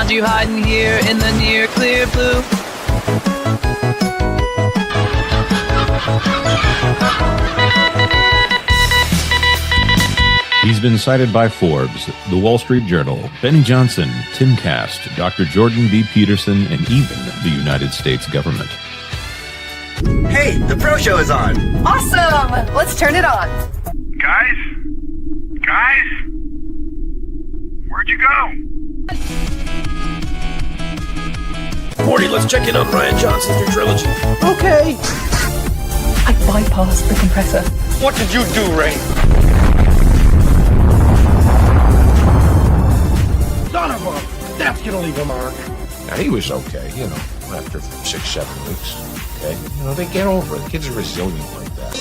find you hiding here in the near clear blue. He's been cited by Forbes, The Wall Street Journal, Benny Johnson, Timcast, Dr. Jordan B. Peterson, and even the United States government. Hey, the Pro Show is on. Awesome! Let's turn it on. Guys? Where'd you go? Morty, let's check in on Ryan Johnson's new trilogy. Okay. I bypassed the compressor. What did you do, Ray? Son of a... That's gonna leave a mark. Now, he was okay, after 6-7 weeks. Okay? They get over it. Kids are resilient like that.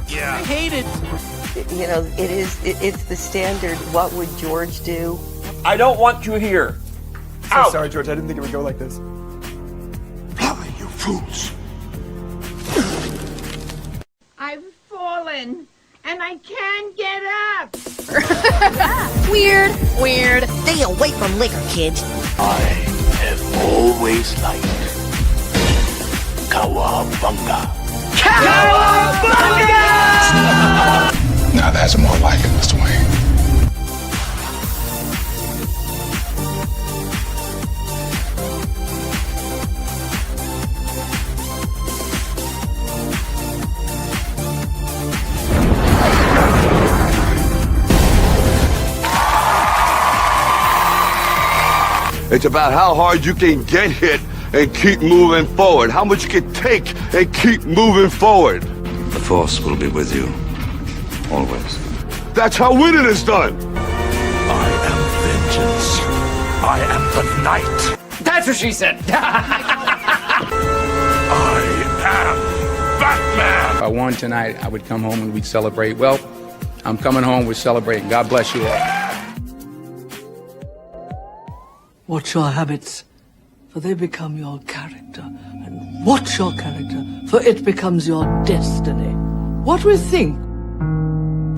Yeah. I hate it. It's the standard, what would George do? I don't want you here. So sorry, George. I didn't think it would go like this. Fly, you fools. I've fallen, and I can't get up. Weird. Stay away from liquor, kids. I have always liked Cowabunga. Now that's more like it, Mr. Wayne. It's about how hard you can get hit and keep moving forward. How much you can take and keep moving forward. The Force will be with you, always. That's how winning is done. I am vengeance. I am the night. That's what she said. I am Batman. If I won tonight, I would come home and we'd celebrate. Well, I'm coming home, we're celebrating. God bless you all. Watch your habits, for they become your character. And watch your character, for it becomes your destiny. What we think,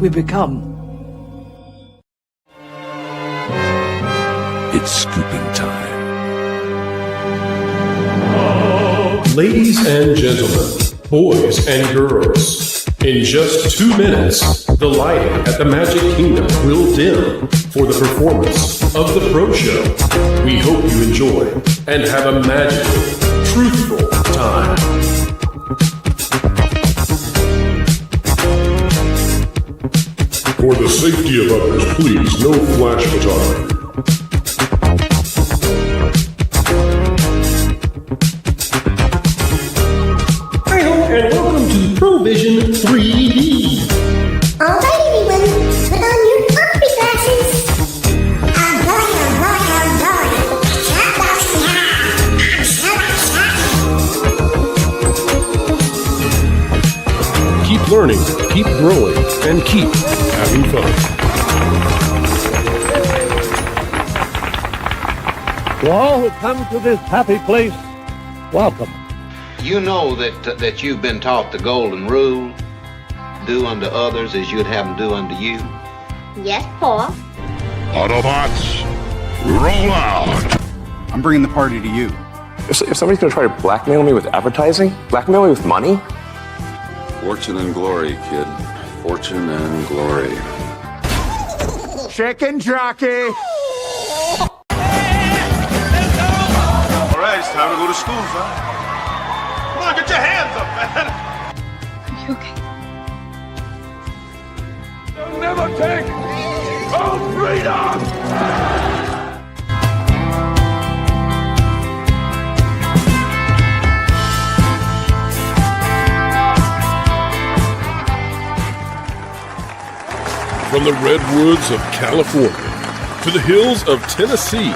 we become. It's scooping time. Ladies and gentlemen, boys and girls, in just 2 minutes, the lighting at the Magic Kingdom will dim for the performance of the Pro Show. We hope you enjoy and have a magical, truthful time. For the safety of others, please, no flash photography. And welcome to Provision 3D. All right, everyone, put on your opera glasses. Oh boy, Keep learning, keep growing, and keep having fun. To all who come to this happy place, welcome. You know that you've been taught the golden rule, do unto others as you'd have them do unto you. Yes, Paul. Autobots, roll out. I'm bringing the party to you. If somebody's going to try to blackmail me with advertising, blackmail me with money? Fortune and glory, kid. Fortune and glory. Chicken jockey. All right, it's time to go to school, son. Come on, get your hands up, man. Are you okay? They'll never take our freedom. From the redwoods of California to the hills of Tennessee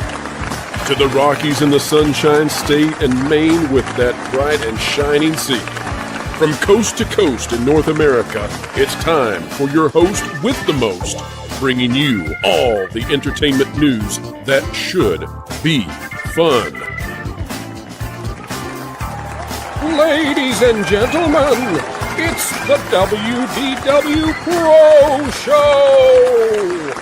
to the Rockies in the Sunshine State and Maine with that bright and shining sea. From coast to coast in North America, it's time for your host with the most, bringing you all the entertainment news that should be fun. Ladies and gentlemen, It's the WDW Pro Show!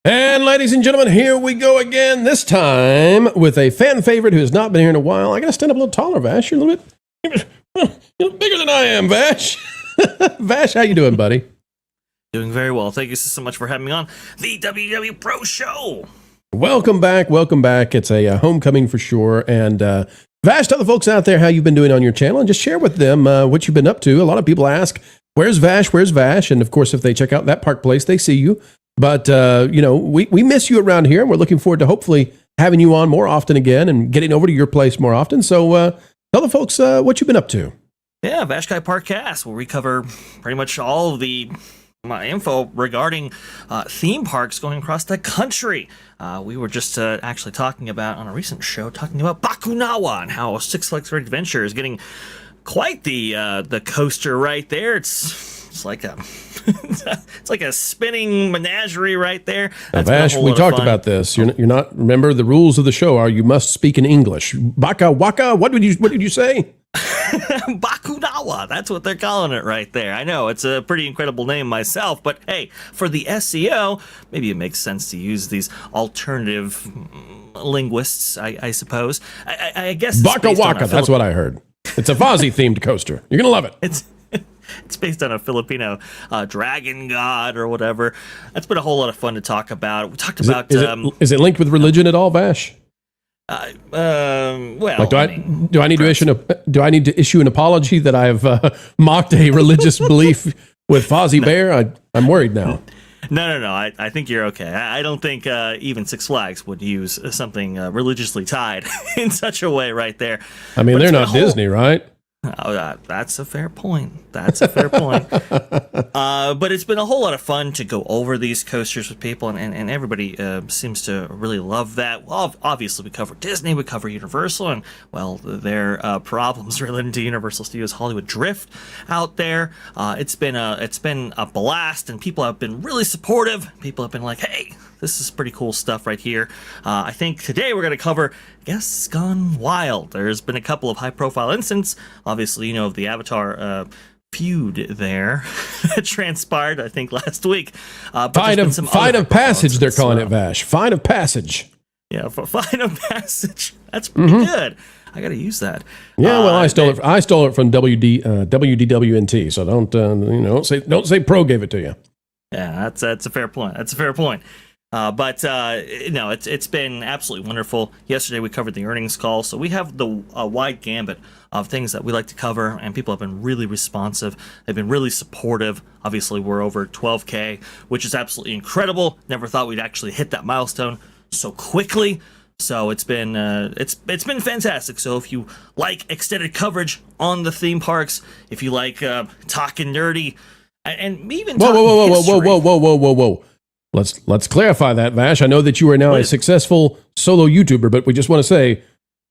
And ladies and gentlemen, here we go again, this time with a fan favorite who has not been here in a while. I got to stand up a little taller, Vash. You're a little bigger than I am, Vash. Vash, how you doing, buddy? Doing very well. Thank you so much for having me on the WDW Pro Show. Welcome back. Welcome back. It's a homecoming for sure. And Vash, tell the folks out there how you've been doing on your channel and just share with them what you've been up to. A lot of people ask, where's Vash? Where's Vash? And of course, if they check out that Park Place, they see you. But, we miss you around here, and we're looking forward to hopefully having you on more often again and getting over to your place more often. So tell the folks what you've been up to. Yeah, Vashkai Parkcast, where we cover pretty much all of my info regarding theme parks going across the country. We were just actually talking about, on a recent show, talking about Bakunawa and how Six Flags Adventure is getting quite the coaster right there. It's like a it's like a spinning menagerie right there. Now, Vash, we talked about this. You're not. Remember, the rules of the show are you must speak in English. Baka waka. What did you say? Bakunawa. That's what they're calling it right there. I know it's a pretty incredible name myself, but hey, for the SEO, maybe it makes sense to use these alternative linguists. I suppose. I guess Baka waka. That's what I heard. It's a Fozzie themed coaster. You're gonna love it. It's based on a Filipino dragon god or whatever. That's been a whole lot of fun to talk about. We talked about. Is it linked with religion at all, Vash? Well, like, do I need to issue an apology that I've mocked a religious belief with Fozzie Bear? I'm worried now. No. I think you're okay. I don't think even Six Flags would use something religiously tied in such a way right there. I mean, they're not Disney, right? Oh, that's a fair point. But it's been a whole lot of fun to go over these coasters with people, and everybody seems to really love that. Well, obviously, we cover Disney, we cover Universal, and, well, their problems related to Universal Studios Hollywood Drift out there. It's been a blast, and people have been really supportive. People have been like, hey, this is pretty cool stuff right here. I think today we're going to cover Guests Gone Wild. There's been a couple of high-profile incidents. Obviously, of the Avatar feud there that transpired, I think, last week. Fine of passage, they're calling it, Vash. Fine of passage. Yeah, fine of passage. That's pretty good. I got to use that. Yeah, well, I stole it from WDWNT. So don't say Pro gave it to you. Yeah, that's a fair point. But it's been absolutely wonderful. Yesterday we covered the earnings call, so we have the wide gambit of things that we like to cover, and people have been really responsive. They've been really supportive. Obviously, we're over 12K, which is absolutely incredible. Never thought we'd actually hit that milestone so quickly. So it's been fantastic. So if you like extended coverage on the theme parks, if you like talking nerdy, and even whoa. Let's clarify that, Vash. I know that you are now a successful solo YouTuber, but we just want to say,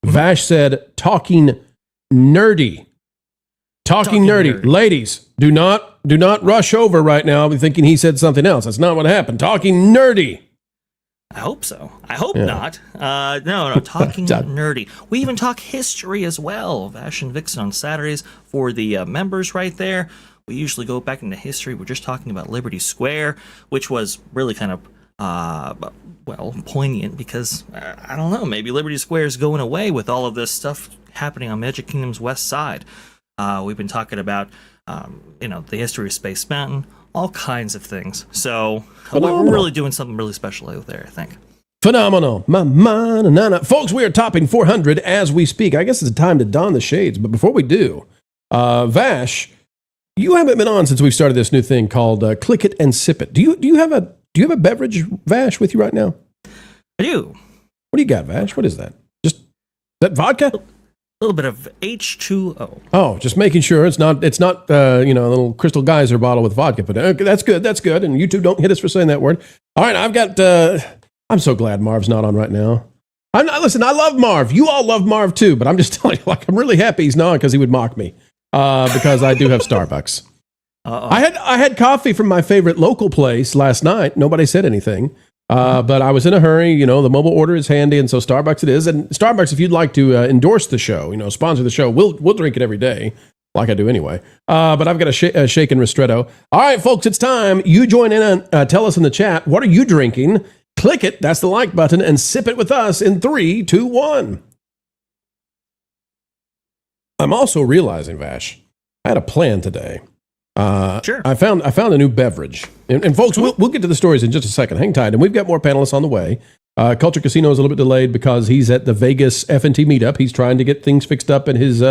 Vash said talking nerdy. Talking nerdy. Ladies, do not rush over right now thinking he said something else. That's not what happened. Talking nerdy. I hope so. I hope not. No, talking nerdy. We even talk history as well. Vash and Vixen on Saturdays for the members right there. We usually go back into history. We're just talking about Liberty Square, which was really kind of, poignant because, I don't know, maybe Liberty Square is going away with all of this stuff happening on Magic Kingdom's west side. We've been talking about, the history of Space Mountain, all kinds of things. So we're really doing something really special out there, I think. Phenomenal. Folks, we are topping 400 as we speak. I guess it's time to don the shades. But before we do, Vash, you haven't been on since we've started this new thing called Click It and Sip It. Do you have a beverage, Vash, with you right now? I do. What do you got, Vash? What is that? Is that vodka? A little bit of H2O. Oh, just making sure it's not a little Crystal Geyser bottle with vodka. But that's good. And YouTube, don't hit us for saying that word. All right, I've got. I'm so glad Marv's not on right now. Listen, I love Marv. You all love Marv too, but I'm just telling you, I'm really happy he's not because he would mock me. Because I do have Starbucks. I had coffee from my favorite local place last night. Nobody said anything. But I was in a hurry. You know, the mobile order is handy, and so Starbucks it is. And Starbucks, if you'd like to endorse the show, you know, sponsor the show, we'll drink it every day, like I do anyway. But I've got a shake and ristretto. All right, folks, it's time. You join in and tell us in the chat, what are you drinking? Click it, that's the like button, and sip it with us in 3, 2, 1. I'm also realizing, Vash, I had a plan today. Sure. I found a new beverage. And folks, we'll get to the stories in just a second. Hang tight. And we've got more panelists on the way. Culture Casino is a little bit delayed because he's at the Vegas F&T meetup. He's trying to get things fixed up in his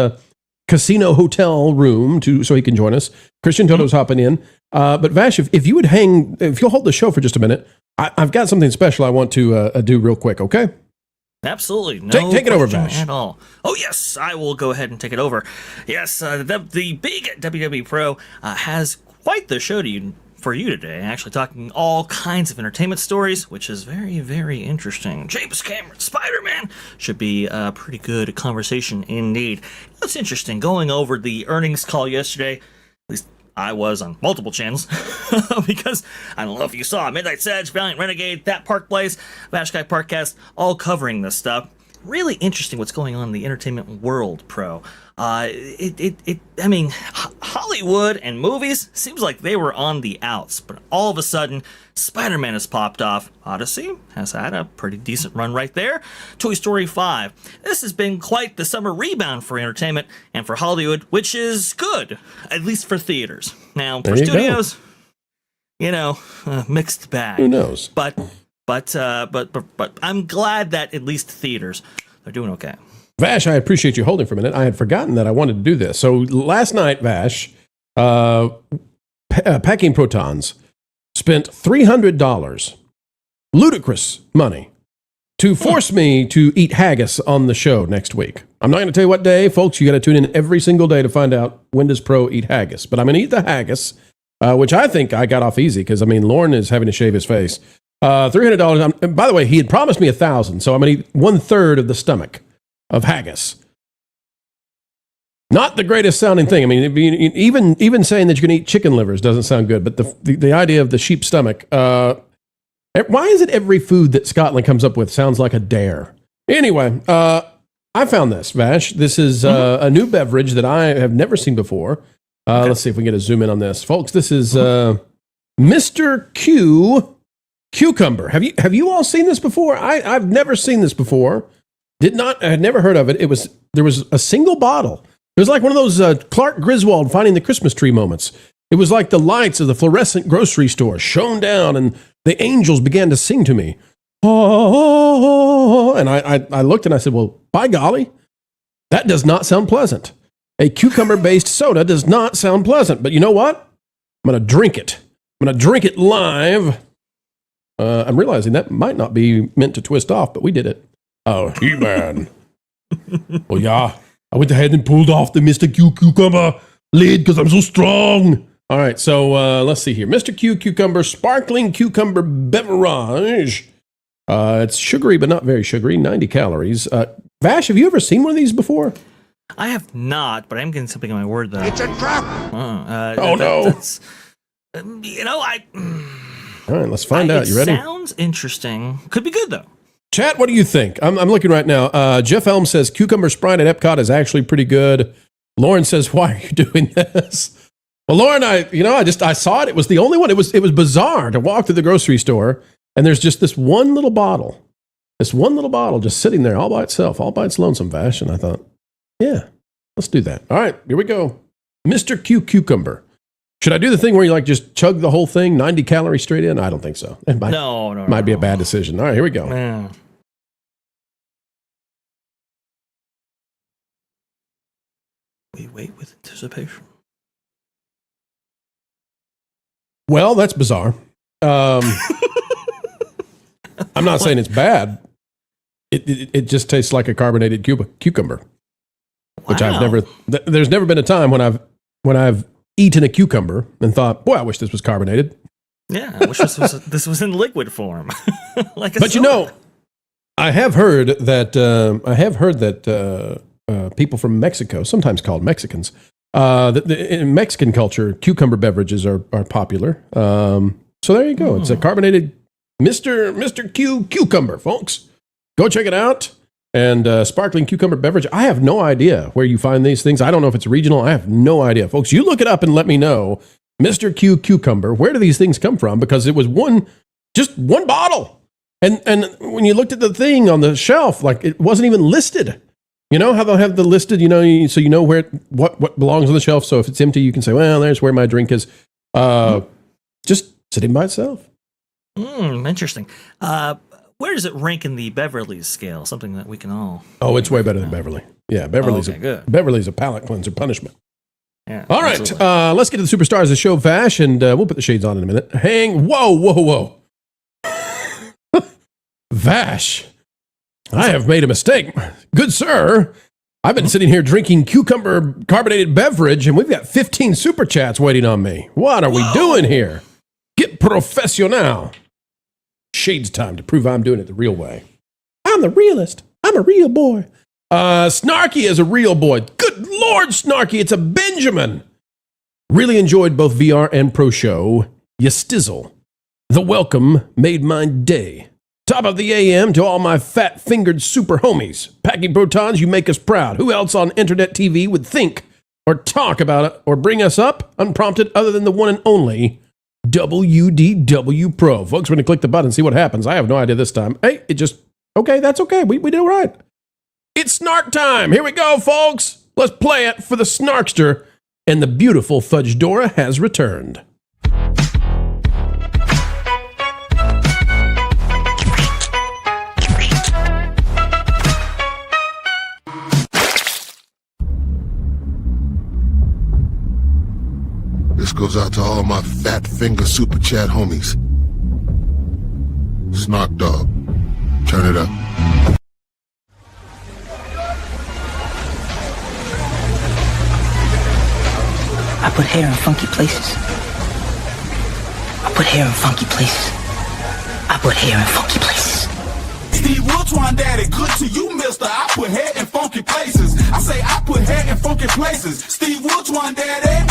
casino hotel room so he can join us. Christian Toto's hopping in. But Vash, if you'll hold the show for just a minute, I've got something special I want to do real quick, okay? Absolutely. No take it over, Vash. At all. Oh, yes, I will go ahead and take it over. Yes, the big WWE Pro has quite the show for you today. Actually talking all kinds of entertainment stories, which is very, very interesting. James Cameron, Spider-Man should be a pretty good conversation indeed. It's interesting going over the earnings call yesterday. At least I was on multiple channels because I don't know if you saw Midnight Sedge, Valiant Renegade, That Park Place, Vash Guy Parkcast, all covering this stuff. Really interesting what's going on in the entertainment world, Pro. I mean, Hollywood and movies seems like they were on the outs, but all of a sudden, Spider-Man has popped off. Odyssey has had a pretty decent run right there. Toy Story 5. This has been quite the summer rebound for entertainment and for Hollywood, which is good, at least for theaters. Now, for studios, you know, mixed bag. Who knows? But I'm glad that at least theaters are doing okay. Vash, I appreciate you holding for a minute. I had forgotten that I wanted to do this. So last night, Vash, Packing Protons spent $300, ludicrous money, to force me to eat haggis on the show next week. I'm not going to tell you what day, folks. You got to tune in every single day to find out when does Pro eat haggis. But I'm going to eat the haggis, which I think I got off easy because, I mean, Lauren is having to shave his face. $300. By the way, he had promised me $1,000, so I'm going to eat 1/3 of the stomach of haggis. Not the greatest sounding thing. I mean, even saying that you can eat chicken livers doesn't sound good, but the idea of the sheep stomach, why is it every food that Scotland comes up with sounds like a dare? Anyway, I found this, Vash. This is a new beverage that I have never seen before. Let's see if we can get a zoom in on this. Folks, this is Mr. Q Cucumber. Have you all seen this before? I've never seen this before. I had never heard of it. There was a single bottle. It was like one of those Clark Griswold finding the Christmas tree moments. It was like the lights of the fluorescent grocery store shone down and the angels began to sing to me. Oh, and I looked and I said, well, by golly, that does not sound pleasant. A cucumber-based soda does not sound pleasant. But you know what? I'm going to drink it. I'm going to drink it live. I'm realizing that might not be meant to twist off, but we did it. Oh, He-Man. Well, yeah, I went ahead and pulled off the Mr. Q Cucumber lid because I'm so strong. All right, so let's see here. Mr. Q Cucumber, sparkling cucumber beverage. It's sugary, but not very sugary, 90 calories. Vash, have you ever seen one of these before? I have not, but I'm getting something on my word, though. It's a trap! Oh, no. You know, All right, let's find out. You ready? Sounds interesting. Could be good, though. Chat, what do you think? I'm looking right now. Jeff Elm says Cucumber Sprite at Epcot is actually pretty good. Lauren says, why are you doing this? Well, Lauren, I saw it. It was the only one. It was bizarre to walk to the grocery store and there's just this one little bottle just sitting there all by itself, all by its lonesome, Vash. And I thought, yeah, let's do that. All right, here we go. Mr. Q Cucumber. Should I do the thing where you like just chug the whole thing, 90 calories straight in? I don't think so. It might be a bad decision. All right, here we go. Man. We wait with anticipation. Well, that's bizarre. I'm not saying it's bad. It just tastes like a carbonated cucumber, which there's never been a time when I've eaten a cucumber and thought, boy, I wish this was carbonated. Yeah, I wish this was in liquid form. But you know, I have heard that people from Mexico, sometimes called Mexicans, in Mexican culture, cucumber beverages are popular. So there you go. It's a carbonated Mr. Q Cucumber, folks. Go check it out. And sparkling cucumber beverage. I have no idea where you find these things. I don't know if it's regional. I have no idea. Folks, you look it up and let me know. Mr. Q Cucumber, where do these things come from? Because it was just one bottle. And when you looked at the thing on the shelf, like it wasn't even listed. You know how they'll have the listed, so you know where what belongs on the shelf. So if it's empty, you can say, well, there's where my drink is. Just sitting by itself. Interesting. Where does it rank in the Beverly's scale? Something that we can all... Oh, it's way better than Beverly. Yeah, Beverly's a palate cleanser punishment. Yeah. All right, let's get to the superstars of the show, Vash, and we'll put the shades on in a minute. Whoa. Vash, I have made a mistake. Good sir, I've been sitting here drinking cucumber carbonated beverage, and we've got 15 super chats waiting on me. What are we doing here? Get professional. Shades time to prove I'm doing it the real way. I'm the realist. I'm a real boy. Snarky is a real boy. Good Lord, Snarky, it's a Benjamin. Really enjoyed both VR and Pro Show. You stizzle. The welcome made my day. Top of the AM to all my fat-fingered super homies. Packing protons, you make us proud. Who else on internet TV would think or talk about it or bring us up unprompted other than the one and only WDW Pro? Folks, we're going to click the button and see what happens. I have no idea this time. Hey, okay, that's okay. We did all right. It's snark time. Here we go, folks. Let's play it for the snarkster. And the beautiful Fudge Dora has returned. This goes out to all my fat finger super chat homies. Snark Dog, turn it up. I put hair in funky places. I put hair in funky places. I put hair in funky places. Steve Wiltwan daddy, good to you, mister. I put hair in funky places. I say I put hair in funky places. Steve Wiltwan daddy.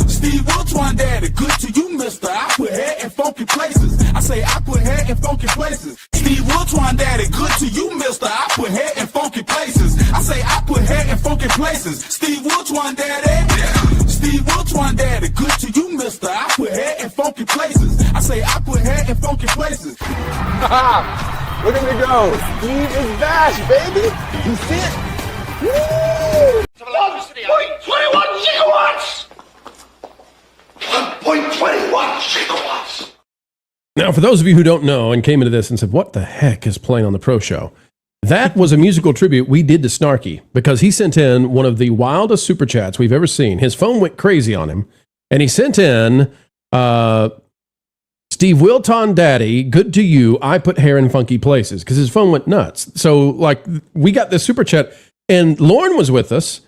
Steve Wiltwan daddy, good to you, mister. I put hair in funky places. I say I put hair in funky places. Steve Wiltwan daddy, good to you, mister. I put hair in funky places. I say I put hair in funky places. Steve Wiltwan daddy. Steve Wiltwan daddy, good to you, mister. I put hair in funky places. I say I put hair in funky places. Look at me go. Steve is Vash, baby. You see it? Woo! 1.21 gigawatts! 1.21 gigawatts! Now, for those of you who don't know and came into this and said, what the heck is playing on the Pro Show? That was a musical tribute we did to Snarky because he sent in one of the wildest super chats we've ever seen. His phone went crazy on him, and he sent in Steve Wilton Daddy, good to you. I put hair in funky places because his phone went nuts. So, like, we got this super chat, and Lauren was with us.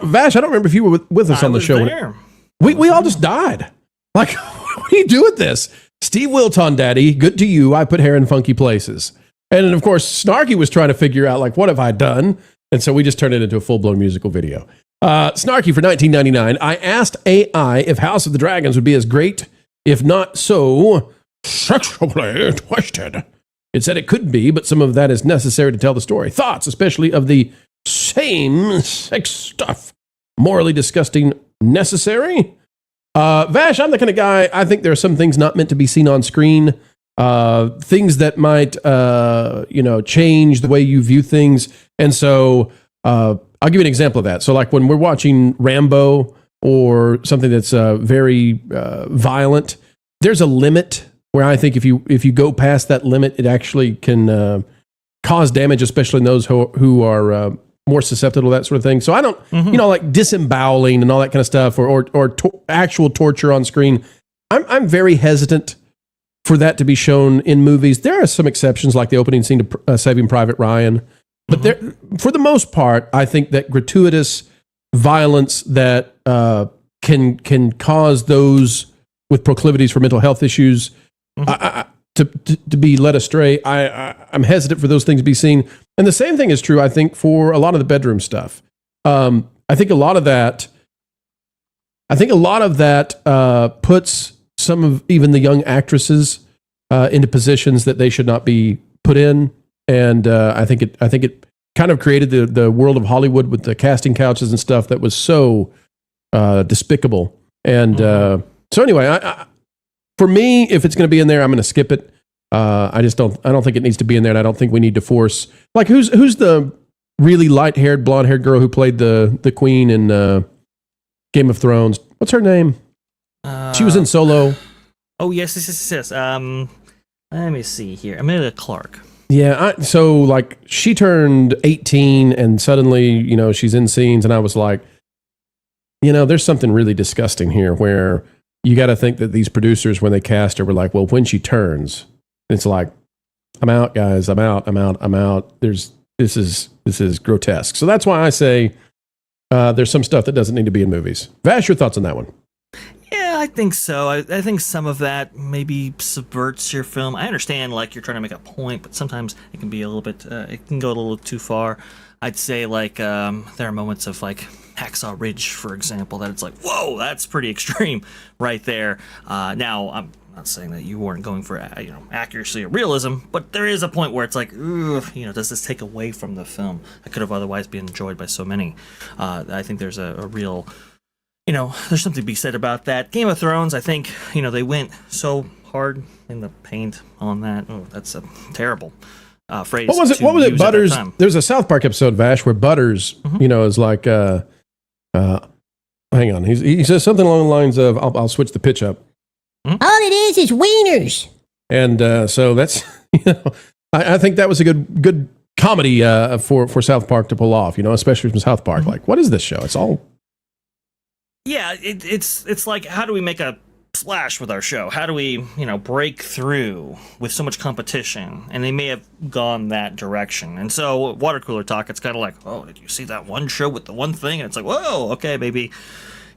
Vash, I don't remember if you were with us on the show. We all just died. Like, what do you do with this? Steve Wilton Daddy, good to you. I put hair in funky places. And then, of course, Snarky was trying to figure out, like, what have I done? And so we just turned it into a full-blown musical video. Snarky for $19.99. I asked AI if House of the Dragons would be as great, if not so sexually twisted. It said it could be, but some of that is necessary to tell the story. Thoughts, especially of the same-sex stuff. Morally disgusting, necessary? Vash, I'm the kind of guy, I think there are some things not meant to be seen on screen. Things that might, change the way you view things. And so I'll give you an example of that. So like when we're watching Rambo or something that's very violent, there's a limit where I think if you go past that limit, it actually can cause damage, especially in those who are more susceptible to that sort of thing. So I don't, like disemboweling and all that kind of stuff or actual torture on screen. I'm very hesitant for that to be shown in movies. There are some exceptions, like the opening scene to Saving Private Ryan. But for the most part, I think that gratuitous violence that can cause those with proclivities for mental health issues to be led astray, I'm hesitant for those things to be seen. And the same thing is true, I think, for a lot of the bedroom stuff. I think a lot of that puts some of even the young actresses into positions that they should not be put in. And I think it kind of created the world of Hollywood with the casting couches and stuff that was so despicable. And so anyway, for me, if it's going to be in there, I'm going to skip it. I don't think it needs to be in there, and I don't think we need to force. Like, who's the really light-haired, blonde-haired girl who played the queen in Game of Thrones? What's her name? She was in Solo. Oh, yes. Let me see here. Amelia Clark. Yeah, so like she turned 18 and suddenly, you know, she's in scenes, and I was like, you know, there's something really disgusting here where you got to think that these producers, when they cast her, were like, well, when she turns, it's like, I'm out, guys. I'm out. This is grotesque. So that's why I say there's some stuff that doesn't need to be in movies. Vash, your thoughts on that one? Yeah, I think so. I think some of that maybe subverts your film. I understand, like, you're trying to make a point, but sometimes it can be a little bit, it can go a little too far. I'd say, like, there are moments of, like, Hacksaw Ridge, for example, that it's like, whoa, that's pretty extreme right there. Now, I'm not saying that you weren't going for, accuracy or realism, but there is a point where it's like, ugh, does this take away from the film that could have otherwise been enjoyed by so many? I think there's a real... there's something to be said about that. Game of Thrones, I think, they went so hard in the paint on that. Oh, that's a terrible phrase. What was it? Butters. There's a South Park episode, Vash, where Butters, is like, hang on. He says something along the lines of, I'll switch the pitch up. All it is wieners. And so that's, I think that was a good comedy for South Park to pull off, especially from South Park. Like, what is this show? It's all... Yeah, it's like, how do we make a splash with our show? How do we, break through with so much competition? And they may have gone that direction. And so Water Cooler Talk, it's kind of like, oh, did you see that one show with the one thing? And it's like, whoa, okay, maybe,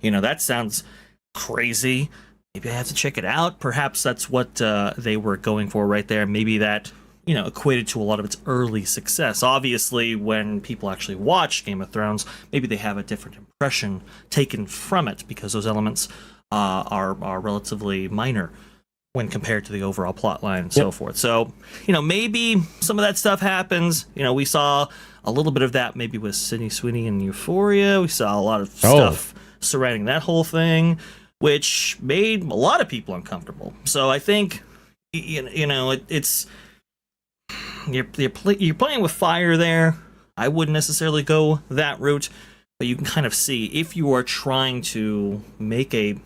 that sounds crazy. Maybe I have to check it out. Perhaps that's what they were going for right there. Maybe that... equated to a lot of its early success. Obviously, when people actually watch Game of Thrones, maybe they have a different impression taken from it because those elements are relatively minor when compared to the overall plot line and so forth. So, maybe some of that stuff happens. We saw a little bit of that maybe with Sydney Sweeney in Euphoria. We saw a lot of stuff surrounding that whole thing, which made a lot of people uncomfortable. So I think, it's... You're playing with fire there. I wouldn't necessarily go that route, but you can kind of see if you are trying to make to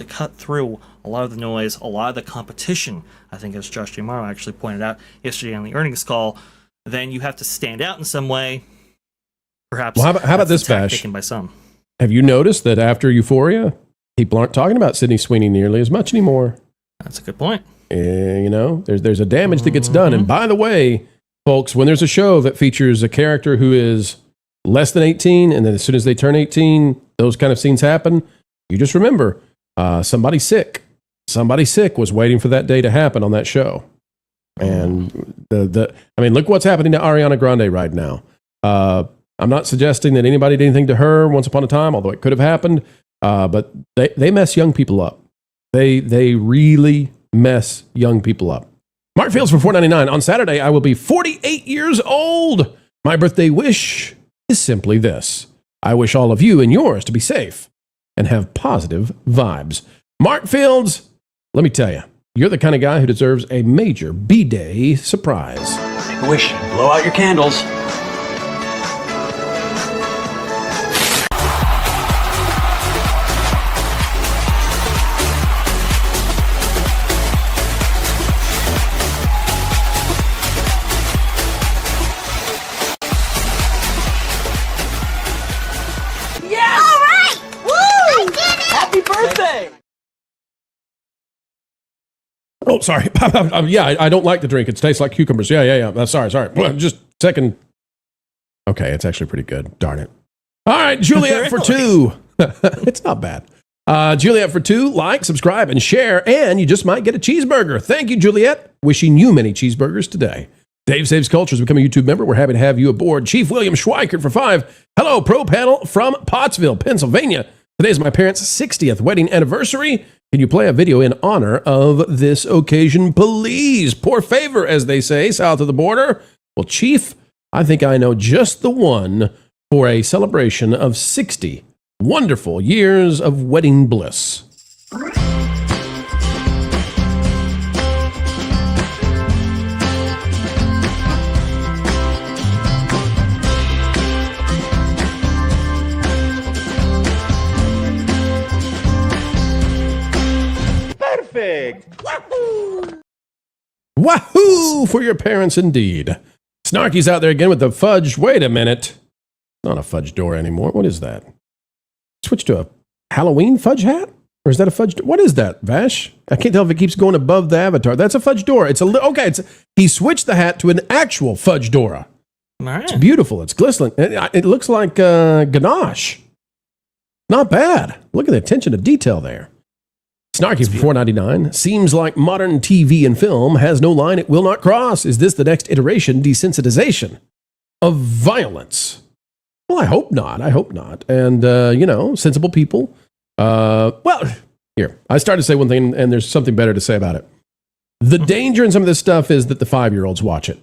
cut through a lot of the noise, a lot of the competition. I think, as Josh D'Amaro actually pointed out yesterday on the earnings call, then you have to stand out in some way. Perhaps. Well, how about this, Vash? Taken by some. Have you noticed that after Euphoria, people aren't talking about Sydney Sweeney nearly as much anymore? That's a good point. There's a damage that gets done. And by the way, folks, when there's a show that features a character who is less than 18, and then as soon as they turn 18, those kind of scenes happen, you just remember somebody sick was waiting for that day to happen on that show. And look what's happening to Ariana Grande right now. I'm not suggesting that anybody did anything to her once upon a time, although it could have happened. But they mess young people up. They really mess young people up. Mark Fields for $4.99. On Saturday, I will be 48 years old. My birthday wish is simply this. I wish all of you and yours to be safe and have positive vibes. Mark Fields, let me tell you, you're the kind of guy who deserves a major B-Day surprise. Make a wish. Blow out your candles. Oh, sorry. Yeah, I don't like the drink. It tastes like cucumbers. Yeah. Sorry. Just second. Okay, it's actually pretty good. Darn it. All right, Juliet for $2. It's not bad. Juliet for $2. Like, subscribe, and share, and you just might get a cheeseburger. Thank you, Juliet. Wishing you many cheeseburgers today. Dave Saves Culture has become a YouTube member. We're happy to have you aboard. Chief William Schweikert for $5. Hello, Pro Panel from Pottsville, Pennsylvania. Today is my parents' 60th wedding anniversary. Can you play a video in honor of this occasion, please? Por favor, as they say, south of the border. Well, Chief, I think I know just the one for a celebration of 60 wonderful years of wedding bliss. Perfect. Wahoo! Wahoo for your parents indeed. Snarky's out there again with the fudge. Wait a minute. Not a fudge door anymore. What is that? Switch to a Halloween fudge hat? Or is that a fudge door? What is that, Vash? I can't tell if it keeps going above the avatar. That's a fudge door. It's he switched the hat to an actual fudge door. Right. It's beautiful. It's glistening. It looks like ganache. Not bad. Look at the attention to detail there. Snarky for $4.99. Seems like modern TV and film has no line it will not cross. Is this the next iteration desensitization of violence? Well, I hope not. I hope not. And, sensible people. Here. I started to say one thing, and there's something better to say about it. The danger in some of this stuff is that the 5-year-olds watch it.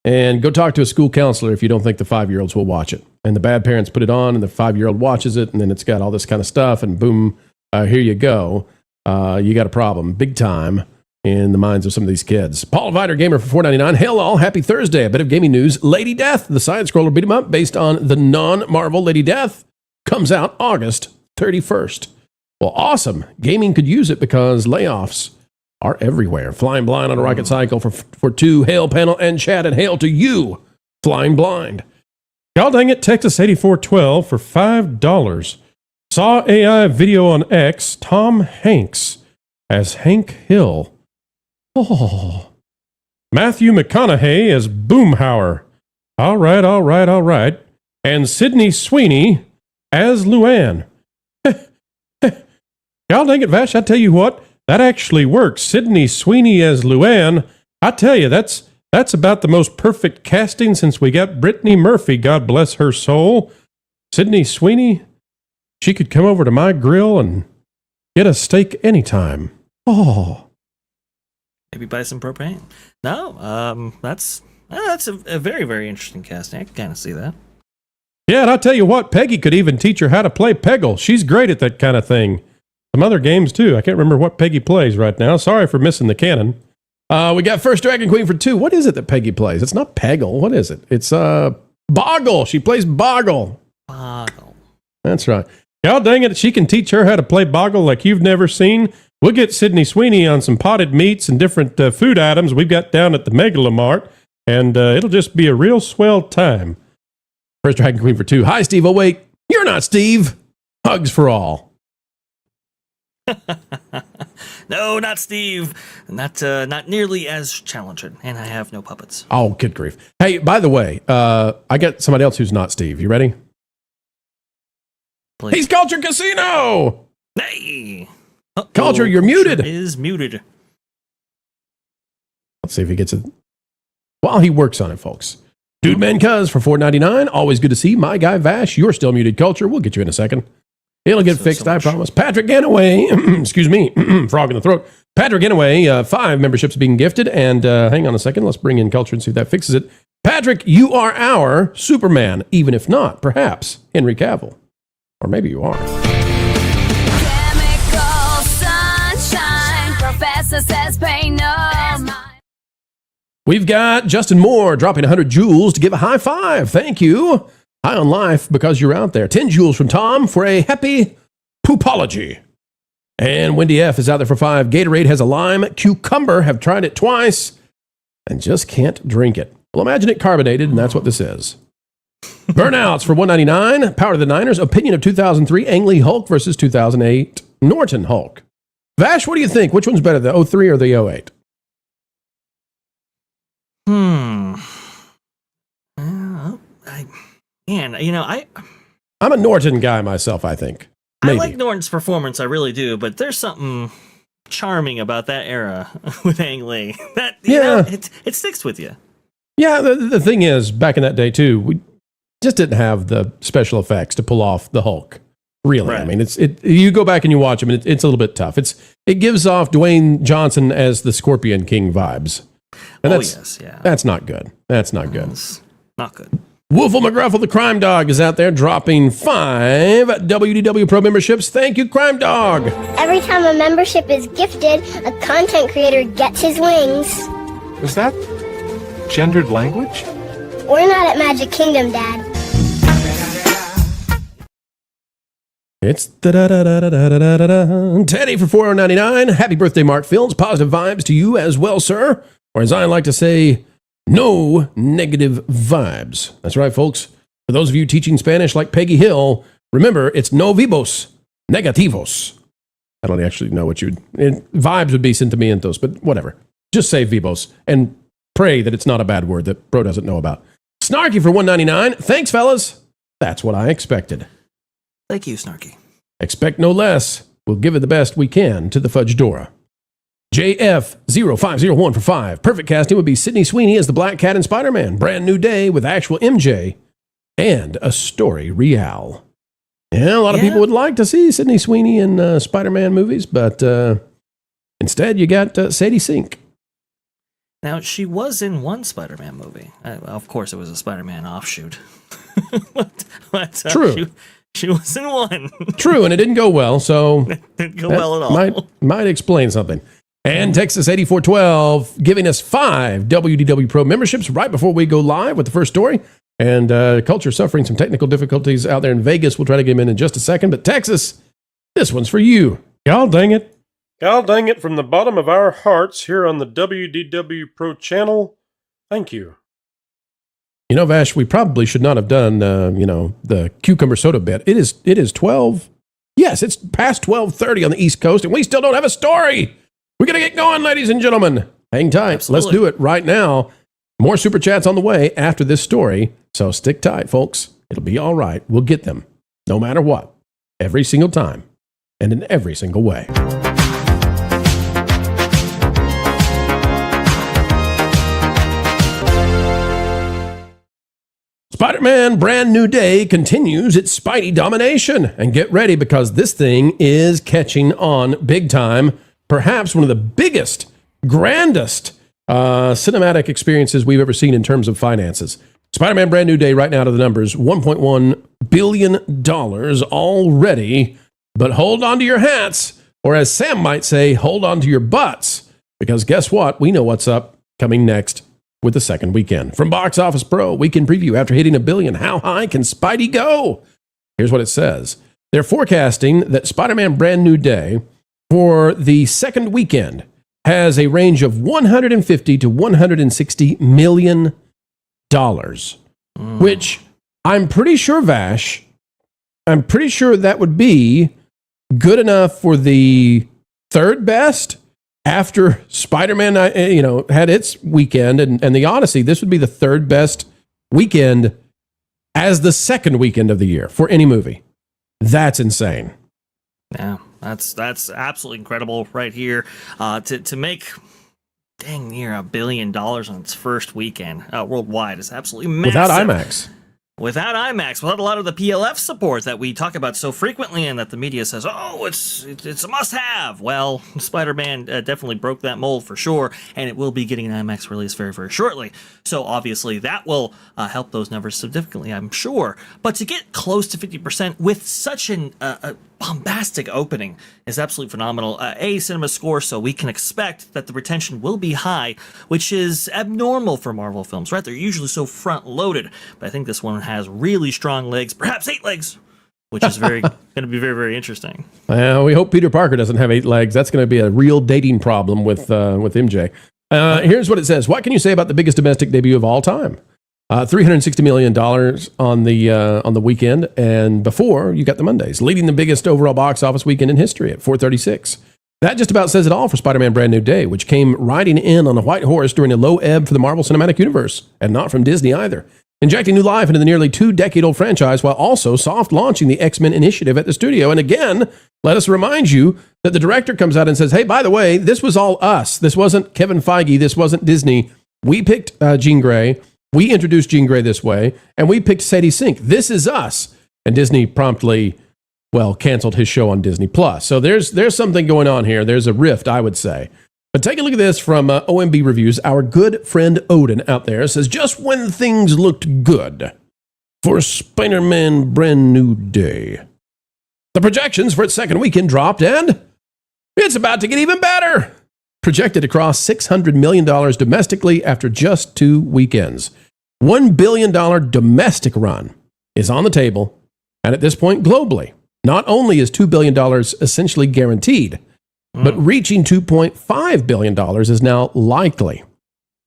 And go talk to a school counselor if you don't think the 5-year-olds will watch it. And the bad parents put it on, and the 5-year-old watches it, and then it's got all this kind of stuff, and boom, here you go. You got a problem, big time, in the minds of some of these kids. Paul Vider Gamer for $4.99. Hail all, happy Thursday. A bit of gaming news. Lady Death, the side-scroller beat 'em up based on the non-Marvel Lady Death, comes out August 31st. Well, awesome. Gaming could use it because layoffs are everywhere. Flying Blind on a rocket cycle for 2. Hail panel and chat, and hail to you, Flying Blind. God dang it, Texas 8412 for $5. Saw AI video on X, Tom Hanks as Hank Hill. Oh. Matthew McConaughey as Boomhauer. All right. And Sydney Sweeney as Luann. God dang it, Vash, I tell you what, that actually works. Sydney Sweeney as Luann. I tell you, that's about the most perfect casting since we got Brittany Murphy, God bless her soul. Sydney Sweeney, she could come over to my grill and get a steak anytime. Oh. Maybe buy some propane. No, that's a very, very interesting casting. I can kind of see that. Yeah, and I'll tell you what, Peggy could even teach her how to play Peggle. She's great at that kind of thing. Some other games, too. I can't remember what Peggy plays right now. Sorry for missing the canon. We got First Dragon Queen for 2. What is it that Peggy plays? It's not Peggle. What is it? It's Boggle. She plays Boggle. Boggle. That's right. God dang it, she can teach her how to play Boggle like you've never seen. We'll get Sydney Sweeney on some potted meats and different food items we've got down at the Megalomart, and it'll just be a real swell time. First Dragon Queen for 2. Hi, Steve. Oh, wait. You're not Steve. Hugs for all. No, not Steve. Not nearly as challenging, and I have no puppets. Oh, good grief. Hey, by the way, I got somebody else who's not Steve. You ready? Please. He's Culture Casino! Hey! Culture, you're muted. Is muted. Let's see if he gets it. While he works on it, folks. Dude Man Cuz for $4.99. Always good to see. My guy Vash, you're still muted, Culture. We'll get you in a second. It'll get fixed, I promise. Patrick Ganaway, excuse me, frog in the throat. Patrick Ganaway, 5 memberships being gifted. And hang on a second, let's bring in Culture and see if that fixes it. Patrick, you are our Superman, even if not, perhaps, Henry Cavill. Or maybe you are. Chemical sunshine, professor says pay no mind. We've got Justin Moore dropping 100 joules to give a high five. Thank you. High on life because you're out there. 10 joules from Tom for a happy poopology. And Wendy F is out there for 5. Gatorade has a lime cucumber. Have tried it twice and just can't drink it. Well, imagine it carbonated, and that's what this is. Burnouts for $1.99. Power to the Niners. Opinion of 2003 Ang Lee Hulk versus 2008 Norton Hulk. Vash, what do you think? Which one's better, the 03 or the 08? I'm a Norton guy myself, I think. Maybe. I like Norton's performance, I really do, but there's something charming about that era with Ang Lee. That, you know, it sticks with you. Yeah, the thing is, back in that day, too, we just didn't have the special effects to pull off the Hulk. Really, Right. I mean, you go back and you watch them, and it's a little bit tough. It gives off Dwayne Johnson as the Scorpion King vibes, and that's not good. That's not good. It's not good. Wolfle McGruffle, the Crime Dog, is out there dropping 5 WDW Pro memberships. Thank you, Crime Dog. Every time a membership is gifted, a content creator gets his wings. Is that gendered language? We're not at Magic Kingdom, Dad. It's da-da-da-da-da-da-da-da. Teddy for $4.99. Happy birthday, Mark Fields. Positive vibes to you as well, sir. Or as I like to say, no negative vibes. That's right, folks. For those of you teaching Spanish like Peggy Hill, remember, it's no vibos, negativos. I don't actually know what vibes would be sentimientos, but whatever. Just say vibos and pray that it's not a bad word that Bro doesn't know about. Snarky for $1.99. Thanks, fellas. That's what I expected. Thank you, Snarky. Expect no less. We'll give it the best we can to the Fudge Dora. JF0501 for 5. Perfect casting would be Sydney Sweeney as the Black Cat in Spider-Man. Brand new day with actual MJ and a story real. Yeah, a lot of people would like to see Sydney Sweeney in Spider-Man movies, but instead you got Sadie Sink. Now, she was in one Spider-Man movie. Of course, it was a Spider-Man offshoot. but, True. She was in one. True, and it didn't go well, so it didn't go well at all. Might explain something. And Texas 8412 giving us 5 WDW Pro memberships right before we go live with the first story. And Culture suffering some technical difficulties out there in Vegas. We'll try to get him in just a second. But Texas, this one's for you. God dang it. God dang it, from the bottom of our hearts here on the WDW Pro channel, thank you. You know, Vash, we probably should not have done, the cucumber soda bit. It is 12. Yes, it's past 12:30 on the East Coast, and we still don't have a story. We're going to get going, ladies and gentlemen. Hang tight. Absolutely. Let's do it right now. More super chats on the way after this story. So stick tight, folks. It'll be all right. We'll get them no matter what, every single time, and in every single way. Spider-Man Brand New Day continues its Spidey domination. And get ready, because this thing is catching on big time. Perhaps one of the biggest, grandest cinematic experiences we've ever seen in terms of finances. Spider-Man Brand New Day, right now to the numbers, $1.1 billion already. But hold on to your hats, or as Sam might say, hold on to your butts. Because guess what? We know what's up coming next with the second weekend. From Box Office Pro, weekend preview after hitting $1 billion. How high can Spidey go? Here's what it says. They're forecasting that Spider-Man Brand New Day for the second weekend has a range of $150 to $160 million, which I'm pretty sure, Vash, that would be good enough for the third best after Spider-Man, had its weekend and the Odyssey. This would be the third best weekend as the second weekend of the year for any movie. That's insane. Yeah, that's absolutely incredible right here. To make dang near $1 billion on its first weekend worldwide is absolutely massive. Without IMAX. Without IMAX, without a lot of the PLF support that we talk about so frequently and that the media says, oh, it's a must-have. Well, Spider-Man definitely broke that mold for sure, and it will be getting an IMAX release very, very shortly. So obviously that will help those numbers significantly, I'm sure. But to get close to 50% with such a bombastic opening is absolutely phenomenal. Cinema score, so we can expect that the retention will be high, which is abnormal for Marvel films, right? They're usually so front-loaded, but I think this one has really strong legs, perhaps 8 legs, which is going to be very, very interesting. Well, we hope Peter Parker doesn't have 8 legs. That's going to be a real dating problem with MJ. Here's what it says. What can you say about the biggest domestic debut of all time? $360 million on the weekend, and before you got the Mondays, leading the biggest overall box office weekend in history at $436. That just about says it all for Spider-Man Brand New Day, which came riding in on a white horse during a low ebb for the Marvel Cinematic Universe, and not from Disney either. Injecting new life into the nearly 2-decade-old franchise while also soft launching the X-Men initiative at the studio. And again, let us remind you that the director comes out and says, hey, by the way, this was all us. This wasn't Kevin Feige. This wasn't Disney. We picked Jean Grey. We introduced Jean Grey this way, and we picked Sadie Sink. This is us. And Disney promptly well, canceled his show on Disney Plus. So there's something going on here. There's a rift, I would say. But take a look at this from OMB Reviews. Our good friend Odin out there says, just when things looked good for Spider-Man Brand New Day, the projections for its second weekend dropped, and it's about to get even better. Projected across $600 million domestically after just 2 weekends. $1 billion domestic run is on the table, and at this point globally, not only is $2 billion essentially guaranteed, but reaching $2.5 billion is now likely.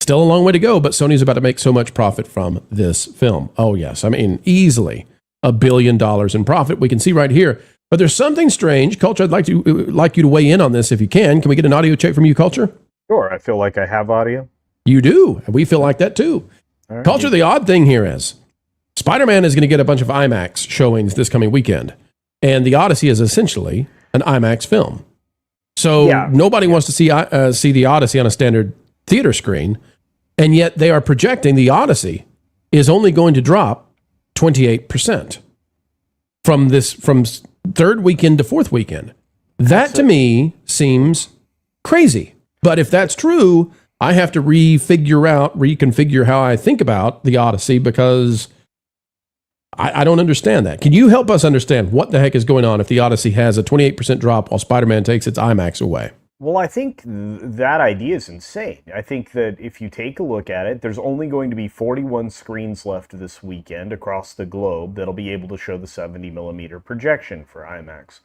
Still a long way to go, but Sony's about to make so much profit from this film. Oh yes, I mean easily $1 billion in profit. We can see right here. But there's something strange. Culture, I'd like you to weigh in on this if you can. Can we get an audio check from you, Culture? Sure, I feel like I have audio. You do. We feel like that too. Right. Culture, the odd thing here is Spider-Man is going to get a bunch of IMAX showings this coming weekend. And the Odyssey is essentially an IMAX film. So nobody wants to see the Odyssey on a standard theater screen. And yet they are projecting the Odyssey is only going to drop 28% from third weekend to fourth weekend. That to me seems crazy. But if that's true, I have to reconfigure how I think about the Odyssey, because I don't understand that. Can you help us understand what the heck is going on if the Odyssey has a 28% drop while Spider-Man takes its IMAX away? Well, I think that idea is insane. I think that if you take a look at it, there's only going to be 41 screens left this weekend across the globe that'll be able to show the 70 millimeter projection for IMAX.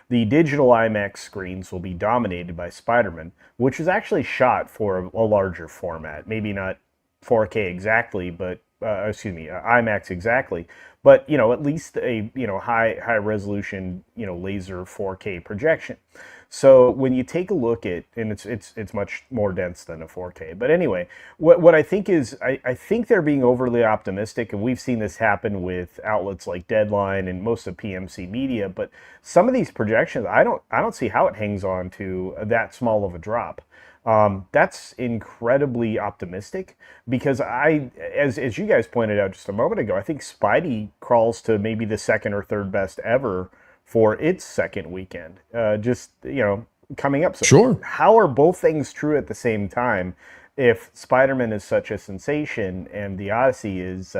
The digital IMAX screens will be dominated by Spider-Man, which is actually shot for a larger format. Maybe not 4K exactly, but IMAX exactly, but at least a high resolution laser 4K projection. So when you take a look at, and it's much more dense than a 4K. But anyway, what I think is, I think they're being overly optimistic, and we've seen this happen with outlets like Deadline and most of PMC Media. But some of these projections, I don't see how it hangs on to that small of a drop. That's incredibly optimistic, because as you guys pointed out just a moment ago, I think Spidey crawls to maybe the second or third best ever for its second weekend, coming up. So sure. How are both things true at the same time if Spider-Man is such a sensation and the Odyssey is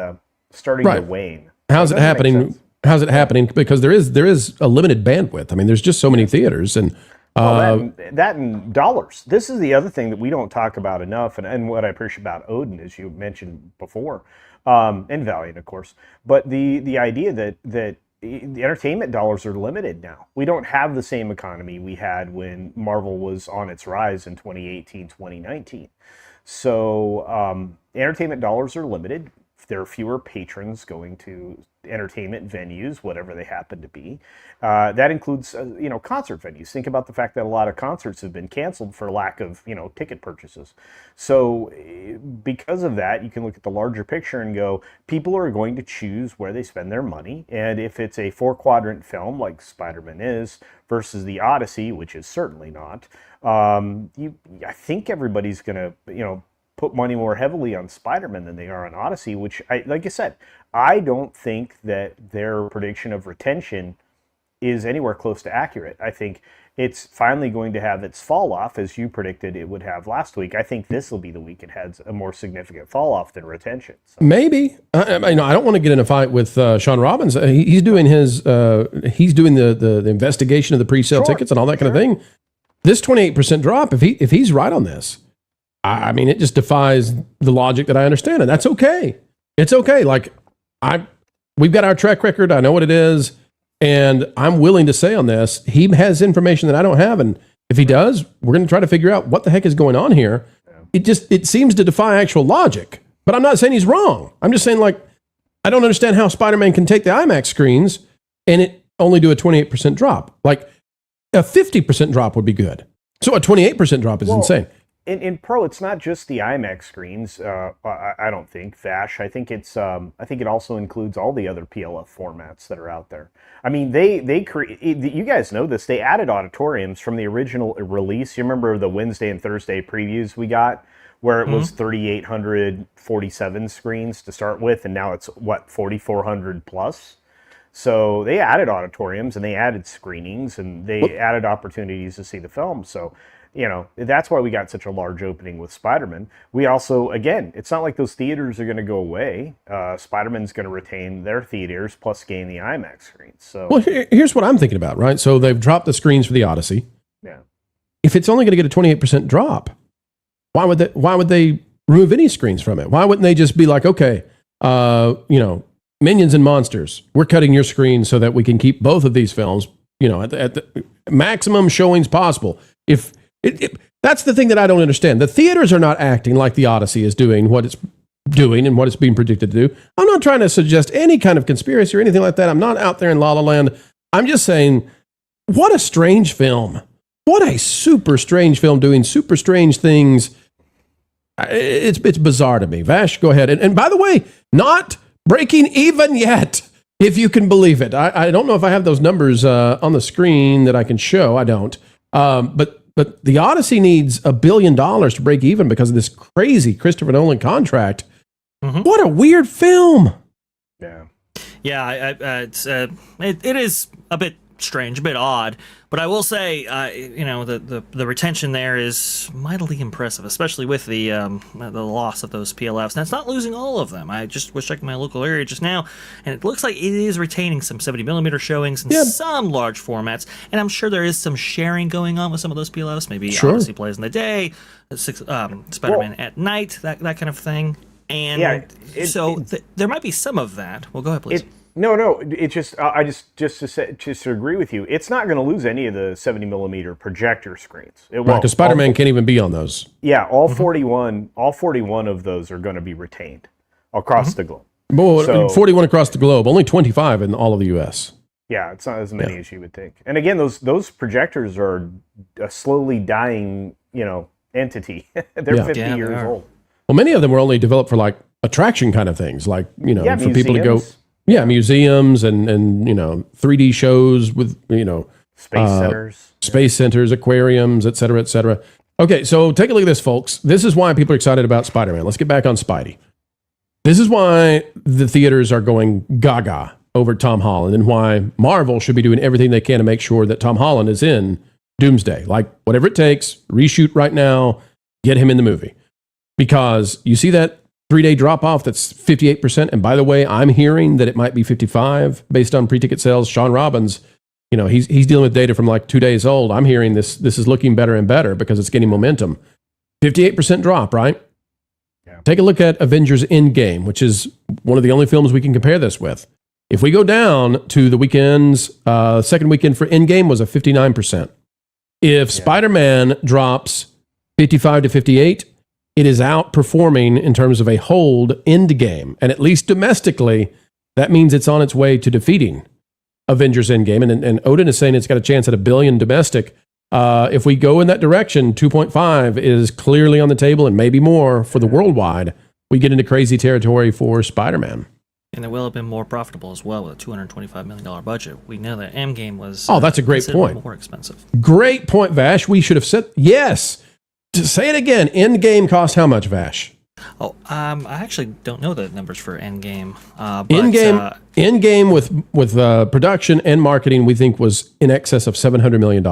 starting to wane? How's it happening? How's it happening? Because there is a limited bandwidth. I mean, there's just so many theaters, and that and dollars. This is the other thing that we don't talk about enough, and what I appreciate about Odin, as you mentioned before, and Valiant, of course. But the idea that the entertainment dollars are limited now. We don't have the same economy we had when Marvel was on its rise in 2018, 2019. So entertainment dollars are limited. There are fewer patrons going to entertainment venues, whatever they happen to be. That includes, concert venues. Think about the fact that a lot of concerts have been canceled for lack of, ticket purchases. So because of that, you can look at the larger picture and go, people are going to choose where they spend their money. And if it's a 4-quadrant film like Spider-Man is versus the Odyssey, which is certainly not, I think everybody's going to, put money more heavily on Spider-Man than they are on Odyssey, which, like I said, I don't think that their prediction of retention is anywhere close to accurate. I think it's finally going to have its fall off, as you predicted it would have last week. I think this will be the week it has a more significant fall off than retention. So. Maybe. I don't want to get in a fight with Sean Robbins. He's doing the investigation of the pre-sale tickets and all that kind of thing. This 28% drop, if he's right on this, I mean, it just defies the logic that I understand, and that's okay. It's okay. Like, we've got our track record. I know what it is, and I'm willing to say on this, he has information that I don't have, and if he does, we're going to try to figure out what the heck is going on here. It seems to defy actual logic, but I'm not saying he's wrong. I'm just saying, like, I don't understand how Spider-Man can take the IMAX screens and it only do a 28% drop. Like, a 50% drop would be good. So a 28% drop is insane. In Pro, it's not just the IMAX screens. I don't think, Vash. I think it's. I think it also includes all the other PLF formats that are out there. I mean, you guys know this. They added auditoriums from the original release. You remember the Wednesday and Thursday previews we got, where it was 3,847 screens to start with, and now it's 4,400 plus. So they added auditoriums and they added screenings and they added opportunities to see the film. So, that's why we got such a large opening with Spider-Man. We also, again, it's not like those theaters are going to go away. Spider-Man's going to retain their theaters plus gain the IMAX screens. So, well, here's what I'm thinking about, right? So they've dropped the screens for the Odyssey. Yeah. If it's only going to get a 28% drop, why would they remove any screens from it? Why wouldn't they just be like, okay, Minions and Monsters, we're cutting your screen so that we can keep both of these films, at the maximum showings possible. If that's the thing that I don't understand. The theaters are not acting like the Odyssey is doing what it's doing and what it's being predicted to do. I'm not trying to suggest any kind of conspiracy or anything like that. I'm not out there in La La Land. I'm just saying, what a strange film. What a super strange film doing super strange things. It's bizarre to me. Vash, go ahead. And by the way, not breaking even yet, if you can believe it. I don't know if I have those numbers on the screen that I can show. I don't. But the Odyssey needs $1 billion to break even because of this crazy Christopher Nolan contract. Mm-hmm. What a weird film. Yeah. Yeah, it is a bit strange, a bit odd, but I will say, the retention there is mightily impressive, especially with the loss of those PLFs. Now, it's not losing all of them. I just was checking my local area just now, and it looks like it is retaining some 70mm showings and some large formats, and I'm sure there is some sharing going on with some of those PLFs. Maybe Odyssey plays in the day, Spider-Man at night, that kind of thing. And there might be some of that. Well, go ahead, please. No. It just to agree with you, it's not going to lose any of the 70mm projector screens. It won't. Because Spider-Man can't even be on those. Yeah, all 41 of those are going to be retained across the globe. Well, 41 across the globe, only 25 in all of the U.S. Yeah, it's not as many as you would think. And again, those projectors are a slowly dying, entity. They're 50 years old. Well, many of them were only developed for like attraction kind of things, like for museums. people to go. Yeah, museums and 3D shows with space centers, aquariums, et cetera, et cetera. Okay, so take a look at this, folks. This is why people are excited about Spider-Man. Let's get back on Spidey. This is why the theaters are going gaga over Tom Holland, and why Marvel should be doing everything they can to make sure that Tom Holland is in Doomsday. Like whatever it takes, reshoot right now, get him in the movie. Because you see that 3-day drop-off, that's 58%. And by the way, I'm hearing that it might be 55 based on pre-ticket sales. Sean Robbins, he's dealing with data from like 2 days old. I'm hearing this is looking better and better because it's getting momentum. 58% drop, right? Yeah. Take a look at Avengers Endgame, which is one of the only films we can compare this with. If we go down to the weekends, second weekend for Endgame was a 59%. If Spider-Man drops 55 to 58, it is outperforming in terms of a hold Endgame. And at least domestically, that means it's on its way to defeating Avengers Endgame. And Odin is saying it's got a chance at $1 billion domestic. If we go in that direction, 2.5 is clearly on the table and maybe more for the worldwide. We get into crazy territory for Spider-Man. And it will have been more profitable as well with a $225 million budget. We know that Endgame was that's a great point. More expensive. Great point, Vash. We should have said yes. To say it again, Endgame cost how much, Vash? Oh, I actually don't know the numbers for Endgame. Endgame with production and marketing, we think was in excess of $700 million.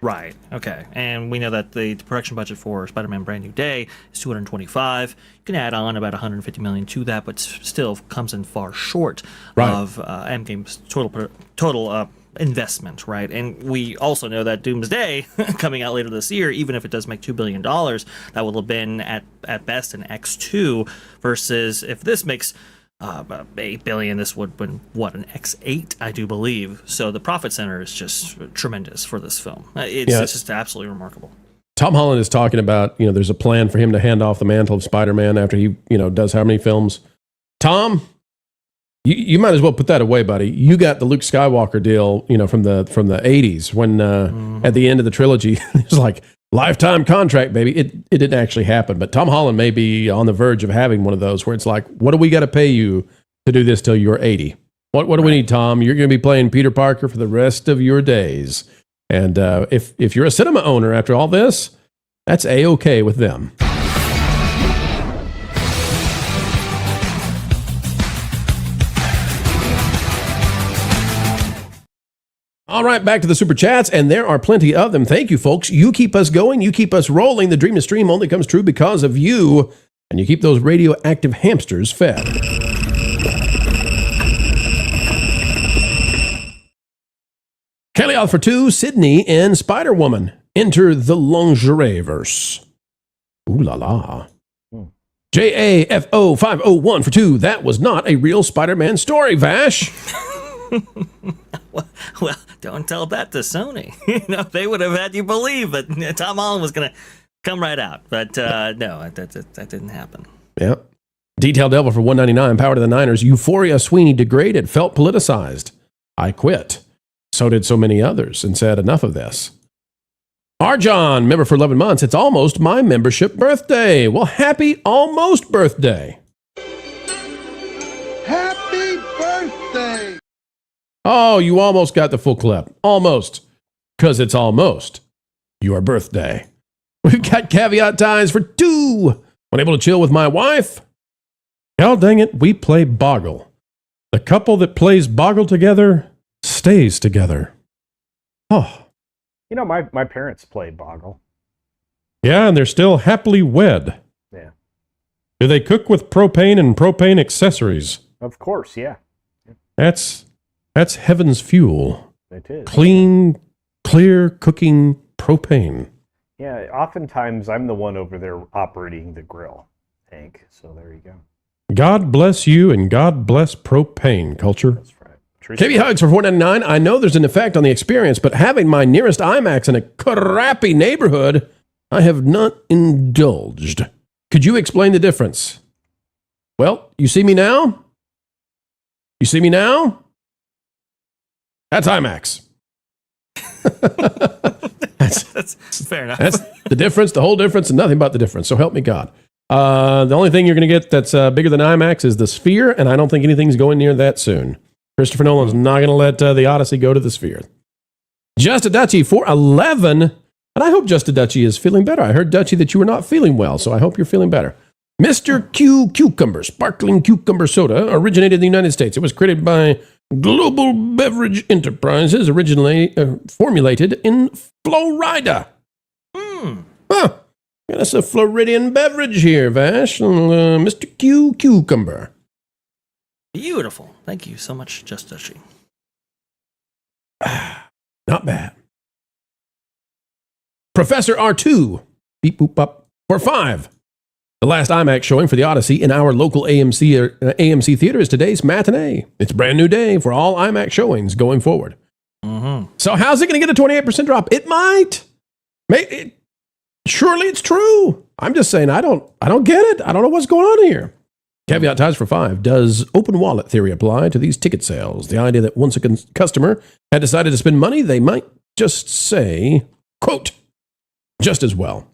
Right. Okay. And we know that the production budget for Spider-Man: Brand New Day is $225. You can add on about $150 million to that, but still comes in far short of Endgame's total investment, right? And we also know that Doomsday coming out later this year, even if it does make $2 billion, that will have been at best an X2 versus if this makes $8 billion, this would have been an X8, I do believe. So the profit center is just tremendous for this film. It's just absolutely remarkable. Tom Holland is talking about, there's a plan for him to hand off the mantle of Spider-Man after he, does how many films? Tom, you might as well put that away, buddy. You got the Luke Skywalker deal, from the 80s when at the end of the trilogy, it was like lifetime contract, baby. It didn't actually happen, but Tom Holland may be on the verge of having one of those where it's like, what do we got to pay you to do this till you're 80? What do we need, Tom? You're going to be playing Peter Parker for the rest of your days. And if you're a cinema owner after all this, that's A-okay with them. All right, back to the super chats, and there are plenty of them. Thank you, folks. You keep us going. You keep us rolling. The dream to stream only comes true because of you, and you keep those radioactive hamsters fed. Kelly out for 2, Sydney in Spider-Woman. Enter the lingerie-verse. Ooh la la. JAFO501 for 2. That was not a real Spider-Man story, Vash. Well, don't tell that to Sony. They would have had you believe that Tom Holland was going to come right out. But no, that didn't happen. Yep. Detailed Devil for $1.99. Power to the Niners. Euphoria Sweeney degraded. Felt politicized. I quit. So did so many others and said enough of this. Arjon, member for 11 months. It's almost my membership birthday. Well, happy almost birthday. Happy birthday! Oh, you almost got the full clip. Almost. Because it's almost your birthday. We've got caveat ties for 2. Unable to chill with my wife. Hell dang it, we play Boggle. The couple that plays Boggle together stays together. Oh. You know, my parents play Boggle. Yeah, and they're still happily wed. Yeah. Do they cook with propane and propane accessories? Of course, yeah. That's heaven's fuel. It is. Clean, clear cooking propane. Yeah, oftentimes I'm the one over there operating the grill, Hank. So there you go. God bless you and God bless propane culture. That's right. KB Hugs for $4.99. I know there's an effect on the experience, but having my nearest IMAX in a crappy neighborhood, I have not indulged. Could you explain the difference? Well, you see me now? You see me now? That's IMAX. That's fair enough. That's the difference, the whole difference, and nothing but the difference. So help me God. The only thing you're going to get that's bigger than IMAX is the Sphere, and I don't think anything's going near that soon. Christopher Nolan's not going to let the Odyssey go to the Sphere. Just a Dutchie for 11, and I hope Just a Dutchie is feeling better. I heard, Dutchie, that you were not feeling well, so I hope you're feeling better. Mr. Q Cucumber, sparkling cucumber soda, originated in the United States. It was created by Global Beverage Enterprises, originally formulated in Florida. Huh. That's a Floridian beverage here, Vash. Mr. Q Cucumber. Beautiful. Thank you so much, Just Dutchie. Not bad. Professor R2, beep boop up, for 5. The last IMAX showing for the Odyssey in our local AMC theater is today's matinee. It's a brand new day for all IMAX showings going forward. Mm-hmm. So how's it going to get a 28% drop? It might. Surely it's true. I'm just saying I don't get it. I don't know what's going on here. Caveat ties for 5. Does open wallet theory apply to these ticket sales? The idea that once a customer had decided to spend money, they might just say, quote, just as well.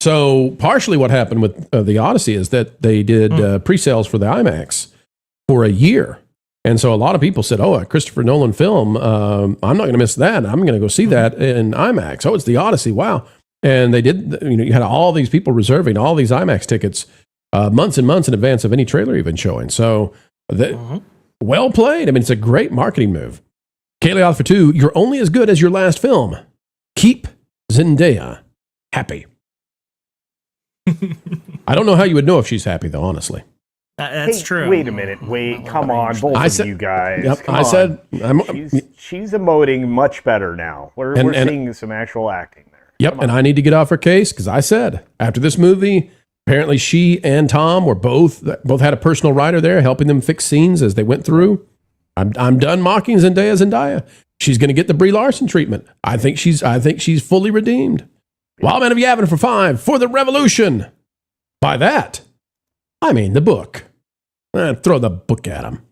So partially what happened with the Odyssey is that they did pre-sales for the IMAX for a year. And so a lot of people said, oh, a Christopher Nolan film, I'm not going to miss that. I'm going to go see that in IMAX. Oh, it's the Odyssey. Wow. And they did, you had all these people reserving all these IMAX tickets months and months in advance of any trailer even showing. So well played. I mean, it's a great marketing move. Kaylee out for 2. You're only as good as your last film. Keep Zendaya happy. I don't know how you would know if she's happy, though, honestly. That's true. Wait a minute. Wait, come on, both of you guys. Yep, come I on. said she's emoting much better now. We're seeing some actual acting there. Yep, and I need to get off her case because I said after this movie, apparently she and Tom were both had a personal writer there helping them fix scenes as they went through. I'm done mocking Zendaya. She's going to get the Brie Larson treatment. I think she's fully redeemed. Wildman of Yavin for 5 for the Revolution. By that, I mean the book. Throw the book at him.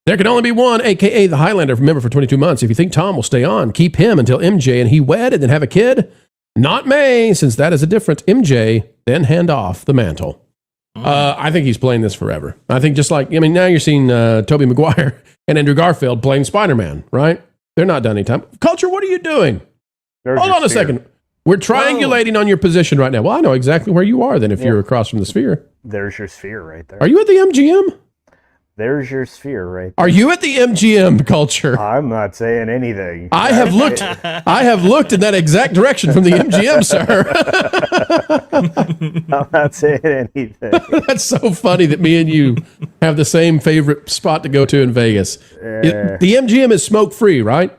There can only be one, a.k.a. the Highlander, remember, for 22 months. If you think Tom will stay on, keep him until MJ and he wed and then have a kid. Not May, since that is a different MJ, then hand off the mantle. I think he's playing this forever. I think just like, now you're seeing Tobey Maguire and Andrew Garfield playing Spider-Man, right? They're not done anytime. Culture, what are you doing? Hold on a second. We're triangulating on your position right now. Well, I know exactly where you are then if you're across from the Sphere. There's your Sphere right there. Are you at the MGM? There's your sphere, right? Are you at the MGM, Culture? I'm not saying anything. I have looked. I have looked in that exact direction from the MGM, sir. I'm not saying anything. That's so funny that me and you have the same favorite spot to go to in Vegas. The MGM is smoke free, right?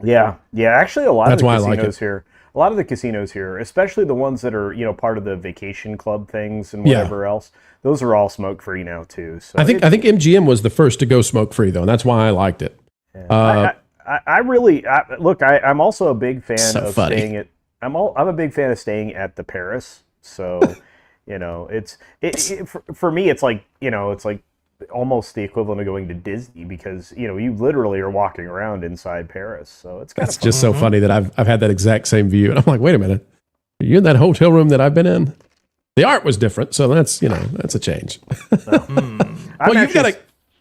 Yeah. Actually, a lot That's of the why I like casinos it. here. A lot of the casinos here, especially the ones that are part of the vacation club things and whatever else, those are all smoke free now too. So I think MGM was the first to go smoke free though, and that's why I liked it. I really look. I'm also a big fan of funny. staying at. I'm a big fan of staying at the Paris. So, for me, it's like it's like almost the equivalent of going to Disney because you literally are walking around inside Paris. So it's kind It's just so funny that I've had that exact same view, and I'm like, wait a minute, are you in that hotel room that I've been in? The art was different, so that's that's a change.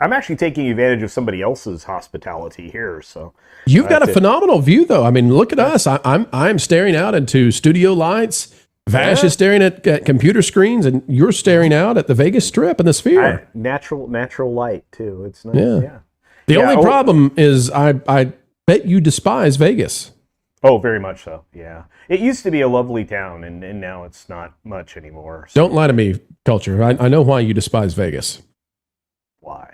I'm actually taking advantage of somebody else's hospitality here. So you've got a phenomenal view, though. I mean, look at us. I'm staring out into studio lights. Vash is staring at computer screens, and you're staring out at the Vegas Strip and the Sphere. Natural light too. It's nice. Yeah. The only problem is I bet you despise Vegas. Oh, very much so. Yeah. It used to be a lovely town, and now it's not much anymore. So. Don't lie to me, Culture. I know why you despise Vegas. Why?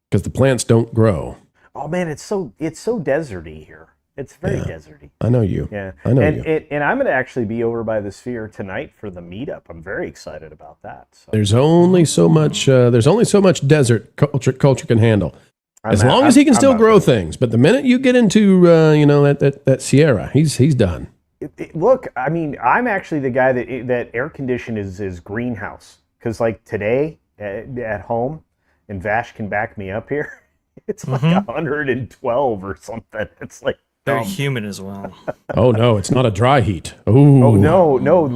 Because the plants don't grow. Oh man, it's so deserty here. It's very deserty. I know you. Yeah, I know you. you. And I'm going to actually be over by the Sphere tonight for the meetup. I'm very excited about that. So. There's only so much. There's only so much desert culture can handle. As long as he can still grow things, but the minute you get into that Sierra, he's done. Look, I mean, I'm actually the guy that air condition is greenhouse because like today at home, and Vash can back me up here. It's like 112 or something. It's like very humid as well. Oh no, it's not a dry heat. Ooh. Oh no.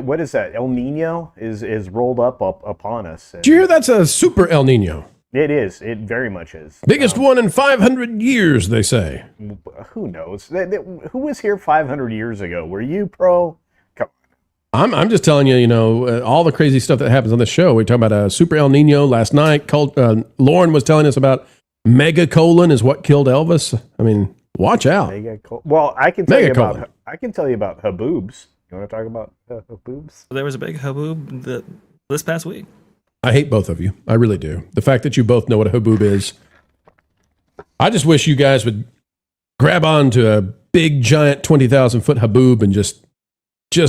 What is that? El Nino is rolled up upon us. Did you hear that's a super El Nino? It is. It very much is. Biggest one in 500 years, they say. Who knows? Who was here 500 years ago? Were you pro? Come on. I'm just telling you, all the crazy stuff that happens on the show. We talked about a super El Nino last night. Lauren was telling us about megacolon is what killed Elvis. I mean, watch out. Well, I can tell you about haboobs. You want to talk about haboobs? There was a big haboob this past week. I hate both of you. I really do. The fact that you both know what a haboob is. I just wish you guys would grab onto a big, giant 20,000-foot haboob and just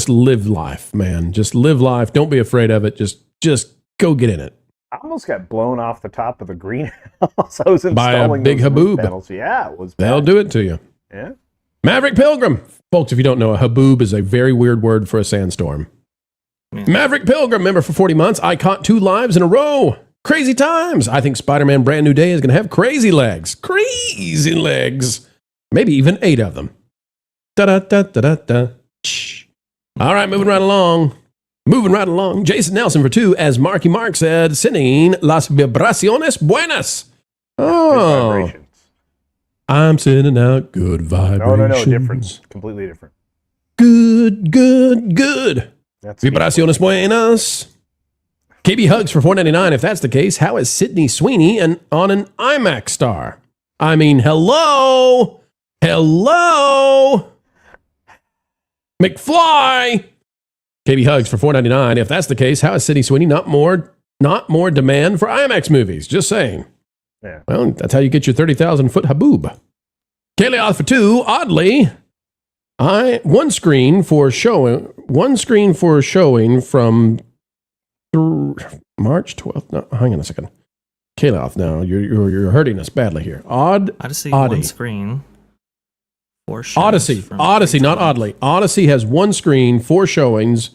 live life, man. Just live life. Don't be afraid of it. Just go get in it. I almost got blown off the top of the greenhouse. I was installing by a big haboob. Panels. Yeah, it was bad. They'll do it to you. Yeah. Maverick Pilgrim. Folks, if you don't know, a haboob is a very weird word for a sandstorm. Yeah. Maverick Pilgrim, member for 40 months. I caught 2 lives in a row. Crazy times. I think Spider-Man Brand New Day is going to have crazy legs. Crazy legs. Maybe even 8 of them. Da-da-da-da-da-da. Shh. All right, moving right along. Jason Nelson for 2, as Marky Mark said, sending las vibraciones buenas. Oh. I'm sending out good vibrations. No, different. Completely different. Good. That's vibraciones buenas. KB Hugs for $4.99. If that's the case, how is Sydney Sweeney on an IMAX star? I mean, hello. McFly. KB Hugs for $4.99. If that's the case, how is Sydney Sweeney not more demand for IMAX movies? Just saying. Yeah. Well, that's how you get your 30,000-foot haboob. Kaylee for 2. Oddly, one screen for showing from March 12th. No, hang on a second. Kaylee, now you're hurting us badly here. Odyssey, one screen. Odyssey, not Oddly. Odyssey has one screen, 4 showings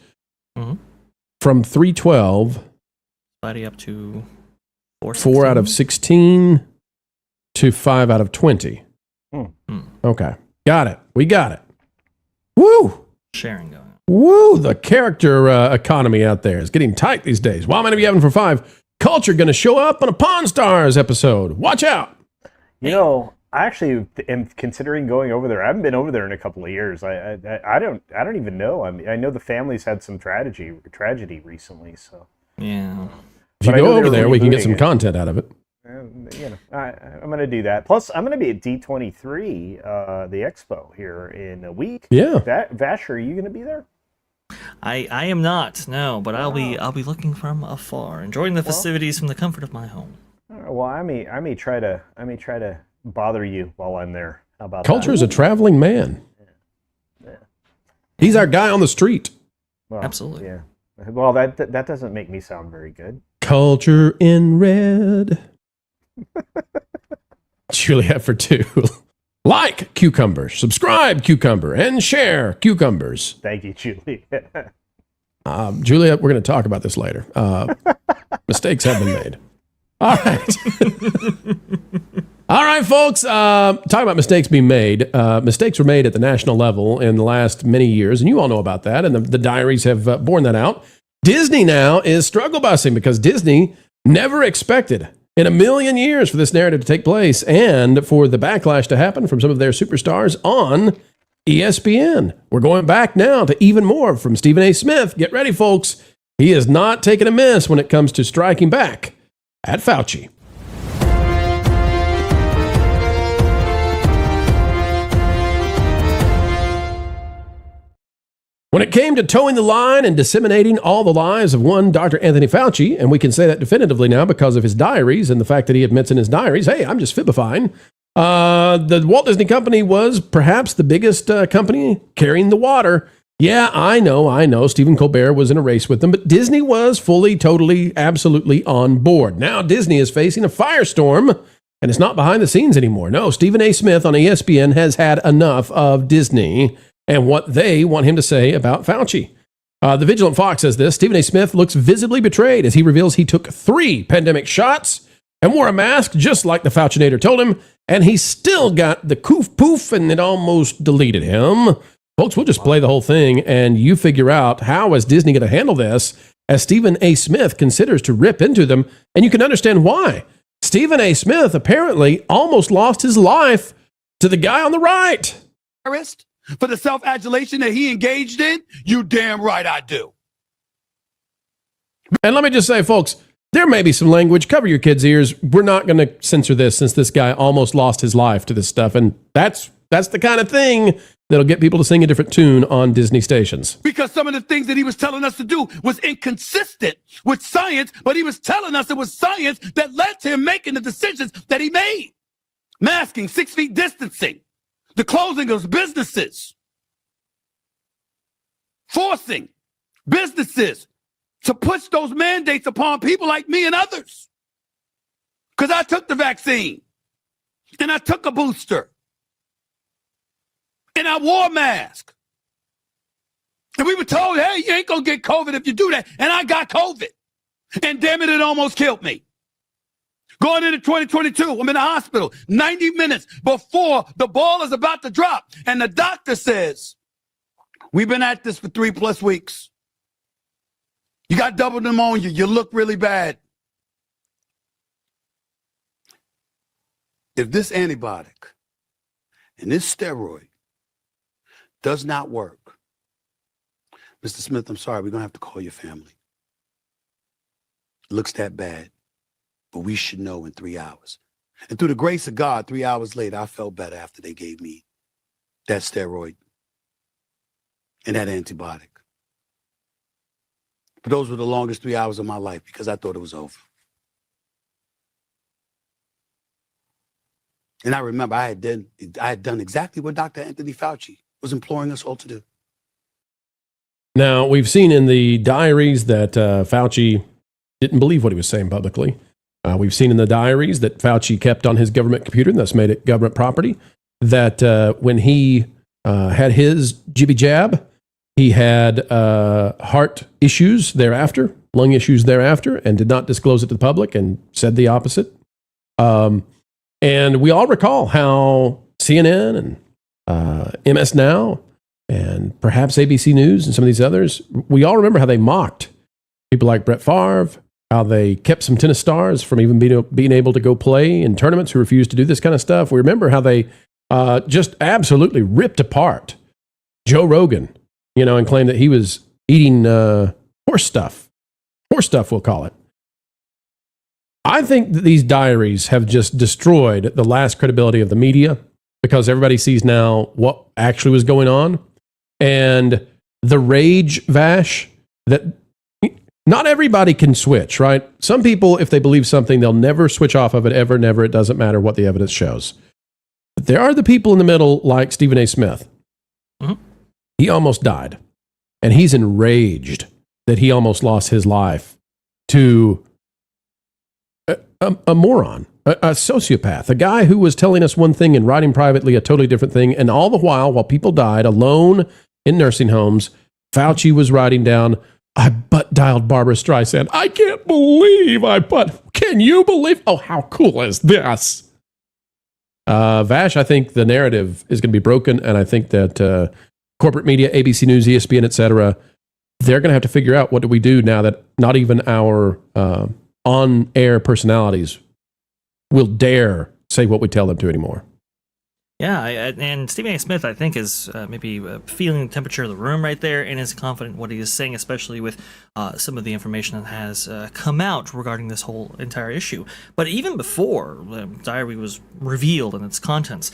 from 312. Body up to 4 out of 16 to 5 out of 20. Okay, got it. We got it. Woo! Sharing going on. Woo! The character economy out there is getting tight these days. Well, I'm going to be having for 5. Culture going to show up on a Pawn Stars episode. Watch out. I actually am considering going over there. I haven't been over there in a couple of years. I don't even know. I mean, I know the family's had some tragedy recently. So yeah. If you But I know go they over were there, we can get some rebooting it. content out of it. I'm going to do that. Plus, I'm going to be at D23, the expo here in a week. Yeah. Vash, are you going to be there? I am not, no, but I'll be looking from afar, enjoying the festivities from the comfort of my home. Well, I may try to bother you while I'm there. How about Culture that? is a traveling man. He's our guy on the street. Well, absolutely. Yeah. Well, that doesn't make me sound very good. Culture in red. Juliet for 2. Like cucumber, subscribe cucumber, and share cucumbers. Thank you, Julie. Juliet, we're going to talk about this later. Mistakes have been made. All right. All right, folks. Talking about mistakes being made. Mistakes were made at the national level in the last many years, and you all know about that, and the diaries have borne that out. Disney now is struggle busing because Disney never expected in a million years for this narrative to take place and for the backlash to happen from some of their superstars on ESPN. We're going back now to even more from Stephen A. Smith. Get ready, folks. He is not taking a miss when it comes to striking back at Fauci. When it came to towing the line and disseminating all the lies of one Dr. Anthony Fauci, and we can say that definitively now because of his diaries and the fact that he admits in his diaries, hey, I'm just fibbifying, the Walt Disney Company was perhaps the biggest company carrying the water. Yeah, I know. Stephen Colbert was in a race with them, but Disney was fully, totally, absolutely on board. Now Disney is facing a firestorm, and it's not behind the scenes anymore. No, Stephen A. Smith on ESPN has had enough of Disney and what they want him to say about Fauci. The Vigilant Fox says this: Stephen A. Smith looks visibly betrayed as he reveals he took 3 pandemic shots and wore a mask just like the Faucinator told him, and he still got the coof poof and it almost deleted him. Folks, we'll just play the whole thing and you figure out how is Disney going to handle this as Stephen A. Smith considers to rip into them, and you can understand why. Stephen A. Smith apparently almost lost his life to the guy on the right. For the self-adulation that he engaged in? You damn right I do. And let me just say, folks, there may be some language. Cover your kids' ears. We're not going to censor this since this guy almost lost his life to this stuff. And that's the kind of thing that'll get people to sing a different tune on Disney stations. Because some of the things that he was telling us to do was inconsistent with science, but he was telling us it was science that led to him making the decisions that he made. Masking, 6 feet distancing. The closing of businesses, forcing businesses to push those mandates upon people like me and others. Because I took the vaccine, and I took a booster, and I wore a mask. And we were told, hey, you ain't going to get COVID if you do that. And I got COVID. And damn it almost killed me. Going into 2022, I'm in the hospital 90 minutes before the ball is about to drop. And the doctor says, we've been at this for 3+ weeks. You got double pneumonia. You look really bad. If this antibiotic and this steroid does not work, Mr. Smith, I'm sorry, we're going to have to call your family. It looks that bad. But we should know in 3 hours. And through the grace of God, 3 hours later, I felt better after they gave me that steroid and that antibiotic. But those were the longest 3 hours of my life because I thought it was over. And I remember I had done exactly what Dr. Anthony Fauci was imploring us all to do. Now, we've seen in the diaries that Fauci didn't believe what he was saying publicly. We've seen in the diaries that Fauci kept on his government computer, and that's made it government property, that when he had his jibby jab, he had heart issues thereafter, lung issues thereafter, and did not disclose it to the public and said the opposite. And we all recall how CNN and MS Now and perhaps ABC News and some of these others, we all remember how they mocked people like Brett Favre, how they kept some tennis stars from even being able to go play in tournaments who refused to do this kind of stuff. We remember how they just absolutely ripped apart Joe Rogan, and claimed that he was eating horse stuff, we'll call it. I think that these diaries have just destroyed the last credibility of the media because everybody sees now what actually was going on. And the rage, Vash, that not everybody can switch, right? Some people, if they believe something, they'll never switch off of it, ever, never. It doesn't matter what the evidence shows. But there are the people in the middle, like Stephen A. Smith. Mm-hmm. He almost died. And he's enraged that he almost lost his life to a moron, a sociopath, a guy who was telling us one thing and writing privately a totally different thing. And all the while people died alone in nursing homes, Fauci was writing down, I butt dialed Barbara Streisand. I can't believe I butt. Can you believe? Oh, how cool is this? Vash, I think the narrative is going to be broken. And I think that corporate media, ABC News, ESPN, etc., they're going to have to figure out what do we do now that not even our on-air personalities will dare say what we tell them to anymore. Yeah, and Stephen A. Smith, I think, is maybe feeling the temperature of the room right there and is confident in what he is saying, especially with some of the information that has come out regarding this whole entire issue. But even before the diary was revealed and its contents,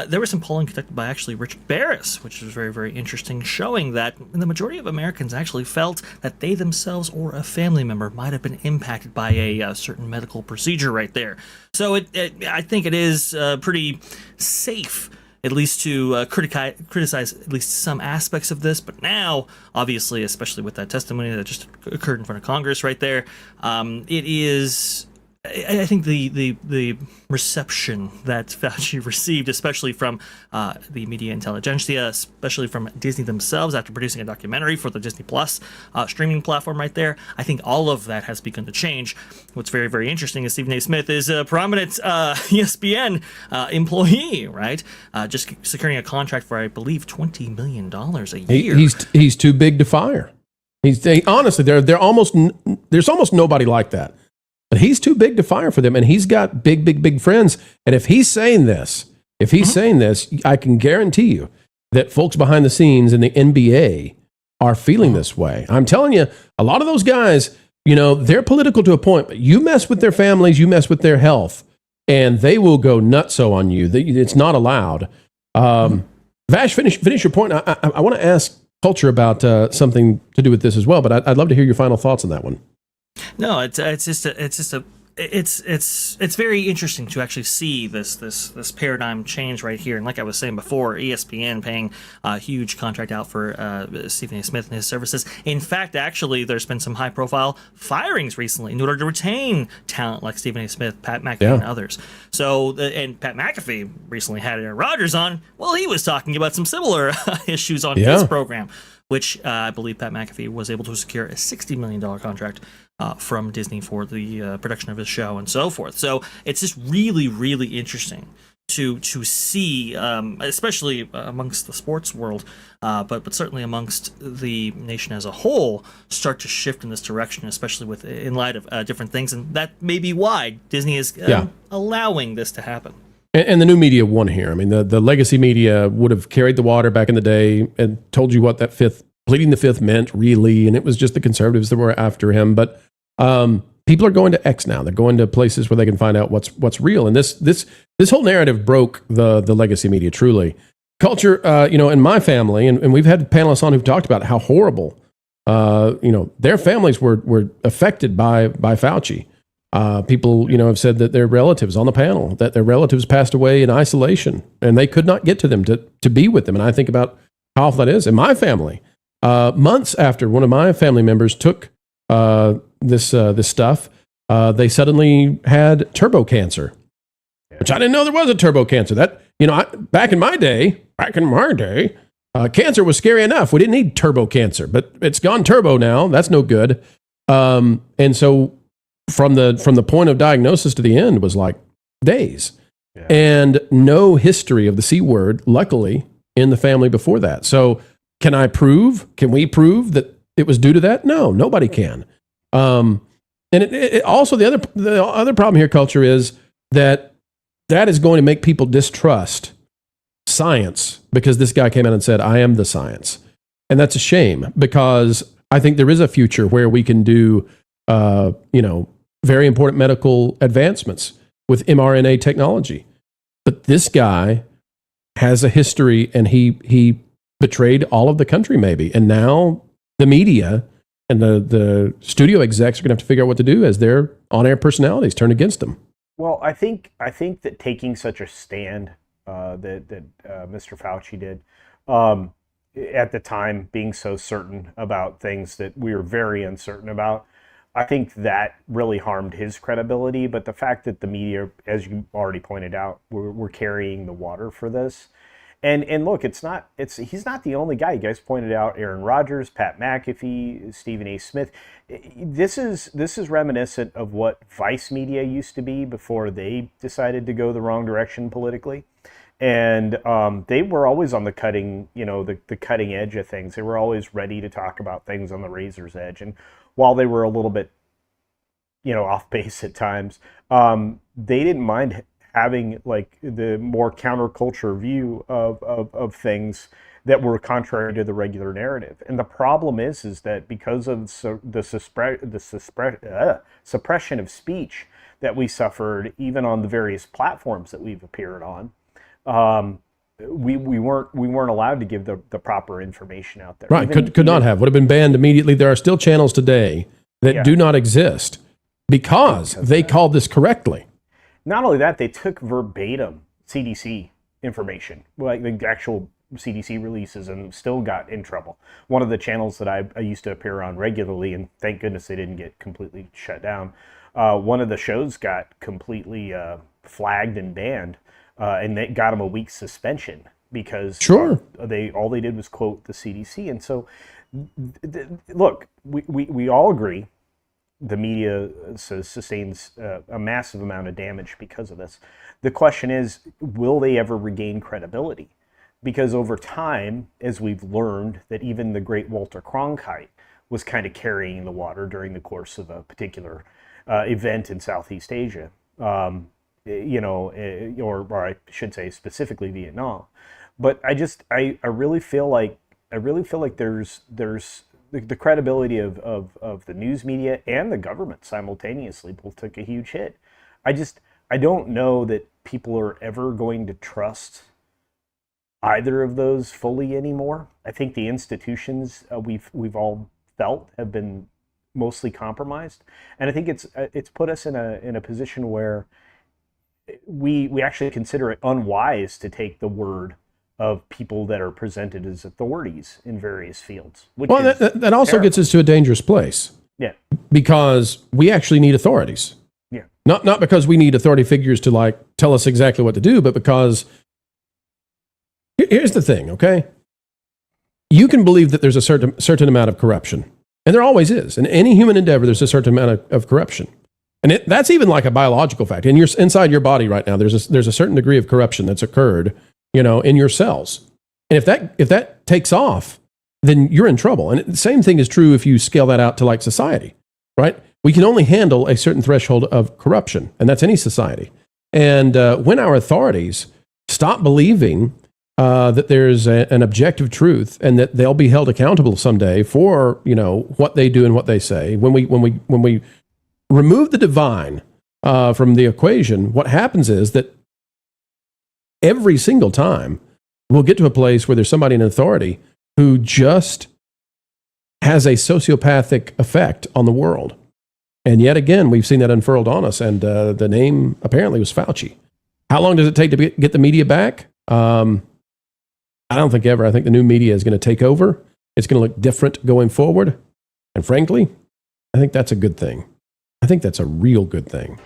there was some polling conducted by actually Richard Barris, which was very, very interesting, showing that the majority of Americans actually felt that they themselves or a family member might have been impacted by a certain medical procedure right there. So I think it is pretty safe, at least to criticize at least some aspects of this. But now, obviously, especially with that testimony that just occurred in front of Congress right there, it is... I think the reception that Fauci received, especially from the media intelligentsia, especially from Disney themselves after producing a documentary for the Disney Plus streaming platform right there, I think all of that has begun to change. What's very, very interesting is Stephen A. Smith is a prominent ESPN employee, right? Just securing a contract for, I believe, $20 million a year. He's too big to fire. Honestly, there's almost nobody like that. But he's too big to fire for them, and he's got big friends. And if he's saying this, I can guarantee you that folks behind the scenes in the NBA are feeling this way. I'm telling you, a lot of those guys, they're political to a point, but you mess with their families, you mess with their health, and they will go nutso on you. It's not allowed. Vash, finish your point. I want to ask Culture about something to do with this as well, but I'd love to hear your final thoughts on that one. No, it's very interesting to actually see this paradigm change right here. And like I was saying before, ESPN paying a huge contract out for Stephen A. Smith and his services. In fact, actually, there's been some high-profile firings recently in order to retain talent like Stephen A. Smith, Pat McAfee, and others. So, and Pat McAfee recently had Aaron Rodgers on. Well, he was talking about some similar issues on his program, which I believe Pat McAfee was able to secure a $60 million contract from Disney for the production of his show and so forth. So it's just really, really interesting to see, especially amongst the sports world, but certainly amongst the nation as a whole, start to shift in this direction, especially in light of different things. And that may be why Disney is allowing this to happen. And the new media won here. I mean, the legacy media would have carried the water back in the day and told you what that pleading the fifth meant really, and it was just the conservatives that were after him. But people are going to X now. They're going to places where they can find out what's real. And this whole narrative broke the legacy media truly. Culture, in my family, and we've had panelists on who've talked about how horrible, their families were affected by Fauci. People, have said that their relatives on the panel, that their relatives passed away in isolation and they could not get to them to be with them. And I think about how awful that is. In my family, months after one of my family members took this stuff, they suddenly had turbo cancer, which I didn't know there was a turbo cancer. That, back in my day, cancer was scary enough. We didn't need turbo cancer, but it's gone turbo now. That's no good. And so from the point of diagnosis to the end was like days, and no history of the C word, luckily, in the family before that. So can we prove that it was due to that? No, nobody can. And it also, the other problem here, Culture, is that is going to make people distrust science because this guy came out and said, I am the science. And that's a shame, because I think there is a future where we can do, very important medical advancements with mRNA technology. But this guy has a history, and he betrayed all of the country maybe. And now the media and the studio execs are going to have to figure out what to do as their on-air personalities turn against him. Well, I think that taking such a stand that Mr. Fauci did, at the time being so certain about things that we were very uncertain about, I think that really harmed his credibility. But the fact that the media, as you already pointed out, were carrying the water for this. And look, he's not the only guy. You guys pointed out Aaron Rodgers, Pat McAfee, Stephen A. Smith. This is reminiscent of what Vice Media used to be before they decided to go the wrong direction politically. And they were always on the cutting, the cutting edge of things. They were always ready to talk about things on the razor's edge. And while they were a little bit, off base at times, they didn't mind having like the more counterculture view of things that were contrary to the regular narrative. And the problem is that because of the suppression of speech that we suffered, even on the various platforms that we've appeared on, we weren't allowed to give the proper information out there. Right, could not have. Would have been banned immediately. There are still channels today that do not exist because they called this correctly. Not only that, they took verbatim CDC information, like the actual CDC releases, and still got in trouble. One of the channels that I used to appear on regularly, and thank goodness they didn't get completely shut down, one of the shows got completely flagged and banned, and they got them a week's suspension because all they did was quote the CDC. And so, look, we all agree the media sustains a massive amount of damage because of this. The question is, will they ever regain credibility? Because over time, as we've learned, that even the great Walter Cronkite was kind of carrying the water during the course of a particular event in Southeast Asia, or I should say specifically Vietnam. But I really feel like there's the credibility of the news media and the government simultaneously both took a huge hit. I don't know that people are ever going to trust either of those fully anymore. I think the institutions we've all felt have been mostly compromised, and I think it's put us in a position where we actually consider it unwise to take the word of people that are presented as authorities in various fields. Well, that also gets us to a dangerous place. Yeah. Because we actually need authorities. Yeah. Not because we need authority figures to like tell us exactly what to do, but because here's the thing, okay? You can believe that there's a certain amount of corruption. And there always is. In any human endeavor, there's a certain amount of corruption. And that's even like a biological fact. Inside your body right now, there's a certain degree of corruption that's occurred, in your cells. And if that takes off, then you're in trouble. And the same thing is true if you scale that out to like society, right? We can only handle a certain threshold of corruption, and that's any society. And when our authorities stop believing that there's an objective truth and that they'll be held accountable someday for what they do and what they say, when we remove the divine from the equation, what happens is that every single time we'll get to a place where there's somebody in authority who just has a sociopathic effect on the world. And yet again, we've seen that unfurled on us, and the name apparently was Fauci. How long does it take to get the media back? I don't think ever. I think the new media is going to take over. It's going to look different going forward. And frankly, I think that's a good thing. I think that's a real good thing.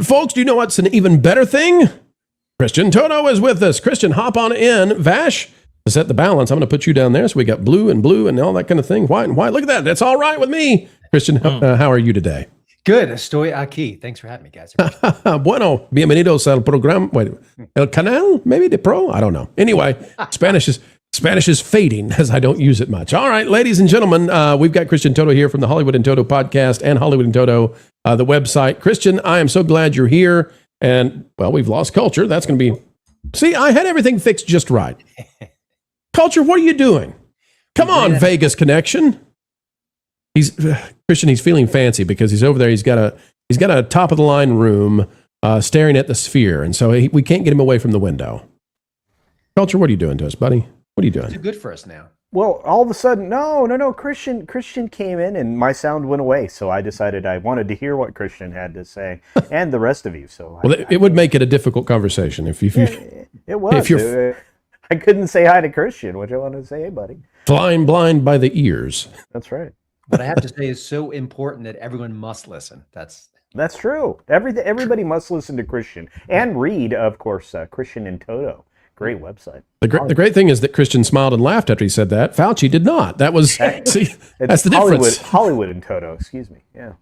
Folks, do you know what's an even better thing? Christian Toto is with us. Christian, hop on in. Vash, to set the balance, I'm going to put you down there. So we got blue and all that kind of thing. White and white. Look at that. That's all right with me. Christian, how are you today? Good. Estoy aquí. Thanks for having me, guys. Bueno, bienvenidos al programa. Wait, el canal, maybe de pro? I don't know. Anyway, Spanish is fading as I don't use it much. All right, ladies and gentlemen, we've got Christian Toto here from the Hollywood and Toto podcast and Hollywood and Toto, the website. Christian, I am so glad you're here. And, well, we've lost culture. That's going to be... See, I had everything fixed just right. Culture, what are you doing? Come on, Vegas connection. He's Christian. He's feeling fancy because he's over there. He's got a top of the line room, staring at the Sphere, and so we can't get him away from the window. Culture, what are you doing to us, buddy? What are you doing? It's good for us now. Well, all of a sudden, no. Christian came in and my sound went away. So I decided I wanted to hear what Christian had to say and the rest of you. So it would make it a difficult conversation if you. It was. If you're I couldn't say hi to Christian, which I wanted to say, hey, buddy. Flying blind by the ears. That's right. What I have to say is so important that everyone must listen. That's true. Everybody must listen to Christian and read, of course, Christian in Toto. Great website. The great thing is that Christian smiled and laughed after he said that. Fauci did not. That was see, that's the difference. Hollywood in Toto. Excuse me. Yeah.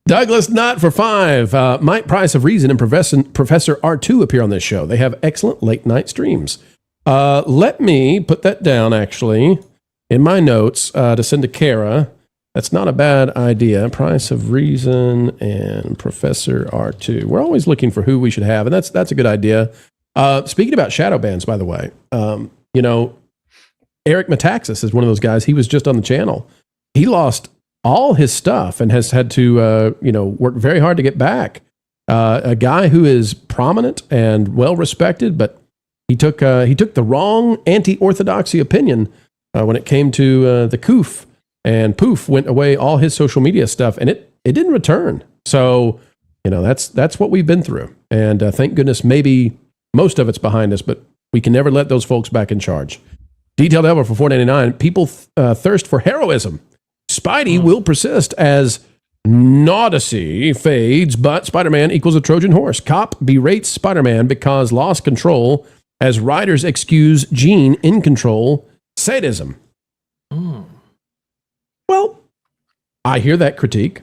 Douglas Knott for 5. Mike Price of Reason and Professor R2 appear on this show. They have excellent late night streams. Let me put that down actually in my notes to send to Kara. That's not a bad idea. Price of Reason and Professor R2. We're always looking for who we should have, and that's a good idea. Speaking about shadow bans, by the way, Eric Metaxas is one of those guys. He was just on the channel. He lost all his stuff and has had to, work very hard to get back. A guy who is prominent and well respected, but he took the wrong anti-orthodoxy opinion when it came to the COOF, and poof, went away all his social media stuff, and it didn't return. So, that's what we've been through, and thank goodness maybe most of it's behind us, but we can never let those folks back in charge. Detailed Elbow for $4.99. People thirst for heroism. Spidey will persist as Odyssey fades, but Spider-Man equals a Trojan horse. Cop berates Spider-Man because lost control as writers excuse Jean in control sadism. Well, I hear that critique,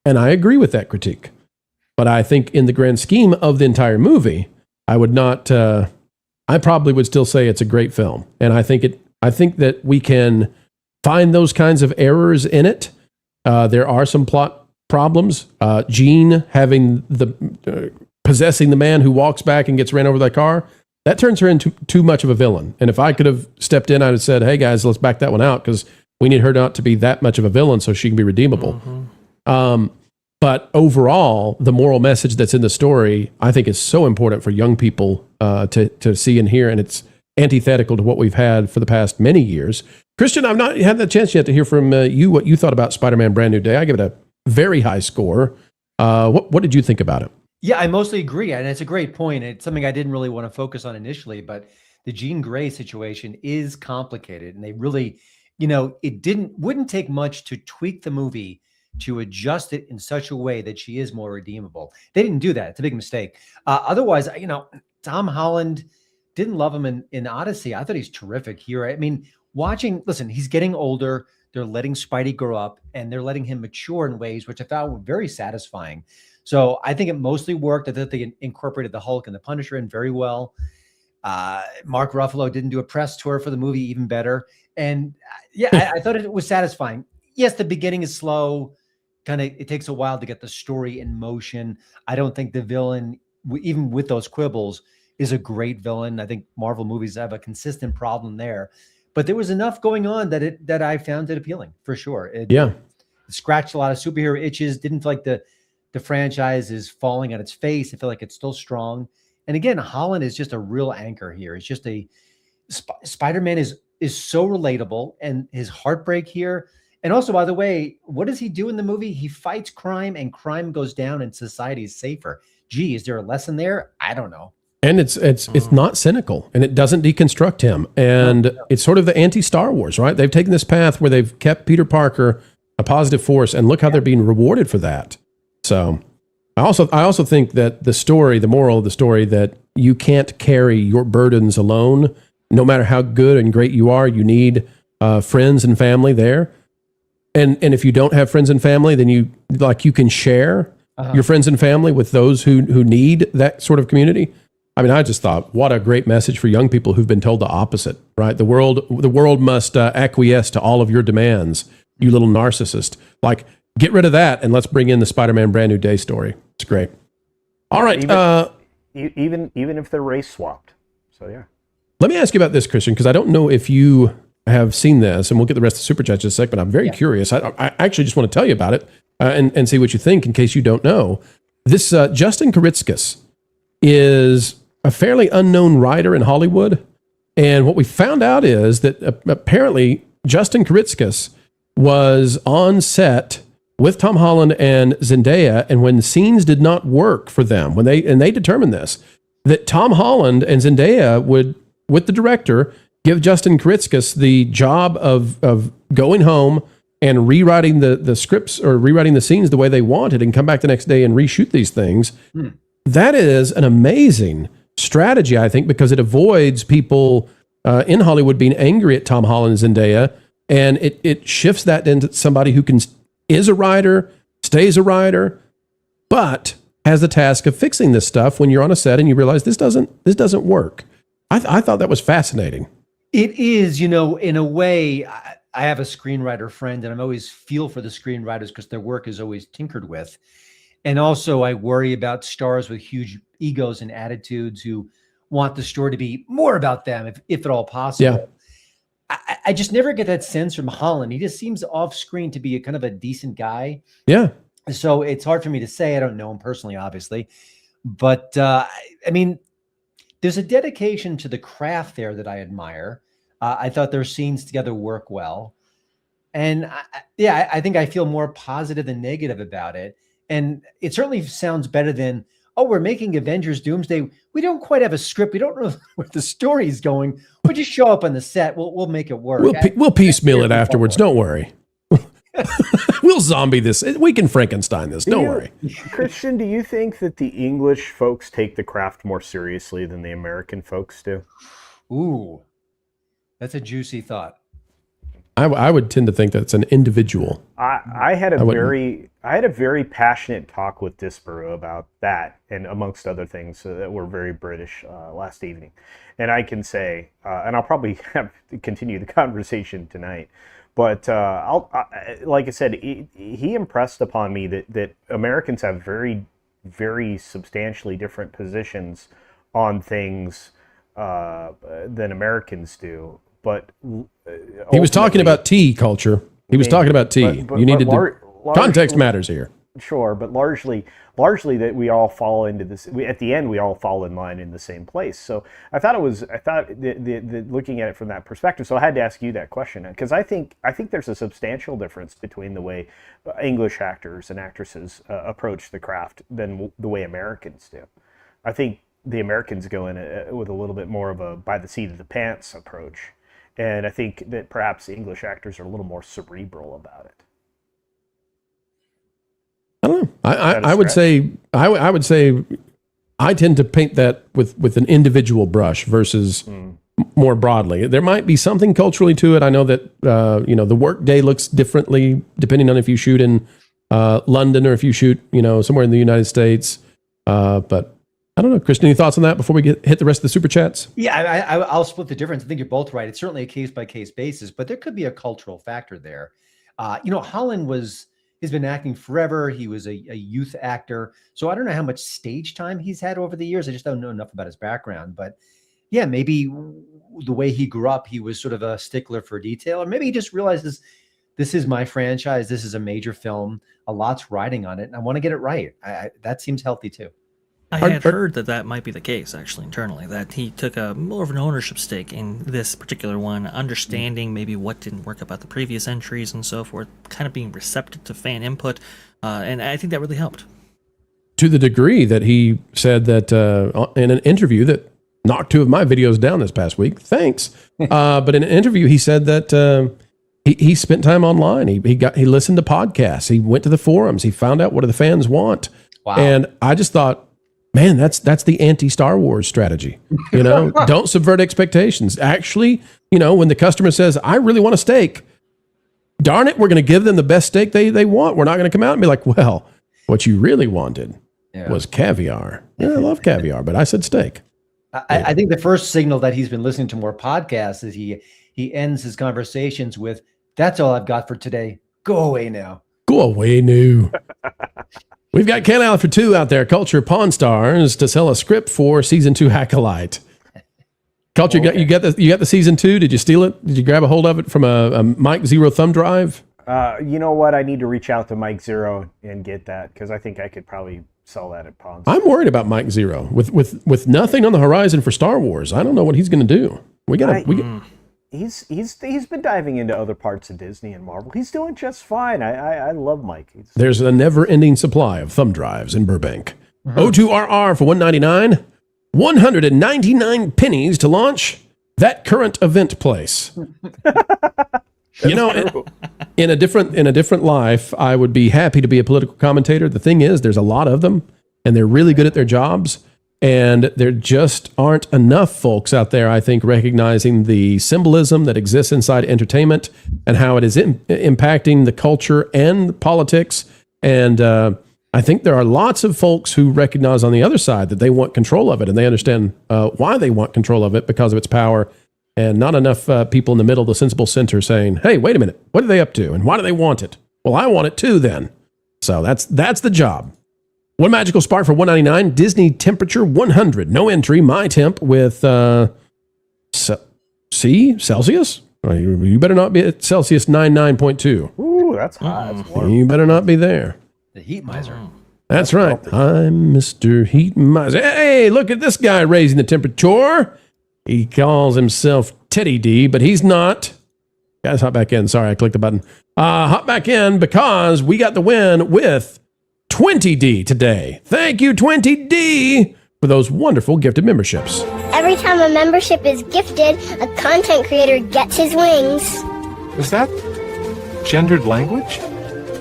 and I agree with that critique. But I think in the grand scheme of the entire movie, I would not. I probably would still say it's a great film, and I think that we can find those kinds of errors in it. There are some plot problems. Jean having possessing the man who walks back and gets ran over by the car, that turns her into too much of a villain. And if I could have stepped in, I'd have said, "Hey guys, let's back that one out because we need her not to be that much of a villain so she can be redeemable." But overall, the moral message that's in the story, I think, is so important for young people to see and hear, and it's antithetical to what we've had for the past many years. Christian, I've not had the chance yet to hear from you what you thought about Spider-Man Brand New Day. I give it a very high score. What did you think about it? Yeah, I mostly agree, and it's a great point. It's something I didn't really want to focus on initially, but the Jean Grey situation is complicated, and they really, wouldn't take much to tweak the movie to adjust it in such a way that she is more redeemable. They didn't do that. It's a big mistake. Otherwise, Tom Holland, didn't love him in Odyssey. I thought he's terrific here. I mean, listen, he's getting older. They're letting Spidey grow up, and they're letting him mature in ways which I found were very satisfying. So I think it mostly worked. I thought they incorporated the Hulk and the Punisher in very well. Mark Ruffalo didn't do a press tour for the movie, even better. And I thought it was satisfying. Yes, the beginning is slow. It takes a while to get the story in motion. I don't think the villain, even with those quibbles, is a great villain. I think Marvel movies have a consistent problem there. But there was enough going on that I found it appealing, for sure. It scratched a lot of superhero itches. Didn't feel like the franchise is falling on its face. I feel like it's still strong. And again, Holland is just a real anchor here. It's just Spider-Man is so relatable, and his heartbreak here. And also, by the way, what does he do in the movie? He fights crime, and crime goes down, and society is safer. Gee, is there a lesson there? I don't know. And it's not cynical, and it doesn't deconstruct him. And it's sort of the anti-Star Wars, right? They've taken this path where they've kept Peter Parker a positive force, and look how they're being rewarded for that. So I also think that the moral of the story, that you can't carry your burdens alone. No matter how good and great you are, you need friends and family there. And if you don't have friends and family, then you can share your friends and family with those who need that sort of community. I mean, I just thought, what a great message for young people who've been told the opposite, right? The world must acquiesce to all of your demands, you little narcissist. Like, get rid of that, and let's bring in the Spider-Man Brand New Day story. It's great. All right. Even if they're race swapped. So, yeah. Let me ask you about this, Christian, because I don't know if you have seen this, and we'll get the rest of the Super Chats in a sec, but I'm very curious. I actually just want to tell you about it and see what you think in case you don't know. This Justin Kuritzkis is a fairly unknown writer in Hollywood. And what we found out is that apparently Justin Kuritzkis was on set with Tom Holland and Zendaya, and when scenes did not work for them, they determined this, that Tom Holland and Zendaya would, with the director, give Justin Kuritzkis the job of going home and rewriting the scripts or rewriting the scenes the way they wanted and come back the next day and reshoot these things. That is an amazing strategy, I think, because it avoids people in Hollywood being angry at Tom Holland and Zendaya, and it shifts that into somebody who is a writer, stays a writer, but has the task of fixing this stuff when you're on a set and you realize this doesn't work. I thought that was fascinating. It is, in a way. I have a screenwriter friend, and I always feel for the screenwriters because their work is always tinkered with. And also I worry about stars with huge egos and attitudes who want the story to be more about them, if at all possible. Yeah. I just never get that sense from Holland. He just seems off screen to be a kind of a decent guy. Yeah. So it's hard for me to say. I don't know him personally, obviously. But there's a dedication to the craft there that I admire. I thought their scenes together work well. And I think I feel more positive than negative about it. And it certainly sounds better than, we're making Avengers Doomsday. We don't quite have a script. We don't know where the story is going. We'll just show up on the set. We'll make it work. We'll piecemeal it afterwards. Don't worry. We'll zombie this. We can Frankenstein this. Don't worry. Christian, do you think that the English folks take the craft more seriously than the American folks do? Ooh, that's a juicy thought. I would tend to think that's an individual. I had a very passionate talk with Disparu about that, and amongst other things that were very British last evening. And I can say, and I'll probably have to continue the conversation tonight, but like I said, he impressed upon me that Americans have very, very substantially different positions on things than Americans do. But he was talking about tea culture. He was talking about tea. Context matters here. Sure, but largely that we all fall into this. At the end, we all fall in line in the same place. So I thought looking at it from that perspective. So I had to ask you that question because I think there's a substantial difference between the way English actors and actresses approach the craft than the way Americans do. I think the Americans go in with a little bit more of a by the seat of the pants approach. And I think that perhaps the English actors are a little more cerebral about it. I don't know. I would say I tend to paint that with an individual brush versus more broadly. There might be something culturally to it. I know that the work day looks differently depending on if you shoot in London or if you shoot somewhere in the United States. But I don't know, Christian, any thoughts on that before we hit the rest of the super chats? Yeah, I'll split the difference. I think you're both right. It's certainly a case-by-case basis, but there could be a cultural factor there. Holland has been acting forever. He was a youth actor. So I don't know how much stage time he's had over the years. I just don't know enough about his background. But yeah, maybe the way he grew up, he was sort of a stickler for detail. Or maybe he just realizes this is my franchise. This is a major film. A lot's riding on it. And I want to get it right. That seems healthy too. I had heard that might be the case, actually, internally, that he took a more of an ownership stake in this particular one, understanding maybe what didn't work about the previous entries and so forth, kind of being receptive to fan input, and I think that really helped. To the degree that he said that in an interview that knocked 2 of my videos down this past week, thanks, but in an interview he said that he spent time online, he listened to podcasts, he went to the forums, he found out what do the fans want, and I just thought, man, that's the anti-Star Wars strategy. Don't subvert expectations. Actually, when the customer says, I really want a steak, darn it, we're going to give them the best steak they want. We're not going to come out and be like, well, what you really wanted was caviar. Yeah, I love caviar, but I said steak. I think the first signal that he's been listening to more podcasts is he ends his conversations with, that's all I've got for today. Go away now. Go away now. We've got Ken Allen for 2 out there, Culture Pawn Stars, to sell a script for season 2 Acolyte. Culture, you got the season 2. Did you steal it? Did you grab a hold of it from a Mike Zero thumb drive? You know what? I need to reach out to Mike Zero and get that because I think I could probably sell that at Pawns. I'm worried about Mike Zero with nothing on the horizon for Star Wars. I don't know what he's going to do. He's been diving into other parts of Disney and Marvel. He's doing just fine. I love Mike. There's a never-ending supply of thumb drives in Burbank. O2RR for $199. 199 pennies to launch that current event place. You know, in a different life, I would be happy to be a political commentator. The thing is, there's a lot of them, and they're really good at their jobs. And there just aren't enough folks out there, I think, recognizing the symbolism that exists inside entertainment and how it is impacting the culture and politics. And I think there are lots of folks who recognize on the other side that they want control of it, and they understand why they want control of it because of its power. And not enough people in the middle, the sensible center, saying, "Hey, wait a minute, what are they up to, and why do they want it?" Well, I want it too, then. So that's the job. One magical spark for $199. Disney temperature 100, no entry. My temp with Celsius. You better not be at Celsius 99.2. Ooh, that's hot. That's warm. You better not be there. The heat miser. That's right. I'm Mr. Heat Miser. Hey, look at this guy raising the temperature. He calls himself Teddy D, but he's not. Guys, hop back in. Sorry, I clicked the button. Hop back in because we got the win with 20D today. Thank you, 20D, for those wonderful gifted memberships. Every time a membership is gifted, a content creator gets his wings. Is that gendered language?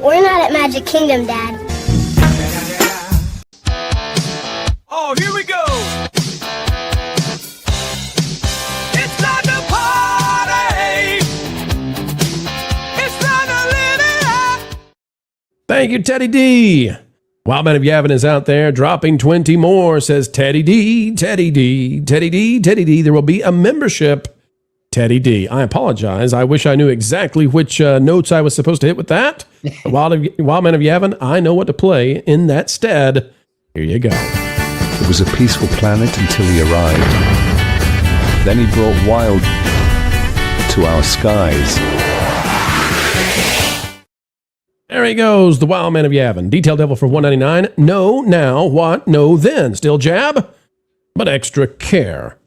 We're not at Magic Kingdom, Dad. Oh, here we go. It's time to party. It's time to live it up. Thank you, Teddy D. Wildman of Yavin is out there dropping 20 more, says Teddy D, Teddy D, Teddy D, Teddy D. There will be a membership, Teddy D. I apologize. I wish I knew exactly which notes I was supposed to hit with that. Wildman of Yavin, I know what to play in that stead. Here you go. It was a peaceful planet until he arrived. Then he brought wild to our skies. There he goes, the Wild Man of Yavin. Detail Devil for $199. No, now, what? No, then. Still jab, but extra care.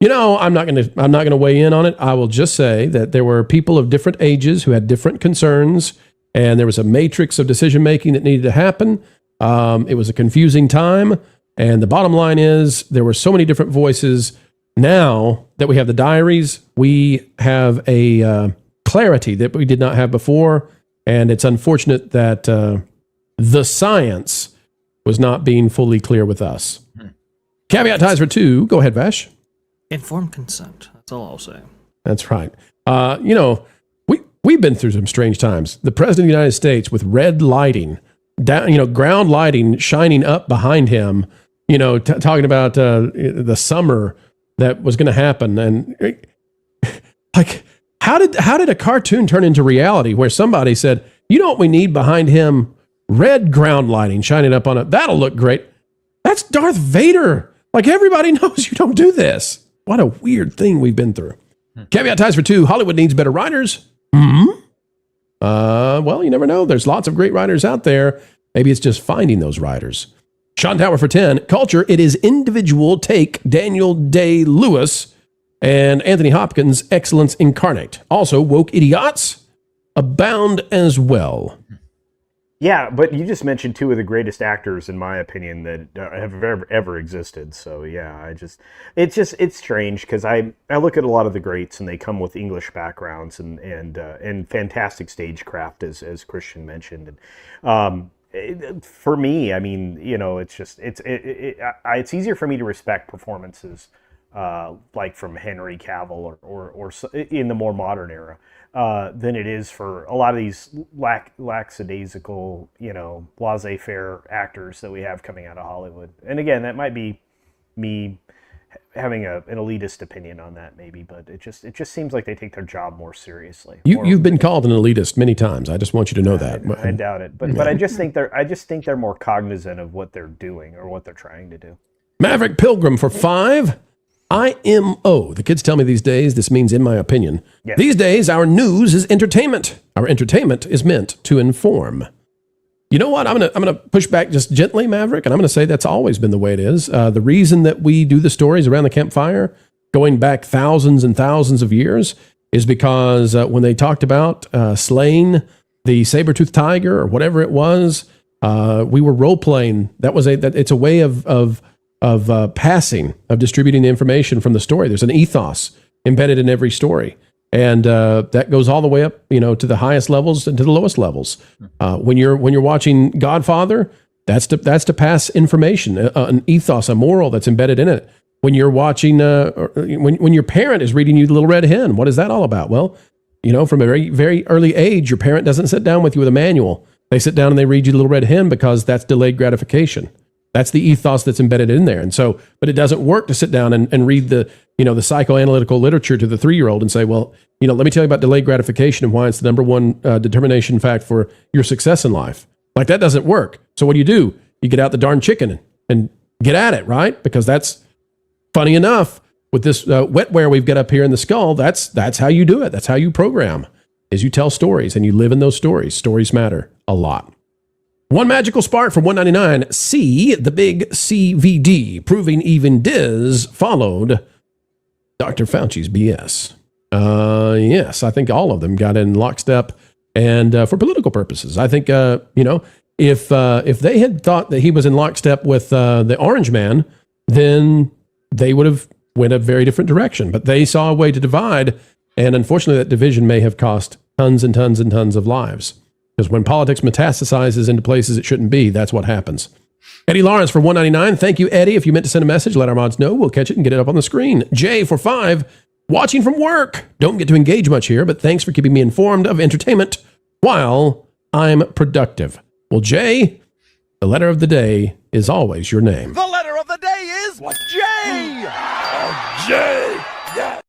You know, I'm not gonna weigh in on it. I will just say that there were people of different ages who had different concerns, and there was a matrix of decision making that needed to happen. It was a confusing time, and the bottom line is there were so many different voices. Now that we have the diaries, we have a clarity that we did not have before. And it's unfortunate that the science was not being fully clear with us. Caveat ties for 2. Go ahead, Vash. Informed consent. That's all I'll say. That's right. You know, we've been through some strange times. The President of the United States with red lighting, ground lighting shining up behind him, talking about the summer that was going to happen. And like, how did a cartoon turn into reality where somebody said, you know what we need behind him? Red ground lighting shining up on it. That'll look great. That's Darth Vader. Like, everybody knows you don't do this. What a weird thing we've been through. Caveat ties for 2. Hollywood needs better writers. Well, you never know. There's lots of great writers out there. Maybe it's just finding those writers. Sean Tower for 10. Culture, it is individual take Daniel Day-Lewis and Anthony Hopkins' excellence incarnate. Also, woke idiots abound as well. Yeah, but you just mentioned 2 of the greatest actors, in my opinion, that have ever existed. So yeah, it's strange because I look at a lot of the greats and they come with English backgrounds and fantastic stagecraft, as Christian mentioned. And for me, I mean, it's easier for me to respect performances like from Henry Cavill or in the more modern era. Than it is for a lot of these lackadaisical, laissez-faire actors that we have coming out of Hollywood. And again, that might be me having an elitist opinion on that, maybe, but it just seems like they take their job more seriously. You've been called an elitist many times. I just want you to know that. I doubt it, but I just think they're more cognizant of what they're doing or what they're trying to do. Maverick Pilgrim for 5. IMO. The kids tell me these days this means in my opinion. Yes. These days, our news is entertainment. Our entertainment is meant to inform. You know what? I'm gonna push back just gently, Maverick, and I'm gonna say that's always been the way it is. The reason that we do the stories around the campfire, going back thousands and thousands of years, is because when they talked about slaying the saber-toothed tiger or whatever it was, we were role playing. It's a way of passing, of distributing the information from the story. There's an ethos embedded in every story. And that goes all the way up, to the highest levels and to the lowest levels. When you're watching Godfather, that's to pass information, an ethos, a moral that's embedded in it. When you're watching, when your parent is reading you The Little Red Hen, what is that all about? Well, from a very, very early age, your parent doesn't sit down with you with a manual. They sit down and they read you The Little Red Hen because that's delayed gratification. That's the ethos that's embedded in there. And so, but it doesn't work to sit down and read the psychoanalytical literature to the 3-year-old and say, well, let me tell you about delayed gratification and why it's the number one determination fact for your success in life. Like, that doesn't work. So what do? You get out the darn chicken and get at it, right? Because that's funny enough with this wetware we've got up here in the skull. That's how you do it. That's how you program, is you tell stories and you live in those stories. Stories matter a lot. One magical spark from 199. C, the big CVD, proving even Diz followed Dr. Fauci's BS. Yes, I think all of them got in lockstep, and for political purposes. I think, if they had thought that he was in lockstep with the Orange Man, then they would have went a very different direction. But they saw a way to divide, and unfortunately that division may have cost tons and tons and tons of lives. Because when politics metastasizes into places it shouldn't be, that's what happens. Eddie Lawrence for 199. Thank you, Eddie. If you meant to send a message, let our mods know. We'll catch it and get it up on the screen. Jay for 5. Watching from work. Don't get to engage much here, but thanks for keeping me informed of entertainment while I'm productive. Well, Jay, the letter of the day is always your name. The letter of the day is J. Jay. Yeah.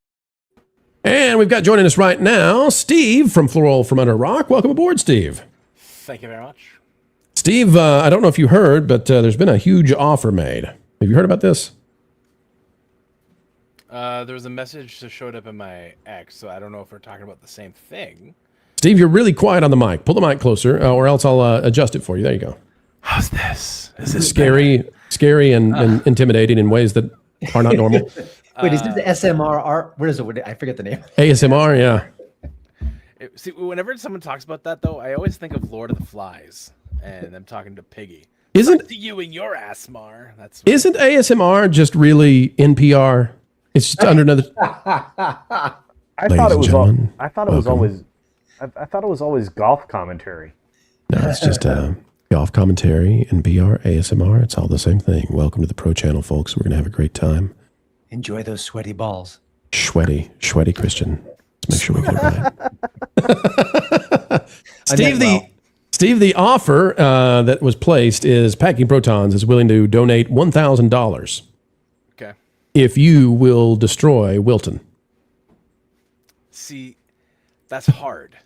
And we've got joining us right now, Steve from Floral from Under a Rock. Welcome aboard, Steve. Thank you very much. Steve, I don't know if you heard, but there's been a huge offer made. Have you heard about this? There was a message that showed up in my X, so I don't know if we're talking about the same thing. Steve, you're really quiet on the mic. Pull the mic closer, or else I'll adjust it for you. There you go. How's this? Is this scary and intimidating in ways that are not normal? Wait, is this the SMR? What is it? I forget the name. ASMR, yeah. See, whenever someone talks about that, though, I always think of Lord of the Flies, and I'm talking to Piggy. Isn't to you and your ASMR? Isn't ASMR just really NPR? It's just under another. I thought it was always golf commentary. No, it's just golf commentary, NPR, ASMR. It's all the same thing. Welcome to the Pro Channel, folks. We're gonna have a great time. Enjoy those sweaty balls. Sweaty Christian. Let's make sure we get it right. Steve, the offer that was placed is Packing Protons is willing to donate $1,000. Okay. If you will destroy Wilton. See, that's hard.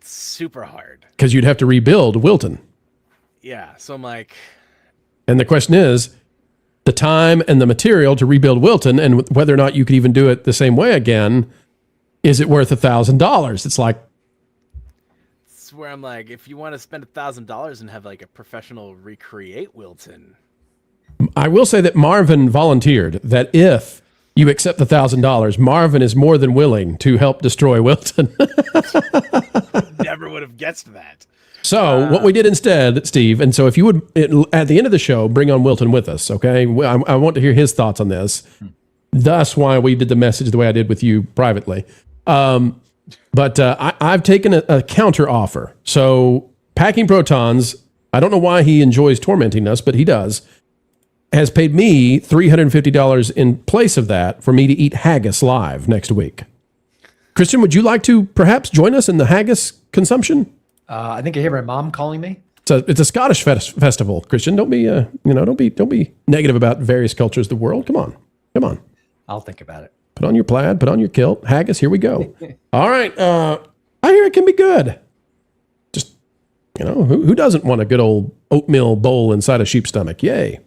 It's super hard. Because you'd have to rebuild Wilton. Yeah, so I'm like... And the question is, the time and the material to rebuild Wilton and whether or not you could even do it the same way again, is it worth $1,000? It's like... It's where I'm like, if you want to spend $1,000 and have like a professional recreate Wilton... I will say that Marvin volunteered that if you accept the $1,000, Marvin is more than willing to help destroy Wilton. Never would have guessed that. So what we did instead, Steve, and so if you would, at the end of the show, bring on Wilton with us, okay? I want to hear his thoughts on this. Thus why we did the message the way I did with you privately. But I've taken a counter offer. So Packing Protons, I don't know why he enjoys tormenting us, but he does, has paid me $350 in place of that for me to eat haggis live next week. Christian, would you like to perhaps join us in the haggis consumption? I think I hear my mom calling me. It's a Scottish festival, Christian. Don't be don't be negative about various cultures of the world. Come on. I'll think about it. Put on your plaid, put on your kilt, haggis. Here we go. All right. I hear it can be good. Just who doesn't want a good old oatmeal bowl inside a sheep's stomach? Yay.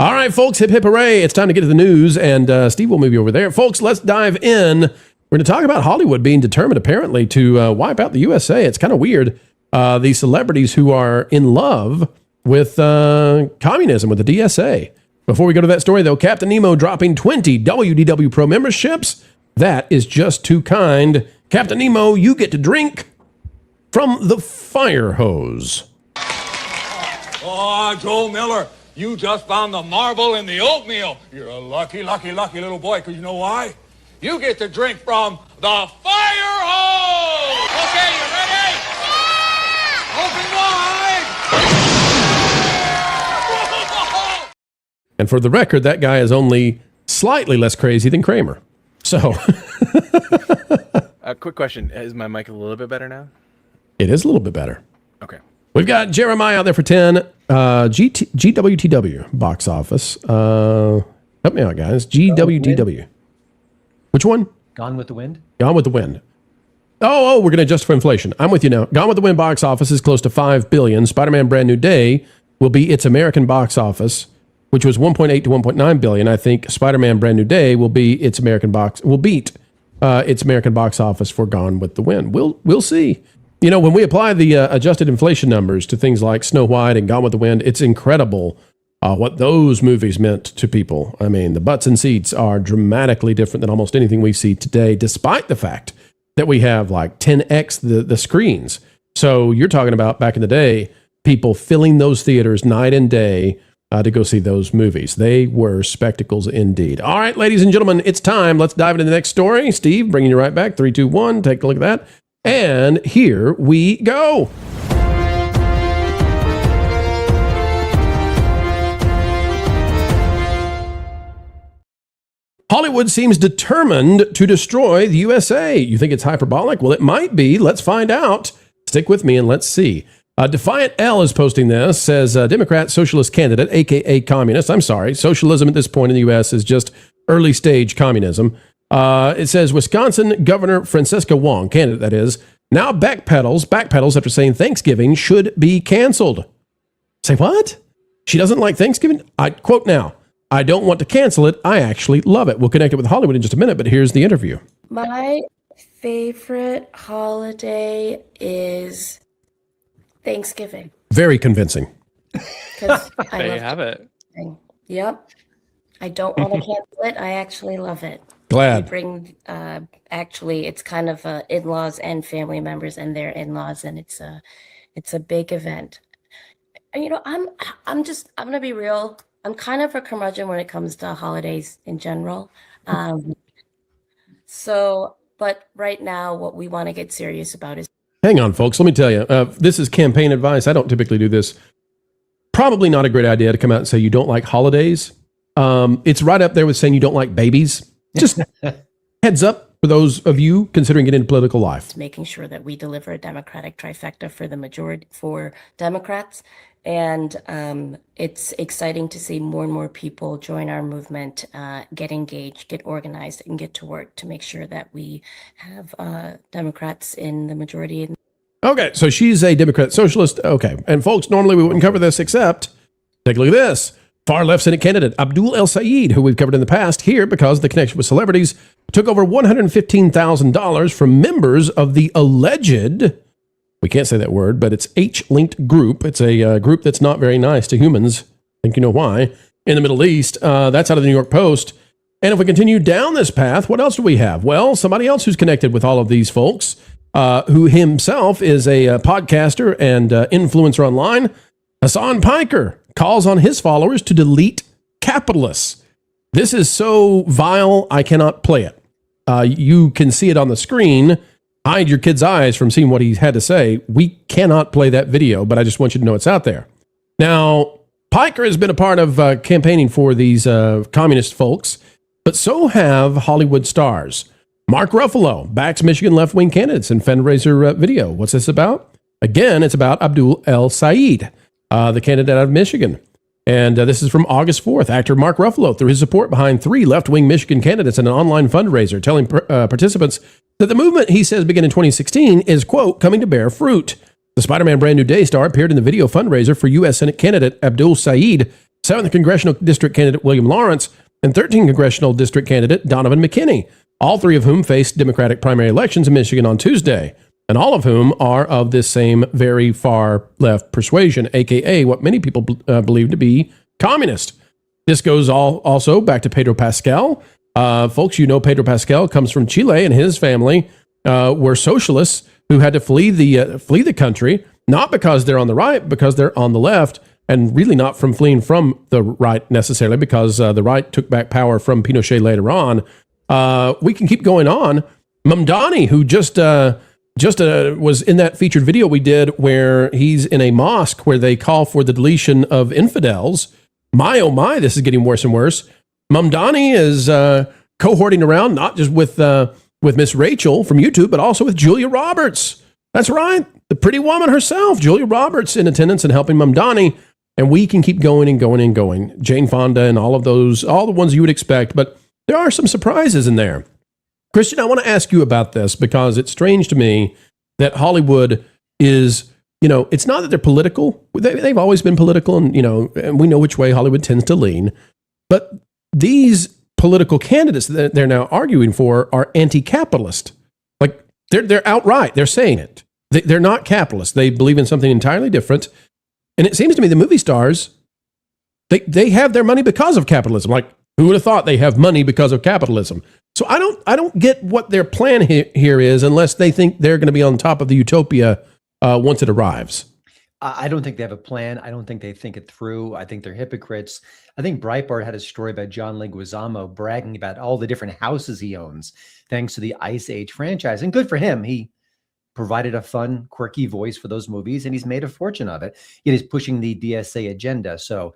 All right, folks, hip, hip, hooray. It's time to get to the news, and Steve will move you over there. Folks, let's dive in. We're going to talk about Hollywood being determined, apparently, to wipe out the USA. It's kind of weird. These celebrities who are in love with communism, with the DSA. Before we go to that story, though, Captain Nemo dropping 20 WDW Pro memberships. That is just too kind. Captain Nemo, you get to drink from the fire hose. Oh, Joe Miller, you just found the marble in the oatmeal. You're a lucky, lucky, lucky little boy, because you know why? You get to drink from the fire hose! Okay, you ready? Yeah! Open wide! And for the record, that guy is only slightly less crazy than Kramer. So... Quick question. Is my mic a little bit better now? It is a little bit better. Okay. We've got Jeremiah out there for 10. GWTW box office. Help me out, guys. GWTW. Which one? Gone with the Wind. Gone with the Wind. Oh, we're going to adjust for inflation. I'm with you now. Gone with the Wind box office is close to $5 billion. Spider-Man Brand New Day will be its American box office, which was $1.8 to $1.9 billion. I think Spider-Man Brand New Day will be its American box, will beat its American box office for Gone with the Wind. We'll see. You know, when we apply the adjusted inflation numbers to things like Snow White and Gone with the Wind, it's incredible what those movies meant to people. I mean, the butts and seats are dramatically different than almost anything we see today, despite the fact that we have like 10x the screens. So you're talking about back in the day, people filling those theaters night and day to go see those movies. They were spectacles indeed. All right, ladies and gentlemen, it's time. Let's dive into the next story. Steve, bringing you right back. 3, 2, 1. Take a look at that. And here we go. Hollywood seems determined to destroy the USA. You think it's hyperbolic? Well, it might be. Let's find out. Stick with me and let's see. Defiant L is posting this, says Democrat socialist candidate, a.k.a. communist. I'm sorry. Socialism at this point in the U.S. is just early stage communism. It says Wisconsin Governor Francisca Wong, candidate that is, now backpedals after saying Thanksgiving should be canceled. Say what? She doesn't like Thanksgiving? I quote now, I don't want to cancel it. I actually love it. We'll connect it with Hollywood in just a minute, but here's the interview. My favorite holiday is Thanksgiving. Very convincing. Because there you have it. Yep. I don't want to cancel it. I actually love it. Glad. We bring, actually, it's kind of in-laws and family members and their in-laws, and it's a big event. You know, I'm gonna be real. I'm kind of a curmudgeon when it comes to holidays in general. But right now, what we want to get serious about is. Hang on, folks. Let me tell you. This is campaign advice. I don't typically do this. Probably not a great idea to come out and say you don't like holidays. It's right up there with saying you don't like babies. Just heads up for those of you considering getting into political life. Making sure that we deliver a Democratic trifecta for the majority, for Democrats. And it's exciting to see more and more people join our movement, get engaged, get organized, and get to work to make sure that we have Democrats in the majority. Okay, so she's a Democrat socialist. Okay, and folks, normally we wouldn't cover this except, take a look at this. Far left Senate candidate Abdul El Sayed, who we've covered in the past, here because of the connection with celebrities, took over $115,000 from members of the alleged, we can't say that word, but it's H-linked group. It's a group that's not very nice to humans. I think you know why. In the Middle East, that's out of the New York Post. And if we continue down this path, what else do we have? Well, somebody else who's connected with all of these folks, who himself is a podcaster and influencer online, Hassan Piker, calls on his followers to delete capitalists. This is so vile, I cannot play it. You can see it on the screen. Hide your kid's eyes from seeing what he had to say. We cannot play that video, but I just want you to know it's out there. Now, Piker has been a part of campaigning for these communist folks, but so have Hollywood stars. Mark Ruffalo backs Michigan left-wing candidates in fundraiser video. What's this about? Again, it's about Abdul El Sayed, the candidate out of Michigan. And this is from August 4th. Actor Mark Ruffalo threw his support behind 3 left-wing Michigan candidates in an online fundraiser, telling participants that the movement, he says, began in 2016 is, quote, coming to bear fruit. The Spider-Man Brand New Day star appeared in the video fundraiser for U.S. Senate candidate Abdul Sayed 7th Congressional District candidate William Lawrence, and 13th Congressional District candidate Donovan McKinney, all three of whom faced Democratic primary elections in Michigan on Tuesday, and all of whom are of this same very far left persuasion, aka what many people believe to be communist. This goes also back to Pedro Pascal. Folks, you know Pedro Pascal comes from Chile, and his family were socialists who had to flee the country, not because they're on the right, because they're on the left, and really not from fleeing from the right necessarily, because the right took back power from Pinochet later on. We can keep going on. Mamdani, who just was in that featured video we did where he's in a mosque where they call for the deletion of infidels. My, oh my, this is getting worse and worse. Mamdani is cohorting around, not just with Miss Rachel from YouTube, but also with Julia Roberts. That's right. The pretty woman herself, Julia Roberts, in attendance and helping Mamdani. And we can keep going and going and going. Jane Fonda and all of those, all the ones you would expect, but there are some surprises in there. Christian, I want to ask you about this because it's strange to me that Hollywood is, it's not that they're political. They've always been political, and, and we know which way Hollywood tends to lean. But these political candidates that they're now arguing for are anti-capitalist. Like, they're outright. They're saying it. They're not capitalists. They believe in something entirely different. And it seems to me the movie stars, they have their money because of capitalism. Like, who would have thought they have money because of capitalism? So I don't get what their plan here is unless they think they're going to be on top of the utopia once it arrives. I don't think they have a plan. I don't think they think it through. I think they're hypocrites. I think Breitbart had a story about John Leguizamo bragging about all the different houses he owns thanks to the Ice Age franchise. And good for him. He provided a fun, quirky voice for those movies, and he's made a fortune of it. Yet he's pushing the DSA agenda. So,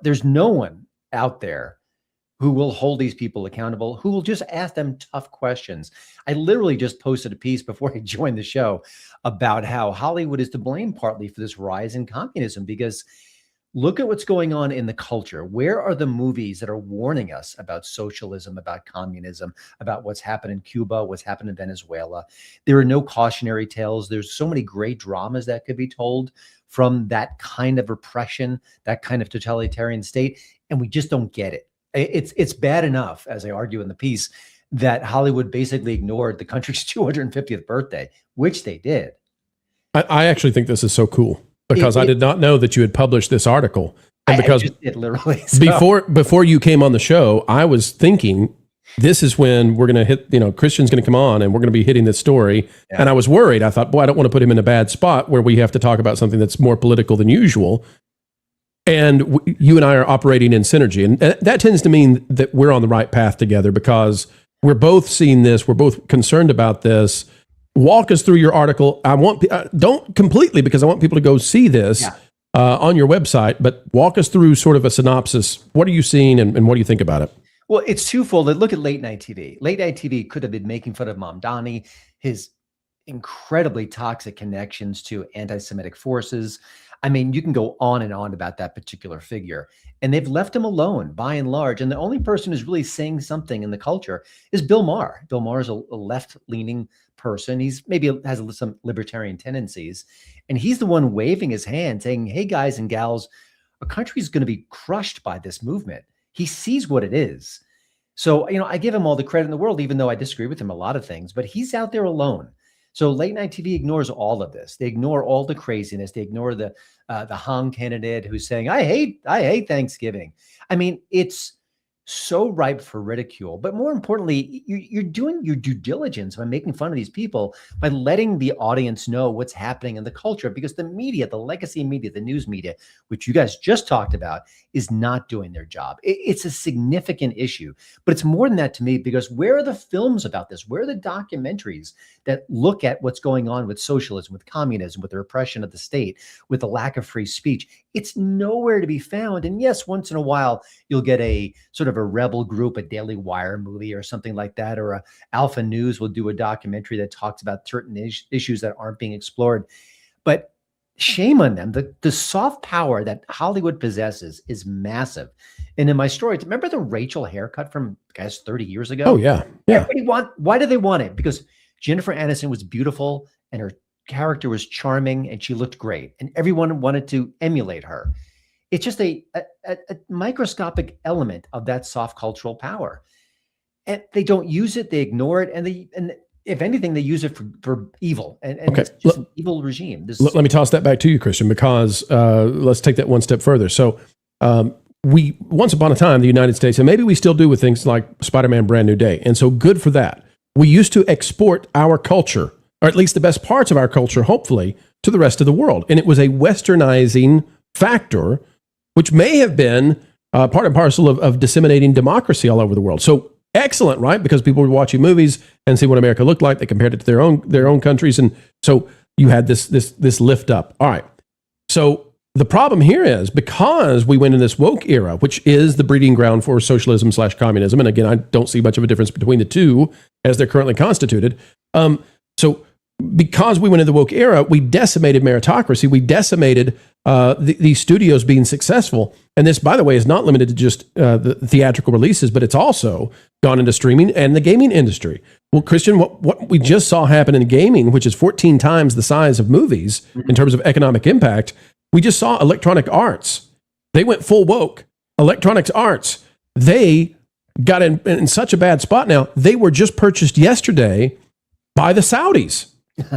there's no one out there who will hold these people accountable, who will just ask them tough questions. I literally just posted a piece before I joined the show about how Hollywood is to blame partly for this rise in communism, because look at what's going on in the culture. Where are the movies that are warning us about socialism, about communism, about what's happened in Cuba, what's happened in Venezuela? There are no cautionary tales. There's so many great dramas that could be told from that kind of repression, that kind of totalitarian state, and we just don't get it. It's bad enough, as I argue in the piece, that Hollywood basically ignored the country's 250th birthday, which they did. I actually think this is so cool because I did not know that you had published this article. And because I just did, literally. So. Before you came on the show, I was thinking this is when we're going to hit, Christian's going to come on and we're going to be hitting this story. Yeah. And I was worried. I thought, boy, I don't want to put him in a bad spot where we have to talk about something that's more political than usual. And you and I are operating in synergy. And that tends to mean that we're on the right path together because we're both seeing this. We're both concerned about this. Walk us through your article. Don't completely, because I want people to go see this on your website, but walk us through sort of a synopsis. What are you seeing and what do you think about it? Well, it's twofold. Look at late night TV. Late night TV could have been making fun of Mamdani, his incredibly toxic connections to anti-Semitic forces. I mean, you can go on and on about that particular figure, and they've left him alone by and large. And the only person who's really saying something in the culture is Bill Maher. Bill Maher is a left-leaning person. He's maybe has some libertarian tendencies, and he's the one waving his hand saying, hey, guys and gals, our country is going to be crushed by this movement. He sees what it is. So, I give him all the credit in the world, even though I disagree with him a lot of things, but he's out there alone. So late night TV ignores all of this. They ignore all the craziness. They ignore the Han candidate who's saying, I hate Thanksgiving. I mean, it's so ripe for ridicule. But more importantly, you're doing your due diligence by making fun of these people, by letting the audience know what's happening in the culture, because the media, the legacy media, the news media, which you guys just talked about, is not doing their job. It's a significant issue. But it's more than that to me, because where are the films about this? Where are the documentaries that look at what's going on with socialism, with communism, with the repression of the state, with the lack of free speech? It's nowhere to be found. And yes, once in a while, you'll get a sort of a rebel group, a Daily Wire movie or something like that, or a Alpha News will do a documentary that talks about certain issues that aren't being explored. But shame on them. The soft power that Hollywood possesses is massive. And in my story, remember the Rachel haircut from, 30 years ago? Oh, yeah. Yeah. Why do they want it? Because Jennifer Aniston was beautiful and her character was charming and she looked great. And everyone wanted to emulate her. it's just a microscopic element of that soft cultural power. And they don't use it, they ignore it, and if anything, they use it for evil. And Okay. it's just an evil regime. Let me toss that back to you, Christian, because let's take that one step further. So we, once upon a time, the United States, and maybe we still do with things like Spider-Man Brand New Day, and so good for that. We used to export our culture, or at least the best parts of our culture, hopefully, to the rest of the world. And it was a westernizing factor, which may have been part and parcel of disseminating democracy all over the world. So excellent, right? Because people were watching movies and see what America looked like. They compared it to their own countries. And so you had this lift up. All right. So the problem here is because we went in this woke era, which is the breeding ground for socialism / communism. And again, I don't see much of a difference between the two as they're currently constituted. So because we went in the woke era, we decimated meritocracy. We decimated these studios being successful. And this, by the way, is not limited to just the theatrical releases, but it's also gone into streaming and the gaming industry. Well, Christian, what we just saw happen in gaming, which is 14 times the size of movies in terms of economic impact, we just saw Electronic Arts. They went full woke. Electronic Arts, they got in such a bad spot now. They were just purchased yesterday by the Saudis.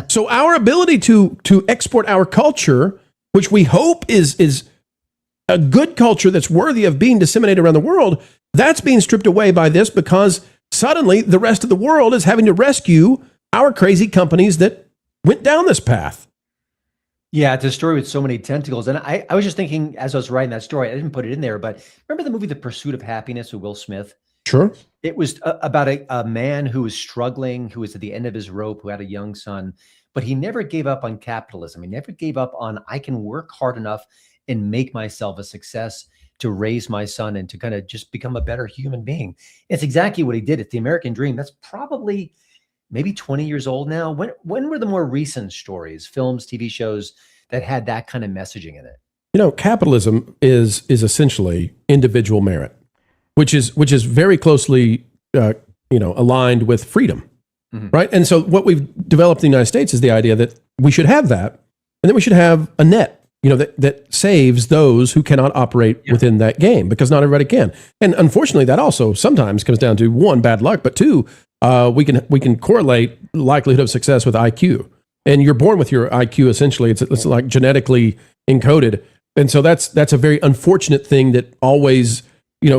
So our ability to export our culture, which we hope is a good culture that's worthy of being disseminated around the world, that's being stripped away by this because suddenly the rest of the world is having to rescue our crazy companies that went down this path. Yeah, it's a story with so many tentacles. And I was just thinking as I was writing that story, I didn't put it in there, but remember the movie The Pursuit of Happiness with Will Smith? Sure. It was about a man who was struggling, who was at the end of his rope, who had a young son, but he never gave up on capitalism. He never gave up on, I can work hard enough and make myself a success to raise my son and to kind of just become a better human being. It's exactly what he did. It's the American dream. That's probably maybe 20 years old now. When were the more recent stories, films, TV shows that had that kind of messaging in it? You know, capitalism is essentially individual merit, which is very closely aligned with freedom, right? And so what we've developed in the United States is the idea that we should have that, and then we should have a net, that saves those who cannot operate within that game, because not everybody can. And unfortunately, that also sometimes comes down to one, bad luck, but two, we can correlate likelihood of success with IQ. And you're born with your IQ essentially. It's like genetically encoded. And so that's a very unfortunate thing that always,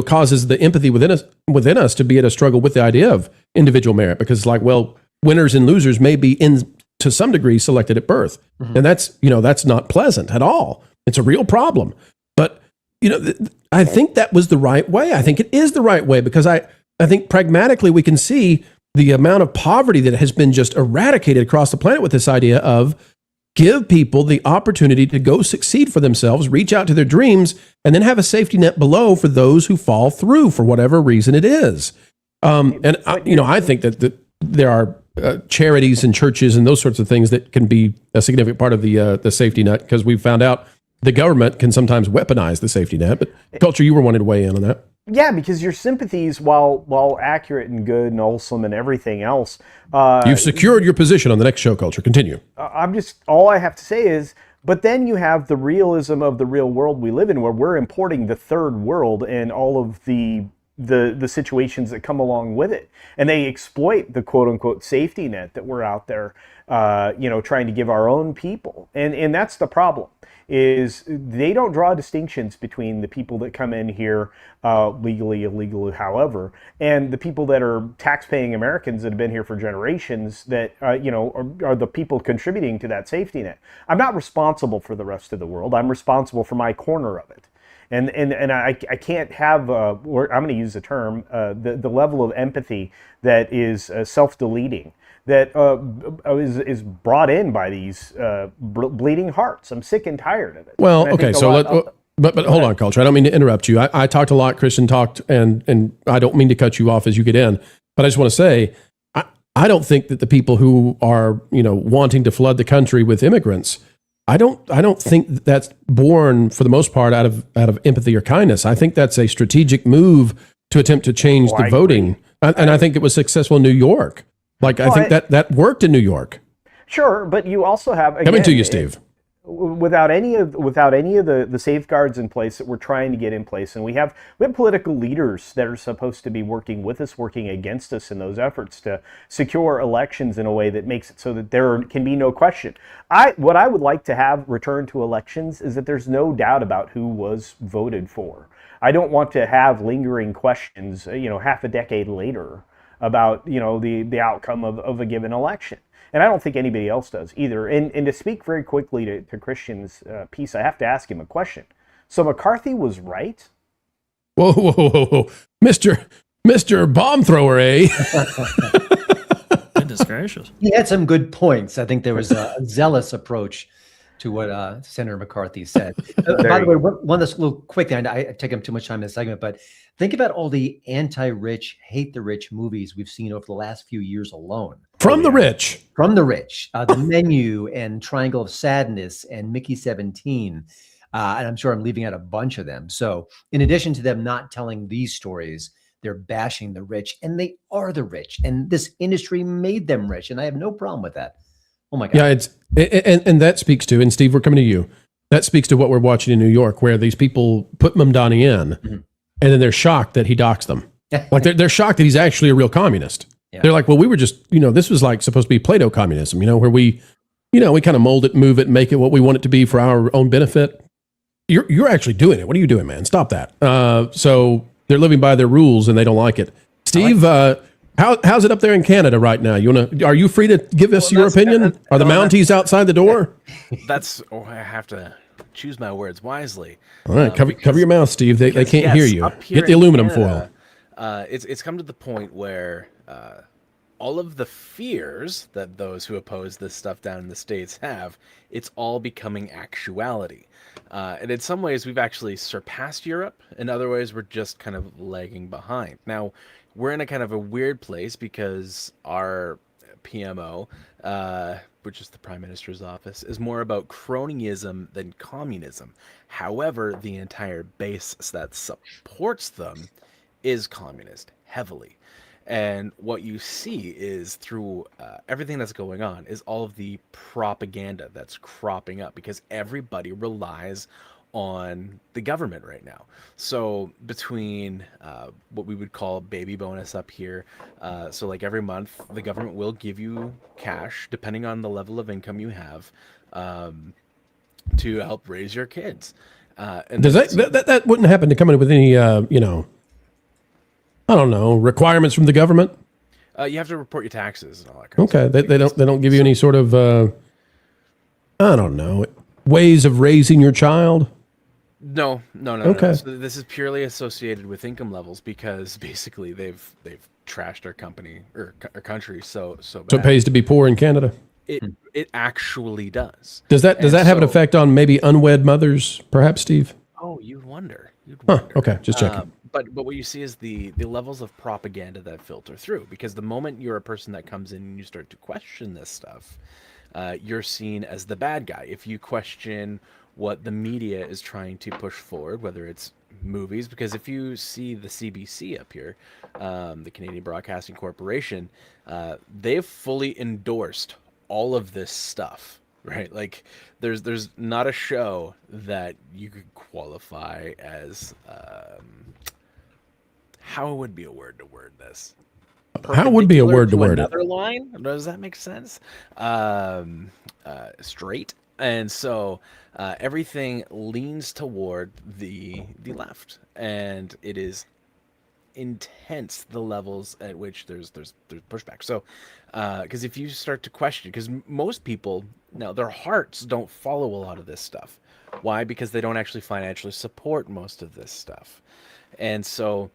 causes the empathy within us to be at a struggle with the idea of individual merit, because it's like, well, winners and losers may be to some degree selected at birth. And that's not pleasant at all. It's a real problem. But, I think that was the right way. I think it is the right way, because I think pragmatically we can see the amount of poverty that has been just eradicated across the planet with this idea of give people the opportunity to go succeed for themselves, reach out to their dreams, and then have a safety net below for those who fall through for whatever reason it is. I think that there are charities and churches and those sorts of things that can be a significant part of the safety net, because we've found out the government can sometimes weaponize the safety net. But Culture, you were wanting to weigh in on that. Yeah, because your sympathies, while accurate and good and wholesome and everything else, you've secured your position on the next show, Culture. Continue. All I have to say is, but then you have the realism of the real world we live in, where we're importing the third world and all of the situations that come along with it, and they exploit the quote unquote safety net that we're out there, trying to give our own people, and that's the problem. Is they don't draw distinctions between the people that come in here legally, illegally, however, and the people that are tax-paying Americans that have been here for generations that are the people contributing to that safety net. I'm not responsible for the rest of the world. I'm responsible for my corner of it. And I can't have, I'm going to use the term, the level of empathy that is self-deleting, that is brought in by these bleeding hearts. I'm sick and tired of it. Well, okay, so but hold on, Culture. I don't mean to interrupt you. I talked a lot. Christian talked, and I don't mean to cut you off as you get in, but I just want to say, I don't think that the people who are wanting to flood the country with immigrants, I don't think that's born for the most part out of empathy or kindness. I think that's a strategic move to attempt to change the voting, and I think it was successful in New York. I think that worked in New York. Sure, but you also have, again, coming to you, Steve. without any of the safeguards in place that we're trying to get in place. And we have political leaders that are supposed to be working with us, working against us in those efforts to secure elections in a way that makes it so that there can be no question. What I would like to have return to elections is that there's no doubt about who was voted for. I don't want to have lingering questions, half a decade later about, the outcome of a given election. And I don't think anybody else does either. And to speak very quickly to Christian's piece, I have to ask him a question. So McCarthy was right? Whoa. Mr. Bomb Thrower, eh? Goodness gracious. He had some good points. I think there was a zealous approach to what Senator McCarthy said. By the way, one last little quick thing. I take up too much time in this segment, but think about all the anti-rich, hate the rich movies we've seen over the last few years alone. From the rich. The Menu and Triangle of Sadness and Mickey 17. And I'm sure I'm leaving out a bunch of them. So in addition to them not telling these stories, they're bashing the rich, and they are the rich. And this industry made them rich, and I have no problem with that. Oh my God. Yeah, and that speaks to, and Steve, we're coming to you. That speaks to what we're watching in New York, where these people put Mamdani in, and then they're shocked that he docks them. Like they're shocked that he's actually a real communist. Yeah. They're like, well, we were just, this was like supposed to be Plato communism, where we kind of mold it, move it, make it what we want it to be for our own benefit. You're actually doing it. What are you doing, man? Stop that. So they're living by their rules and they don't like it. Steve, how's it up there in Canada right now? Are you free to give us your opinion? Are the Mounties outside the door? I have to choose my words wisely. All right, cover your mouth, Steve. They can't hear you. Get the aluminum foil. It's come to the point where all of the fears that those who oppose this stuff down in the States have, it's all becoming actuality. And in some ways, we've actually surpassed Europe. In other ways, we're just kind of lagging behind. Now, we're in a kind of a weird place because our PMO, which is the Prime Minister's office, is more about cronyism than communism. However, the entire base that supports them is communist heavily. And what you see is through everything that's going on is all of the propaganda that's cropping up because everybody relies on the government right now. So between what we would call baby bonus up here, so like every month the government will give you cash depending on the level of income you have to help raise your kids. And does that wouldn't happen to come in with any I don't know, requirements from the government? You have to report your taxes and all that kind of stuff. Okay, they don't give you any sort of I don't know, ways of raising your child? No. Okay. No. So this is purely associated with income levels because basically they've trashed our company or our country so bad. So it pays to be poor in Canada. It actually does. Does that have an effect on maybe unwed mothers, perhaps, Steve? Oh, you'd wonder. Okay, just checking. But what you see is the levels of propaganda that filter through because the moment you're a person that comes in and you start to question this stuff, you're seen as the bad guy. If you question what the media is trying to push forward, whether it's movies, because if you see the CBC up here, the Canadian Broadcasting Corporation, they've fully endorsed all of this stuff, right? Like there's not a show that you could qualify as how would be a word to word this? How would be a word to word another line? Does that make sense? Straight. And so everything leans toward the left, and it is intense the levels at which there's pushback. So because if you start to question, because most people now their hearts don't follow a lot of this stuff. Why? Because they don't actually financially support most of this stuff, and so.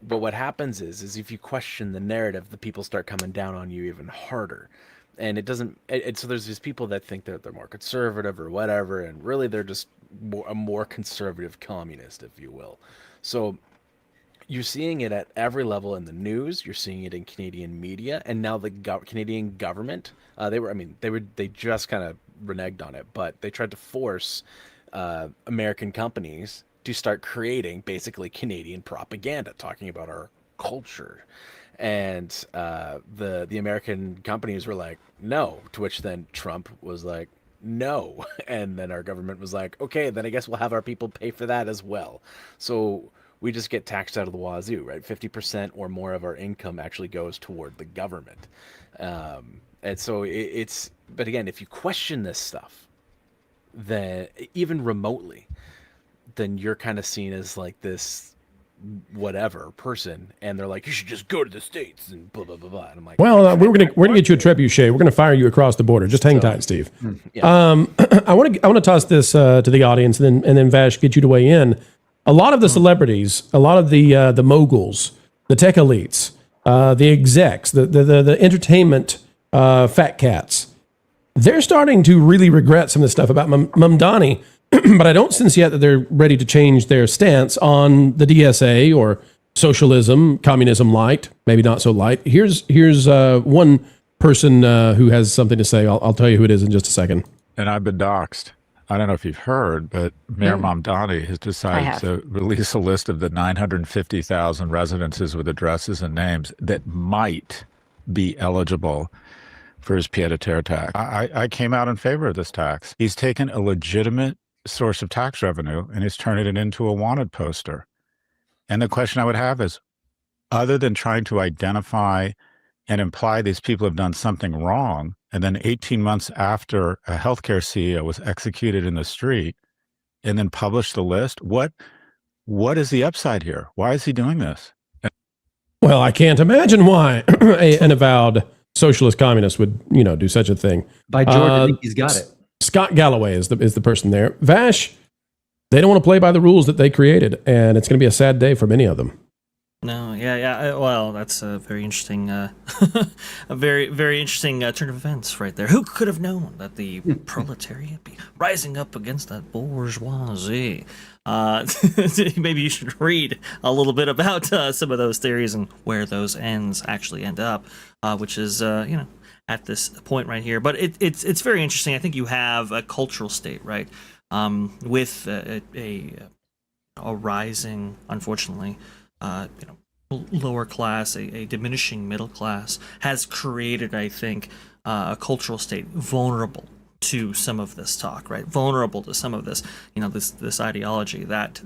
But what happens is if you question the narrative, the people start coming down on you even harder. And it doesn't. So there's these people that think that they're more conservative or whatever, and really they're just a more conservative communist, if you will. So you're seeing it at every level in the news. You're seeing it in Canadian media, and now the Canadian government. They just kind of reneged on it, but they tried to force American companies to start creating basically Canadian propaganda, talking about our culture. And the American companies were like, no, to which then Trump was like, no. And then our government was like, okay, then I guess we'll have our people pay for that as well. So we just get taxed out of the wazoo, right? 50% or more of our income actually goes toward the government. And so it's, but again, if you question this stuff, then even remotely, then you're kind of seen as like this whatever person, and they're like, you should just go to the States and blah blah blah blah. And I'm like, well, we're gonna get you a trebuchet. We're gonna fire you across the border. Just hang tight, Steve. Yeah. I want to toss this to the audience, and then Vash, get you to weigh in. A lot of the celebrities, a lot of the moguls, the tech elites, the execs, the entertainment fat cats, they're starting to really regret some of the stuff about Mamdani. But I don't sense yet that they're ready to change their stance on the DSA or socialism, communism light, maybe not so light. Here's one person who has something to say. I'll tell you who it is in just a second. And I've been doxxed. I don't know if you've heard, but Mayor Mamdani has decided to release a list of the 950,000 residences with addresses and names that might be eligible for his pied-à-terre tax. I came out in favor of this tax. He's taken a legitimate source of tax revenue and he's turning it into a wanted poster. And the question I would have is, other than trying to identify and imply these people have done something wrong, and then 18 months after a healthcare CEO was executed in the street and then published the list, what is the upside here? Why is he doing this? Well, I can't imagine why an avowed socialist communist would, do such a thing. By George, I think he's got it. Scott Galloway is the person there. Vash, they don't want to play by the rules that they created, and it's going to be a sad day for many of them. No, yeah. Well, that's a very interesting, a very, very interesting turn of events right there. Who could have known that the proletariat be rising up against that bourgeoisie? Maybe you should read a little bit about some of those theories and where those ends actually end up, which is, at this point right here. But it's very interesting. I think you have a cultural state, right, with a rising, unfortunately, lower class, a diminishing middle class, has created, I think, a cultural state vulnerable to some of this talk, right? Vulnerable to some of this, this ideology that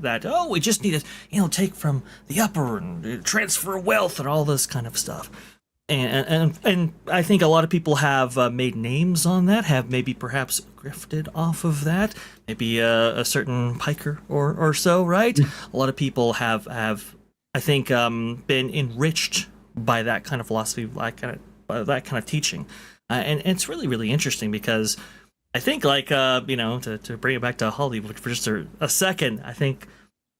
we just need to, take from the upper and transfer wealth and all this kind of stuff. And I think a lot of people have made names on that, have maybe perhaps grifted off of that, maybe a certain piker or so, right? A lot of people have I think, been enriched by that kind of philosophy, that kind of teaching. And it's really, really interesting because I think, to bring it back to Hollywood for just a second, I think,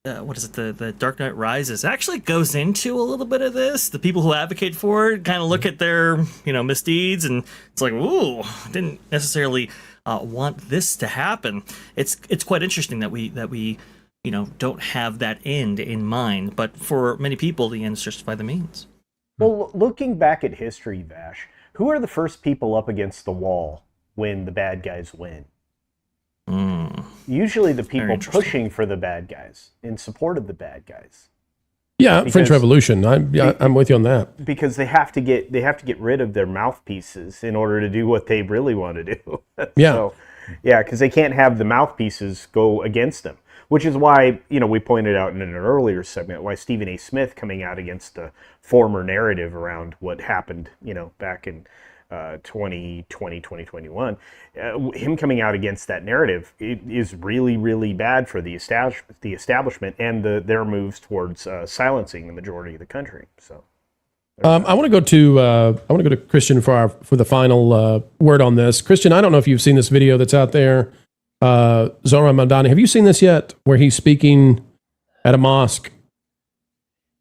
what is it, the Dark Knight Rises actually goes into a little bit of this. The people who advocate for it kind of look at their, misdeeds, and it's like, ooh, didn't necessarily want this to happen. It's quite interesting that we don't have that end in mind, but for many people, the ends justify the means. Well, looking back at history, Vash, who are the first people up against the wall when the bad guys win? Usually the people pushing for the bad guys, in support of the bad guys. Yeah, French Revolution. I'm with you on that. Because they have to get rid of their mouthpieces in order to do what they really want to do. Yeah. So, because they can't have the mouthpieces go against them. Which is why, we pointed out in an earlier segment why Stephen A. Smith coming out against the former narrative around what happened, back in 2020, 2021, him coming out against that narrative is really, really bad for the establishment and their moves towards silencing the majority of the country. So, I want to go to Christian for the final word on this. Christian, I don't know if you've seen this video that's out there. Zohran Mamdani, have you seen this yet? Where he's speaking at a mosque?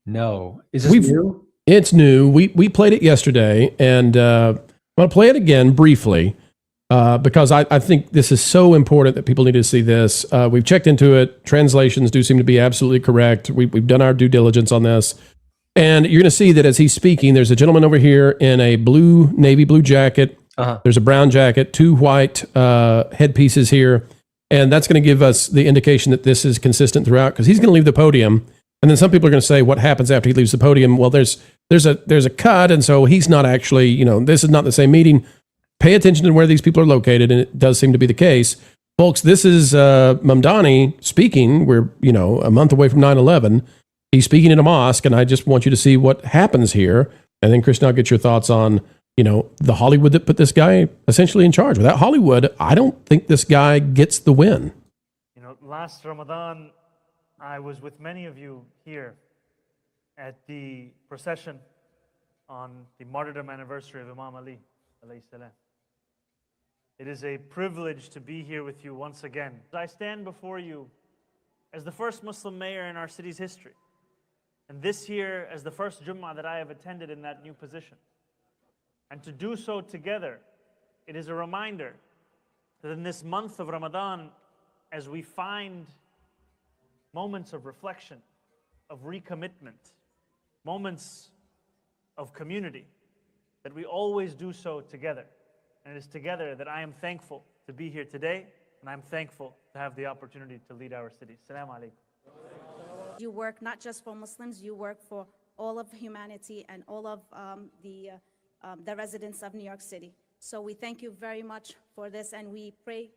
No. Is this new? It's new. We played it yesterday, and I'm going to play it again briefly because I think this is so important that people need to see this. We've checked into it. Translations do seem to be absolutely correct. We've done our due diligence on this. And you're going to see that as he's speaking, there's a gentleman over here in a navy blue jacket. There's a brown jacket, two white headpieces here, and that's going to give us the indication that this is consistent throughout, because he's going to leave the podium, and then some people are going to say, what happens after he leaves the podium? Well, there's a cut, and so he's not actually, this is not the same meeting. pay attention to where these people are located, and it does seem to be the case. Folks, this is Mamdani speaking. We're, a month away from 9/11. He's speaking in a mosque, and I just want you to see what happens here. And then, Christian, I'll get your thoughts on, the Hollywood that put this guy essentially in charge. Without Hollywood, I don't think this guy gets the win. Last Ramadan, I was with many of you here at the procession on the martyrdom anniversary of Imam Ali, alayhi salam. It is a privilege to be here with you once again. I stand before you as the first Muslim mayor in our city's history, and this year as the first Jummah that I have attended in that new position. And to do so together, it is a reminder that in this month of Ramadan, as we find moments of reflection, of recommitment, moments of community, that we always do so together. And it is together that I am thankful to be here today, and I'm thankful to have the opportunity to lead our city. Assalamu alaikum. You work not just for Muslims, you work for all of humanity and all of the residents of New York City. So we thank you very much for this, and we pray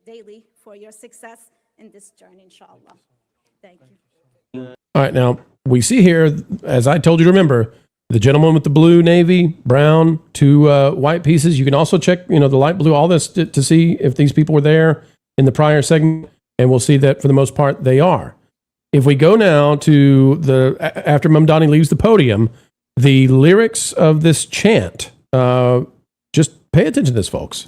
daily for your success in this journey, inshallah. Thank you. All right, now we see here, as I told you to remember, the gentleman with the blue, navy, brown, two white pieces. You can also check, the light blue, all this to see if these people were there in the prior segment, and we'll see that for the most part they are. If we go now to after Mamdani leaves the podium, the lyrics of this chant, just pay attention to this, folks.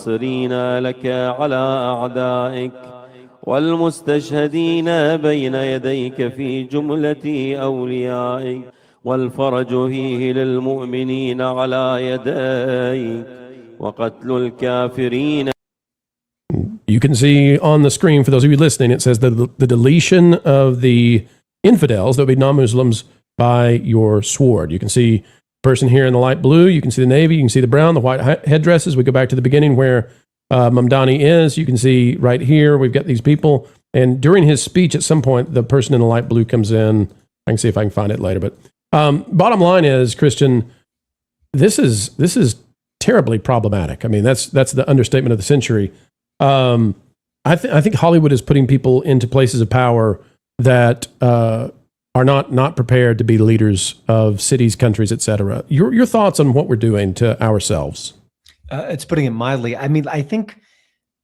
والمستشهدين بين يديك في جملة أوليائك والفرج فيه للمؤمنين على يديك وقتل الكافرين. You can see on the screen, for those of you listening, it says the deletion of the infidels, that would be non-Muslims, by your sword. You can see the person here in the light blue, you can see the navy, you can see the brown, the white headdresses. We go back to the beginning where Mamdani is. You can see right here, we've got these people. And during his speech, at some point, the person in the light blue comes in. I can see if I can find it later. But bottom line is, Christian, this is terribly problematic. I mean, that's the understatement of the century. I think Hollywood is putting people into places of power that are not prepared to be leaders of cities, countries, etc. Your thoughts on what we're doing to ourselves? It's putting it mildly. I mean, I think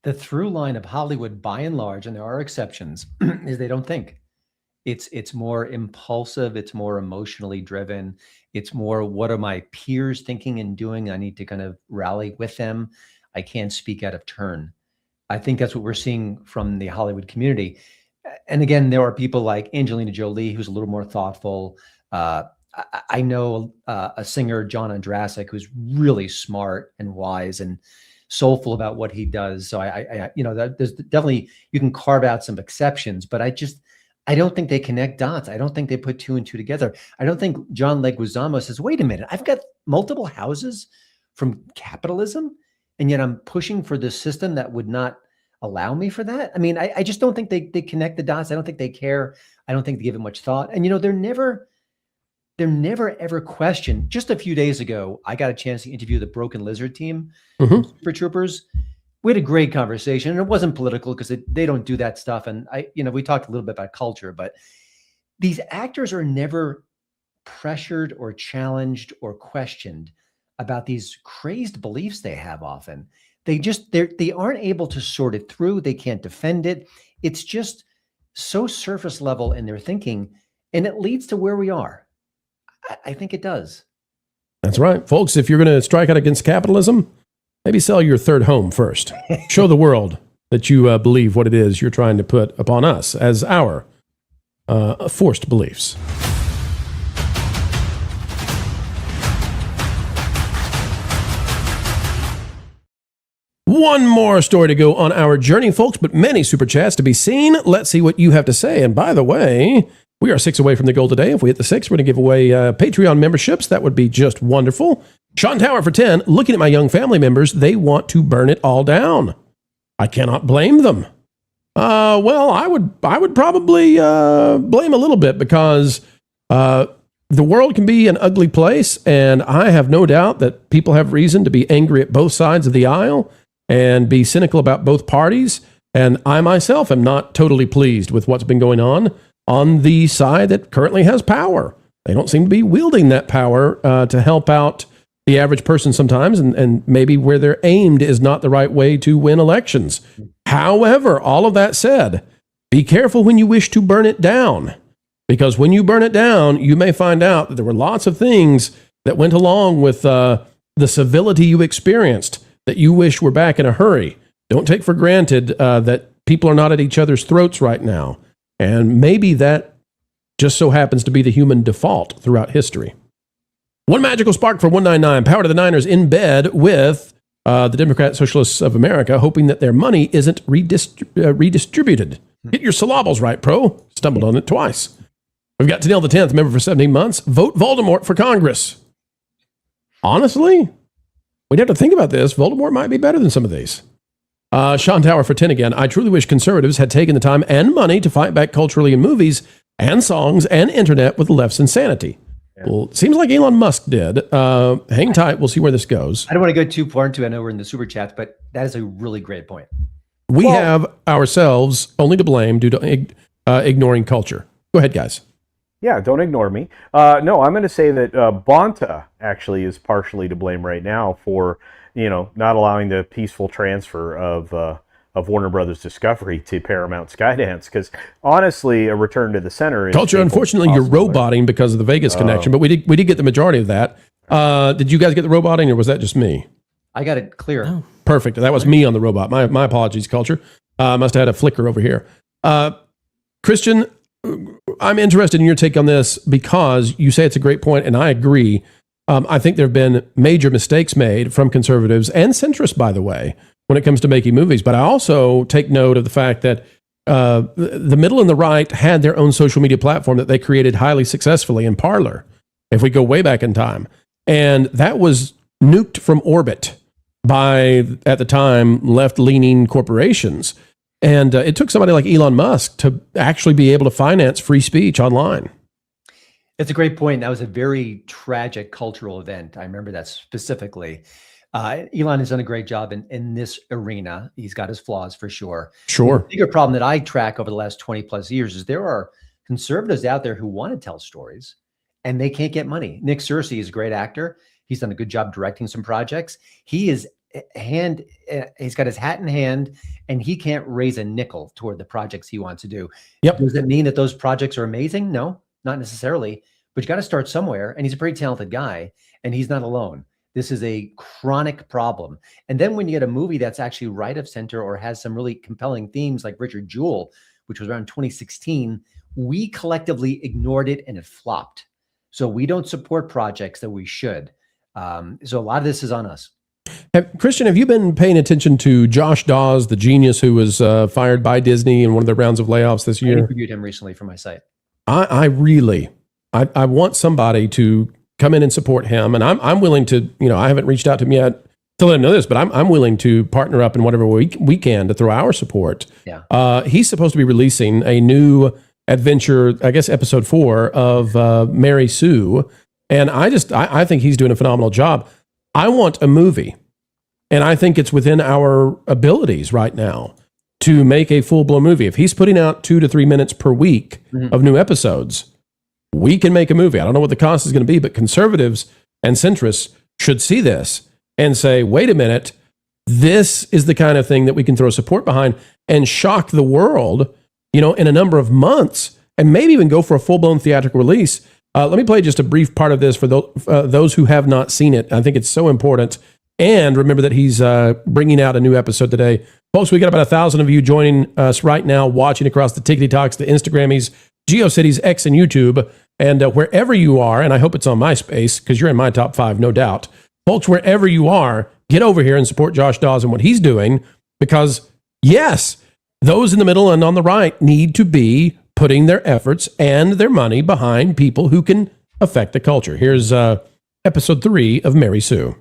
the through line of Hollywood, by and large, and there are exceptions, is they don't think. It's more impulsive. It's more emotionally driven. It's more, what are my peers thinking and doing? I need to kind of rally with them. I can't speak out of turn. I think that's what we're seeing from the Hollywood community. And again, there are people like Angelina Jolie, who's a little more thoughtful. I know a singer, John Andrasik, who's really smart and wise and soulful about what he does. So there's definitely, you can carve out some exceptions, but I don't think they connect dots. I don't think they put two and two together. I don't think John Leguizamo says, wait a minute, I've got multiple houses from capitalism, and yet I'm pushing for this system that would not allow me for that. I mean, I just don't think they connect the dots. I don't think they care. I don't think they give it much thought. And, they're never ever questioned. Just a few days ago, I got a chance to interview the Broken Lizard team, Super Troopers. We had a great conversation, and it wasn't political because they don't do that stuff. And we talked a little bit about culture, but these actors are never pressured or challenged or questioned about these crazed beliefs they have often. They aren't able to sort it through. They can't defend it. It's just so surface level in their thinking, and it leads to where we are. I think it does. That's right. Folks, if you're going to strike out against capitalism, maybe sell your third home first. Show the world that you believe what it is you're trying to put upon us as our forced beliefs. One more story to go on our journey, folks, but many super chats to be seen. Let's see what you have to say. And by the way, we are 6 away from the goal today. If we hit the 6, we're going to give away Patreon memberships. That would be just wonderful. Sean Tower for 10. Looking at my young family members, they want to burn it all down. I cannot blame them. Well, I would probably blame a little bit because the world can be an ugly place, and I have no doubt that people have reason to be angry at both sides of the aisle and be cynical about both parties. And I myself am not totally pleased with what's been going on the side that currently has power. They don't seem to be wielding that power to help out the average person sometimes, and maybe where they're aimed is not the right way to win elections. However, all of that said, be careful when you wish to burn it down, because when you burn it down, you may find out that there were lots of things that went along with the civility you experienced that you wish were back in a hurry. Don't take for granted that people are not at each other's throats right now. And maybe that just so happens to be the human default throughout history. One magical spark for 199. Power to the Niners in bed with the Democrat Socialists of America, hoping that their money isn't redistributed. Get your syllables right, pro. Stumbled on it twice. We've got Tanil the 10th, member for 17 months. Vote Voldemort for Congress. Honestly, we'd have to think about this. Voldemort might be better than some of these. Sean Tower for 10 again. I truly wish conservatives had taken the time and money to fight back culturally in movies and songs and internet with the left's insanity. Yeah. Well, it seems like Elon Musk did. Hang tight. We'll see where this goes. I don't want to go too far into it. I know we're in the super chats, but that is a really great point. We have ourselves only to blame due to ignoring culture. Go ahead, guys. Yeah, don't ignore me. No, I'm going to say that Bonta actually is partially to blame right now for, not allowing the peaceful transfer of Warner Brothers Discovery to Paramount Skydance. Because honestly, a return to the center is culture. Unfortunately, you're roboting because of the Vegas connection, but we did get the majority of that. Did you guys get the roboting, or was that just me? I got it clear. Oh. Perfect. That was me on the robot. My apologies, culture. Must have had a flicker over here. Christian, I'm interested in your take on this because you say it's a great point, and I agree. I think there have been major mistakes made from conservatives and centrists, by the way, when it comes to making movies. But I also take note of the fact that the middle and the right had their own social media platform that they created highly successfully in Parler, if we go way back in time. And that was nuked from orbit by, at the time, left-leaning corporations. And it took somebody like Elon Musk to actually be able to finance free speech online. It's a great point. That was a very tragic cultural event. I remember that specifically. Elon has done a great job in this arena. He's got his flaws for sure. Sure. The bigger problem that I track over the last 20 plus years is there are conservatives out there who want to tell stories and they can't get money. Nick Searcy is a great actor. He's done a good job directing some projects. He's got his hat in hand and he can't raise a nickel toward the projects he wants to do. Yep. Does that mean that those projects are amazing? No, not necessarily, but you got to start somewhere. And he's a pretty talented guy and he's not alone. This is a chronic problem. And then when you get a movie that's actually right of center or has some really compelling themes like Richard Jewell, which was around 2016, we collectively ignored it and it flopped. So we don't support projects that we should. So a lot of this is on us. Christian, have you been paying attention to Josh Dawes, the genius who was fired by Disney in one of the rounds of layoffs this year? I interviewed him recently for my site. I want somebody to come in and support him. And I'm willing to, I haven't reached out to him yet to let him know this, but I'm willing to partner up in whatever we can to throw our support. Yeah. He's supposed to be releasing a new adventure, I guess, episode 4 of Mary Sue. And I think he's doing a phenomenal job. I want a movie. And I think it's within our abilities right now to make a full-blown movie. If he's putting out 2 to 3 minutes per week of new episodes, we can make a movie. I don't know what the cost is going to be, but conservatives and centrists should see this and say, wait a minute, this is the kind of thing that we can throw support behind and shock the world, in a number of months, and maybe even go for a full-blown theatrical release. Let me play just a brief part of this for those who have not seen it. I think it's so important. And remember that he's bringing out a new episode today. Folks, we got about 1,000 of you joining us right now, watching across the TikToks, the Instagrammies, GeoCities, X, and YouTube. And wherever you are, and I hope it's on MySpace, because you're in my top 5, no doubt. Folks, wherever you are, get over here and support Josh Dawes and what he's doing. Because, yes, those in the middle and on the right need to be putting their efforts and their money behind people who can affect the culture. Here's episode 3 of Mary Sue.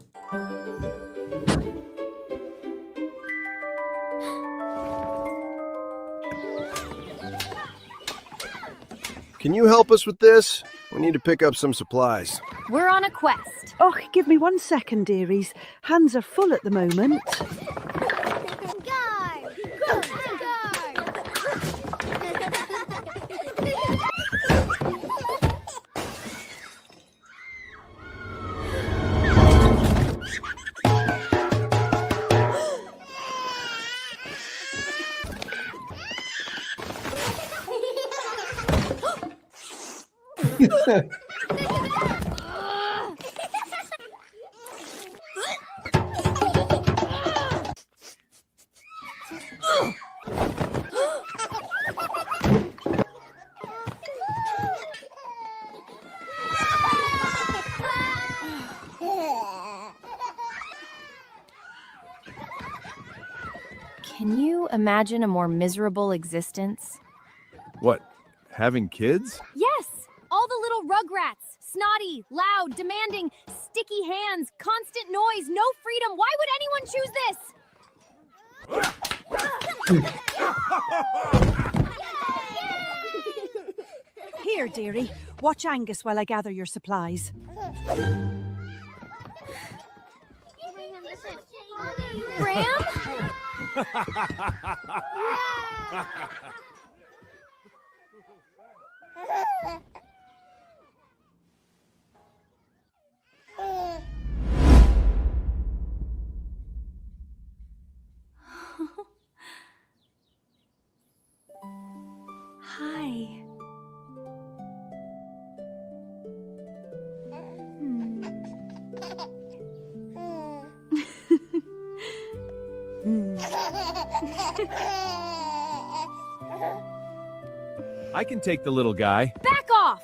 can you help us with this? We need to pick up some supplies. We're on a quest. Oh, give me 1 second, dearies. Hands are full at the moment. Can you imagine a more miserable existence? What, having kids? Yes! All the little rugrats. Snotty, loud, demanding, sticky hands, constant noise, no freedom. Why would anyone choose this? Here, dearie. Watch Angus while I gather your supplies. Ram? Hi. I can take the little guy. Back off!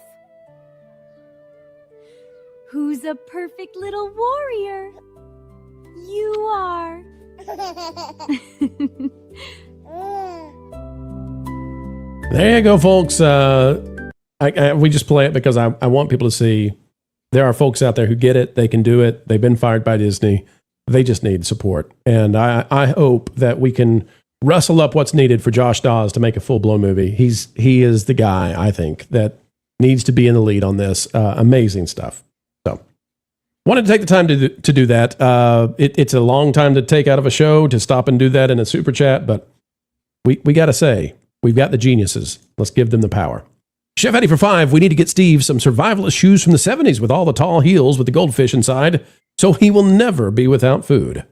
Who's a perfect little warrior? You are. There you go, folks. We just play it because I want people to see there are folks out there who get it. They can do it. They've been fired by Disney. They just need support. And I hope that we can rustle up what's needed for Josh Dawes to make a full-blown movie. He is the guy, I think, that needs to be in the lead on this. Amazing stuff. So, wanted to take the time to do that. It's a long time to take out of a show to stop and do that in a super chat, but we got to say, we've got the geniuses. Let's give them the power. Chef Eddie for 5, we need to get Steve some survivalist shoes from the 70s with all the tall heels with the goldfish inside, so he will never be without food.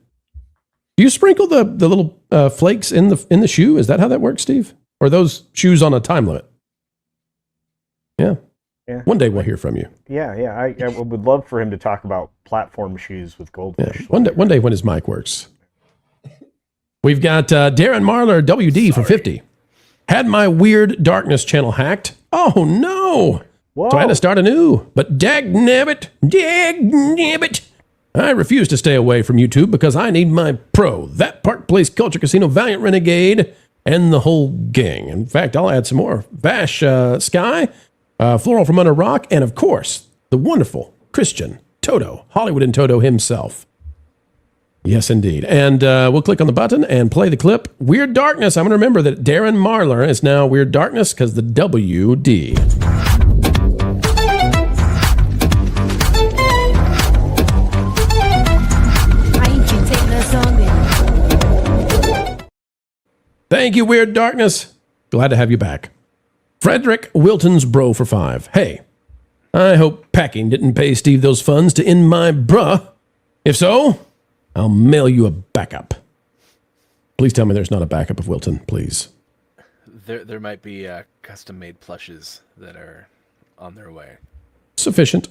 Do you sprinkle the little flakes in the shoe? Is that how that works, Steve? Or are those shoes on a time limit? Yeah. One day we'll hear from you. Yeah. I would love for him to talk about platform shoes with goldfish. Yeah. One day when his mic works. We've got Darren Marler, WD for 50. Had my Weird Darkness channel hacked. Oh no! Whoa. So I had to start anew. But dagnabbit, I refuse to stay away from YouTube because I need my pro, That Park Place Culture Casino, Valiant Renegade, and the whole gang. In fact, I'll add some more. Vash Sky, Floral from Under Rock, and of course, the wonderful Christian Toto, Hollywood and Toto himself. Yes, indeed. And we'll click on the button and play the clip. Weird Darkness. I'm going to remember that Darren Marler is now Weird Darkness because the WD. Thank you, Weird Darkness. Glad to have you back. Frederick Wilton's bro for 5. Hey, I hope packing didn't pay Steve those funds to end my bruh. If so, I'll mail you a backup. Please tell me there's not a backup of Wilton, please. There might be custom-made plushes that are on their way. Sufficient.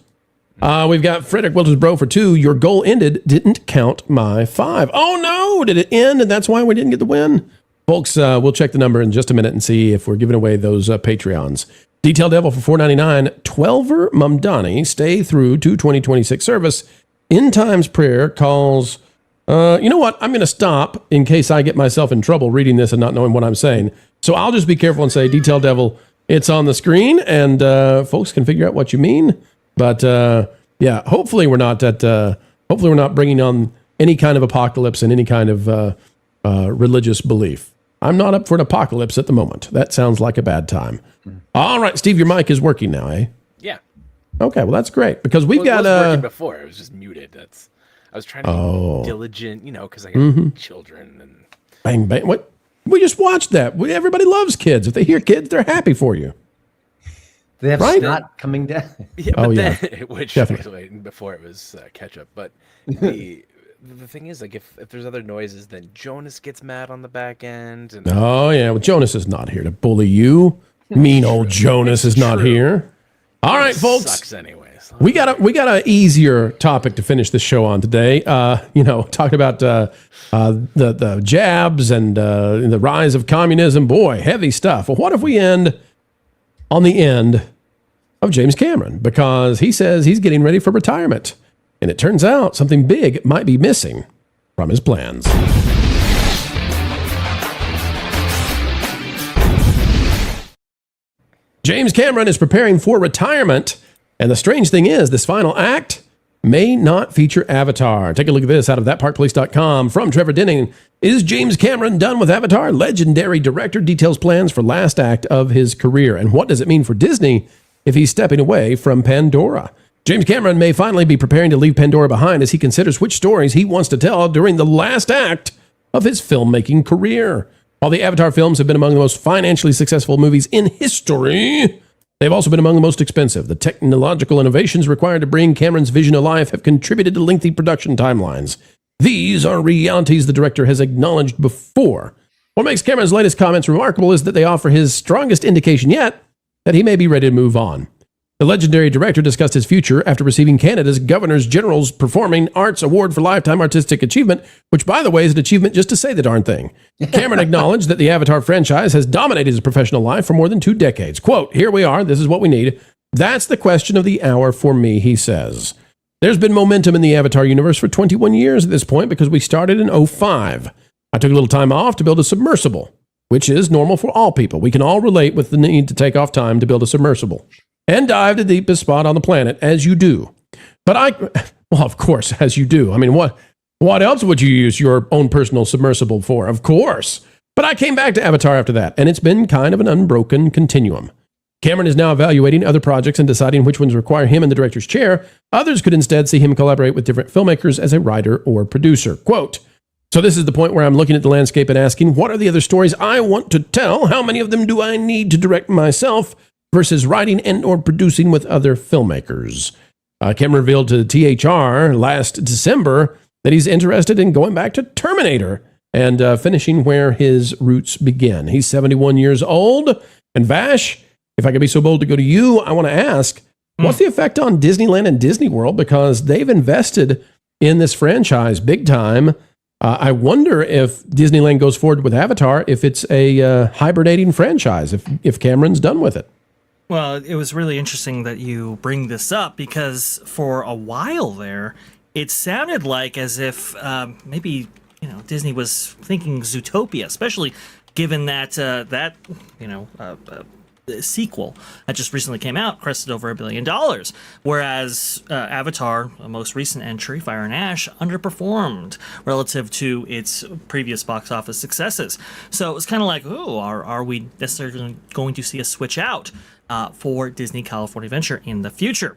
We've got Frederick Wilton's bro for 2. Your goal ended. Didn't count my 5. Oh no! Did it end? And that's why we didn't get the win? Folks, we'll check the number in just a minute and see if we're giving away those Patreons. Detail Devil for $4.99. 12er Mamdani, stay through to 2026 service. End Times Prayer calls... you know what? I'm going to stop in case I get myself in trouble reading this and not knowing what I'm saying. So I'll just be careful and say, Detail Devil, it's on the screen, and folks can figure out what you mean. But yeah, hopefully we're not bringing on any kind of apocalypse and any kind of religious belief. I'm not up for an apocalypse at the moment. That sounds like a bad time. All right, Steve, your mic is working now, eh? Yeah. Okay, well, that's great because we've got... It was working before. It was just muted. I was trying to be diligent, because I got children. And Bang, bang. What? We just watched that. Everybody loves kids. If they hear kids, they're happy for you. They have snot coming down. Yeah, but then, which actually, before it was ketchup. But the thing is, like, if there's other noises, then Jonas gets mad on the back end. And oh, yeah. Well, Jonas is not here to bully you. Mean old Jonas is not here. All right, folks. Sucks anyways. We got a easier topic to finish this show on today. Talking about the jabs and the rise of communism. Boy, heavy stuff. Well, what if we end on the end of James Cameron? Because he says he's getting ready for retirement. And it turns out something big might be missing from his plans. James Cameron is preparing for retirement. And the strange thing is, this final act may not feature Avatar. Take a look at this out of thatparkpolice.com from Trevor Denning. Is James Cameron done with Avatar? Legendary director details plans for last act of his career. And what does it mean for Disney if he's stepping away from Pandora? James Cameron may finally be preparing to leave Pandora behind as he considers which stories he wants to tell during the last act of his filmmaking career. While the Avatar films have been among the most financially successful movies in history, they've also been among the most expensive. The technological innovations required to bring Cameron's vision to life have contributed to lengthy production timelines. These are realities the director has acknowledged before. What makes Cameron's latest comments remarkable is that they offer his strongest indication yet that he may be ready to move on. The legendary director discussed his future after receiving Canada's Governors General's Performing Arts Award for Lifetime Artistic Achievement, which, by the way, is an achievement just to say the darn thing. Cameron acknowledged that the Avatar franchise has dominated his professional life for more than 2 decades. Quote, "Here we are. This is what we need. That's the question of the hour for me," he says. There's been momentum in the Avatar universe for 21 years at this point because we started in 2005. I took a little time off to build a submersible, which is normal for all people. We can all relate with the need to take off time to build a submersible. And dive the deepest spot on the planet, as you do. Well, of course, as you do. I mean, what else would you use your own personal submersible for? Of course. But I came back to Avatar after that, and it's been kind of an unbroken continuum. Cameron is now evaluating other projects and deciding which ones require him in the director's chair. Others could instead see him collaborate with different filmmakers as a writer or producer. Quote, "So this is the point where I'm looking at the landscape and asking, what are the other stories I want to tell? How many of them do I need to direct myself versus writing and or producing with other filmmakers?" Cameron revealed to THR last December that he's interested in going back to Terminator and finishing where his roots begin. He's 71 years old. And Vash, if I could be so bold to go to you, I want to ask, what's the effect on Disneyland and Disney World? Because they've invested in this franchise big time. I wonder if Disneyland goes forward with Avatar, if it's a hibernating franchise, if Cameron's done with it. Well, it was really interesting that you bring this up because for a while there, it sounded like as if maybe Disney was thinking Zootopia, especially given that sequel that just recently came out crested over $1 billion, whereas Avatar, a most recent entry, Fire and Ash, underperformed relative to its previous box office successes. So it was kind of like, oh, are we necessarily going to see a switch out for Disney California Adventure in the future?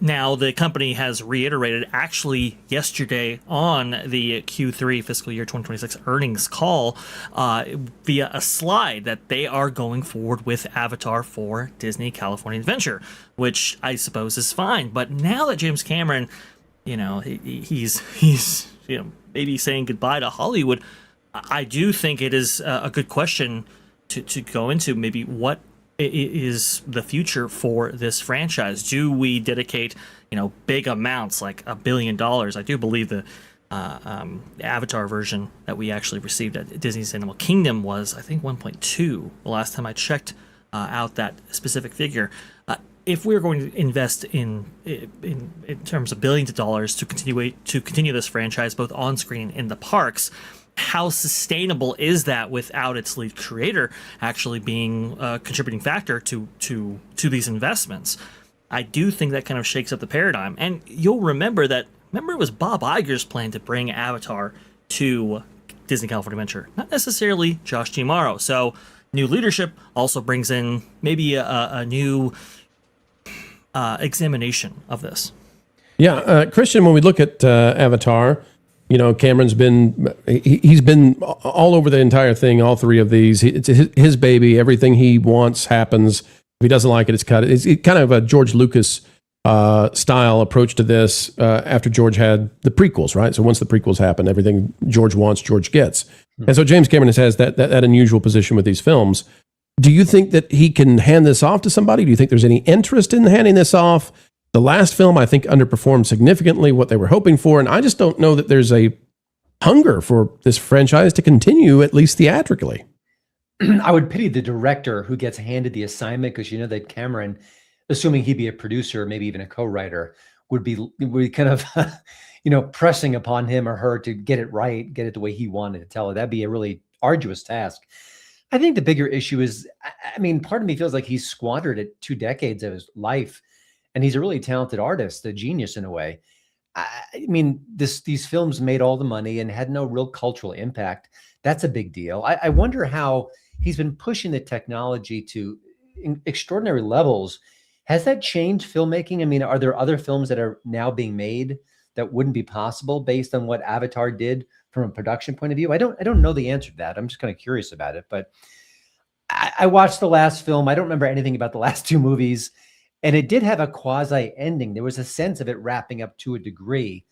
Now, the company has reiterated actually yesterday on the Q3 fiscal year 2026 earnings call via a slide that they are going forward with Avatar for Disney California Adventure, which I suppose is fine. But now that James Cameron, he's maybe saying goodbye to Hollywood, I do think it is a good question to go into maybe what is the future for this franchise. Do we dedicate, big amounts like $1 billion? I do believe the Avatar version that we actually received at Disney's Animal Kingdom was, I think, 1.2 the last time I checked out that specific figure. If we're going to invest in terms of billions of dollars to continue this franchise both on screen and in the parks, how sustainable is that without its lead creator actually being a contributing factor to these investments? I do think that kind of shakes up the paradigm. And you'll remember it was Bob Iger's plan to bring Avatar to Disney California Adventure, not necessarily Josh D'Amaro. So new leadership also brings in maybe a new examination of this. Yeah, Christian, when we look at Avatar, Cameron's he's been all over the entire thing, all three of these. It's his baby. Everything he wants happens. If he doesn't like it, it's cut. It's kind of a George Lucas style approach to this after George had the prequels, right? So once the prequels happen, everything George wants, George gets. And so James Cameron has that unusual position with these films. Do you think that he can hand this off to somebody? Do you think there's any interest in handing this off? The last film, I think, underperformed significantly what they were hoping for, and I just don't know that there's a hunger for this franchise to continue, at least theatrically. I would pity the director who gets handed the assignment, because that Cameron, assuming he'd be a producer, maybe even a co-writer, would be kind of pressing upon him or her to get it right, get it the way he wanted to tell it. That'd be a really arduous task. I think the bigger issue is, part of me feels like he's squandered 2 decades of his life. And he's a really talented artist, a genius in a way. These films made all the money and had no real cultural impact. That's a big deal. I wonder how he's been pushing the technology to extraordinary levels. Has that changed filmmaking? Are there other films that are now being made that wouldn't be possible based on what Avatar did from a production point of view? I don't know the answer to that. I'm just kind of curious about it. But I watched the last film. I don't remember anything about the last 2 movies. And it did have a quasi ending. There was a sense of it wrapping up to a degree.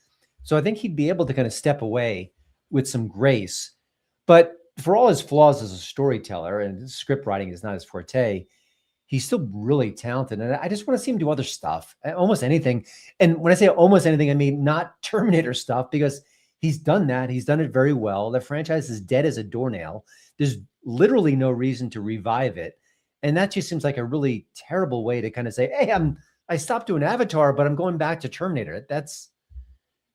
So I think he'd be able to kind of step away with some grace. But for all his flaws as a storyteller, and script writing is not his forte, he's still really talented. And I just want to see him do other stuff, almost anything. And when I say almost anything, I mean not Terminator stuff, because he's done that. He's done it very well. The franchise is dead as a doornail. There's literally no reason to revive it. And that just seems like a really terrible way to kind of say, hey, I stopped doing Avatar, but I'm going back to Terminator.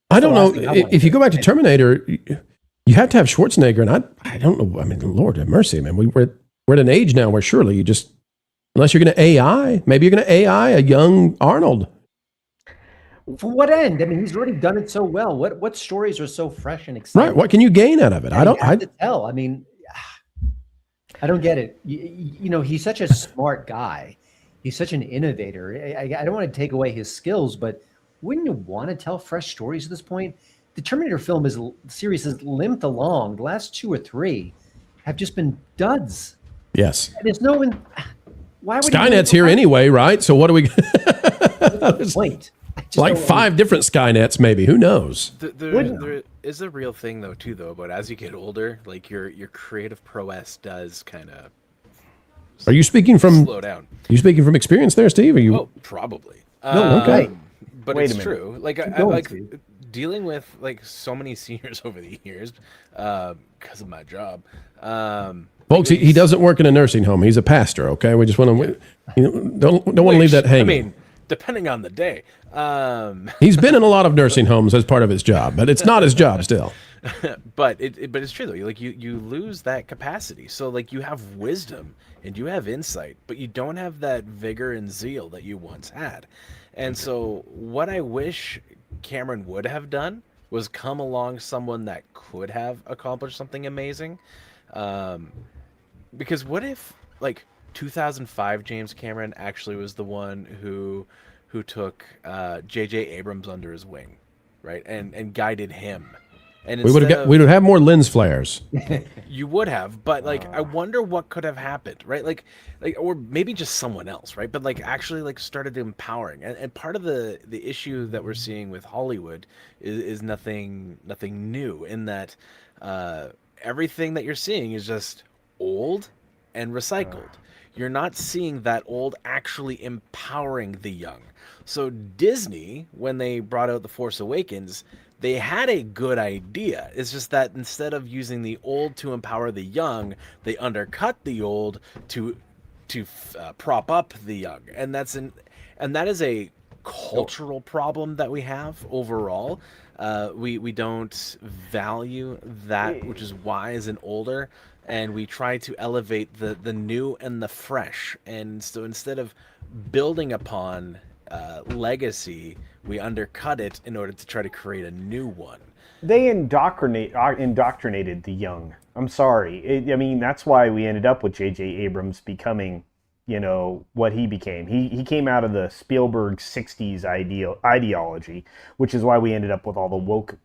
I don't know. If you go back to Terminator, you have to have Schwarzenegger. And I don't know. Lord have mercy, man. We're at an age now where surely you just, unless you're going to AI, maybe you're going to AI a young Arnold. For what end? He's already done it so well. What stories are so fresh and exciting? Right. What can you gain out of it? I don't have to tell. I don't get it. He's such a smart guy. He's such an innovator. I don't want to take away his skills, but wouldn't you want to tell fresh stories at this point? The Terminator series has limped along. The last 2 or 3 have just been duds. Yes. And there's no one. Why would Skynet's here anyway, right? So what do we? Wait. Like 5 different Skynets, maybe. Who knows? There is a real thing about as you get older, like your creative prowess does kind of. Are you speaking from slow down? Are you speaking from experience there, Steve? Are you? Oh, probably. No, okay. But Wait it's a minute. true. Like I like dealing with so many seniors over the years because of my job. Folks, he doesn't work in a nursing home. He's a pastor. Okay, we just want to don't want to leave that hanging. Depending on the day. He's been in a lot of nursing homes as part of his job, but it's not his job still. but it's true though. You lose that capacity. So you have wisdom and you have insight, but you don't have that vigor and zeal that you once had. And so what I wish Cameron would have done was come along someone that could have accomplished something amazing. Because what if 2005 James Cameron actually was the one who took J.J. Abrams under his wing, right, and guided him. And we would have more lens flares. You would have, but I wonder what could have happened, right? Or maybe just someone else, right? But actually started empowering. And part of the issue that we're seeing with Hollywood is nothing new in that everything that you're seeing is just old and recycled. You're not seeing that old actually empowering the young. So Disney, when they brought out The Force Awakens, they had a good idea. It's just that instead of using the old to empower the young, they undercut the old to prop up the young. And that is a cultural problem that we have overall. We don't value that which is wise and older, and we try to elevate the new and the fresh. And so instead of building upon legacy, we undercut it in order to try to create a new one. They indoctrinated the young. I'm sorry. I mean, that's why we ended up with J.J. Abrams becoming, what he became. He came out of the Spielberg 60s ideology, which is why we ended up with all the woke,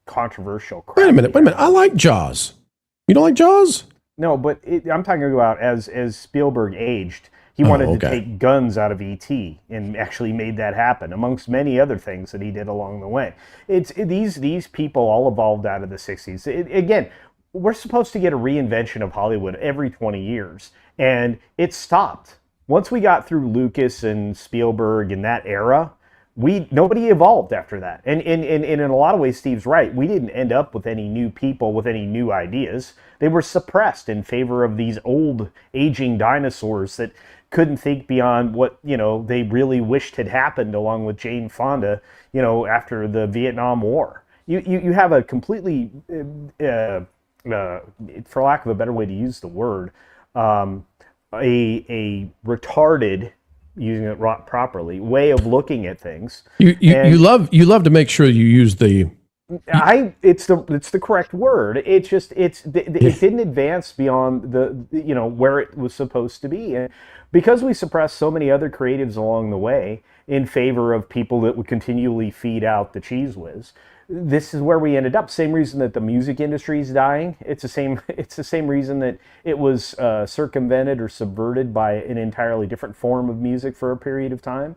controversial crap. Wait a minute. I like Jaws. You don't like Jaws? No, but I'm talking about as Spielberg aged, he wanted to take guns out of E.T. and actually made that happen, amongst many other things that he did along the way. These people all evolved out of the 60s. Again, we're supposed to get a reinvention of Hollywood every 20 years, and it stopped. Once we got through Lucas and Spielberg in that era, nobody evolved after that. And in a lot of ways, Steve's right. We didn't end up with any new people with any new ideas. They were suppressed in favor of these old, aging dinosaurs that couldn't think beyond what, they really wished had happened, along with Jane Fonda, after the Vietnam War. You have a completely, for lack of a better way to use the word, a retarded, using it properly, way of looking at things. You love to make sure you use the. It's the correct word. It's just it didn't advance beyond the where it was supposed to be, and because we suppressed so many other creatives along the way in favor of people that would continually feed out the cheese whiz, this is where we ended up. Same reason that the music industry is dying. It's the same reason that it was circumvented or subverted by an entirely different form of music for a period of time.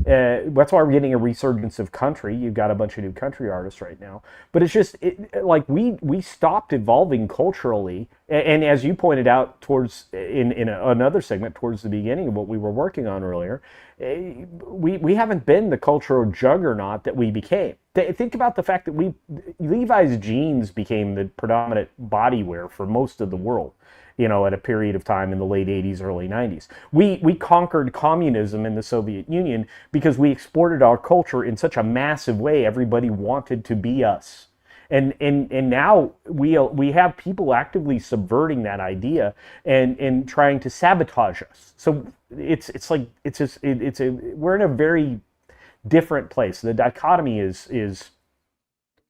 That's why we're getting a resurgence of country. You've got a bunch of new country artists right now, but it's just like we stopped evolving culturally, and as you pointed out towards in another segment towards the beginning of what we were working on earlier, we haven't been the cultural juggernaut that we became. Think about the fact that Levi's jeans became the predominant body wear for most of the world, at a period of time in the late 80s, early 90s. We conquered communism in the Soviet Union because we exported our culture in such a massive way. Everybody wanted to be us. And now we have people actively subverting that idea and trying to sabotage us. So we're in a very different place. The dichotomy is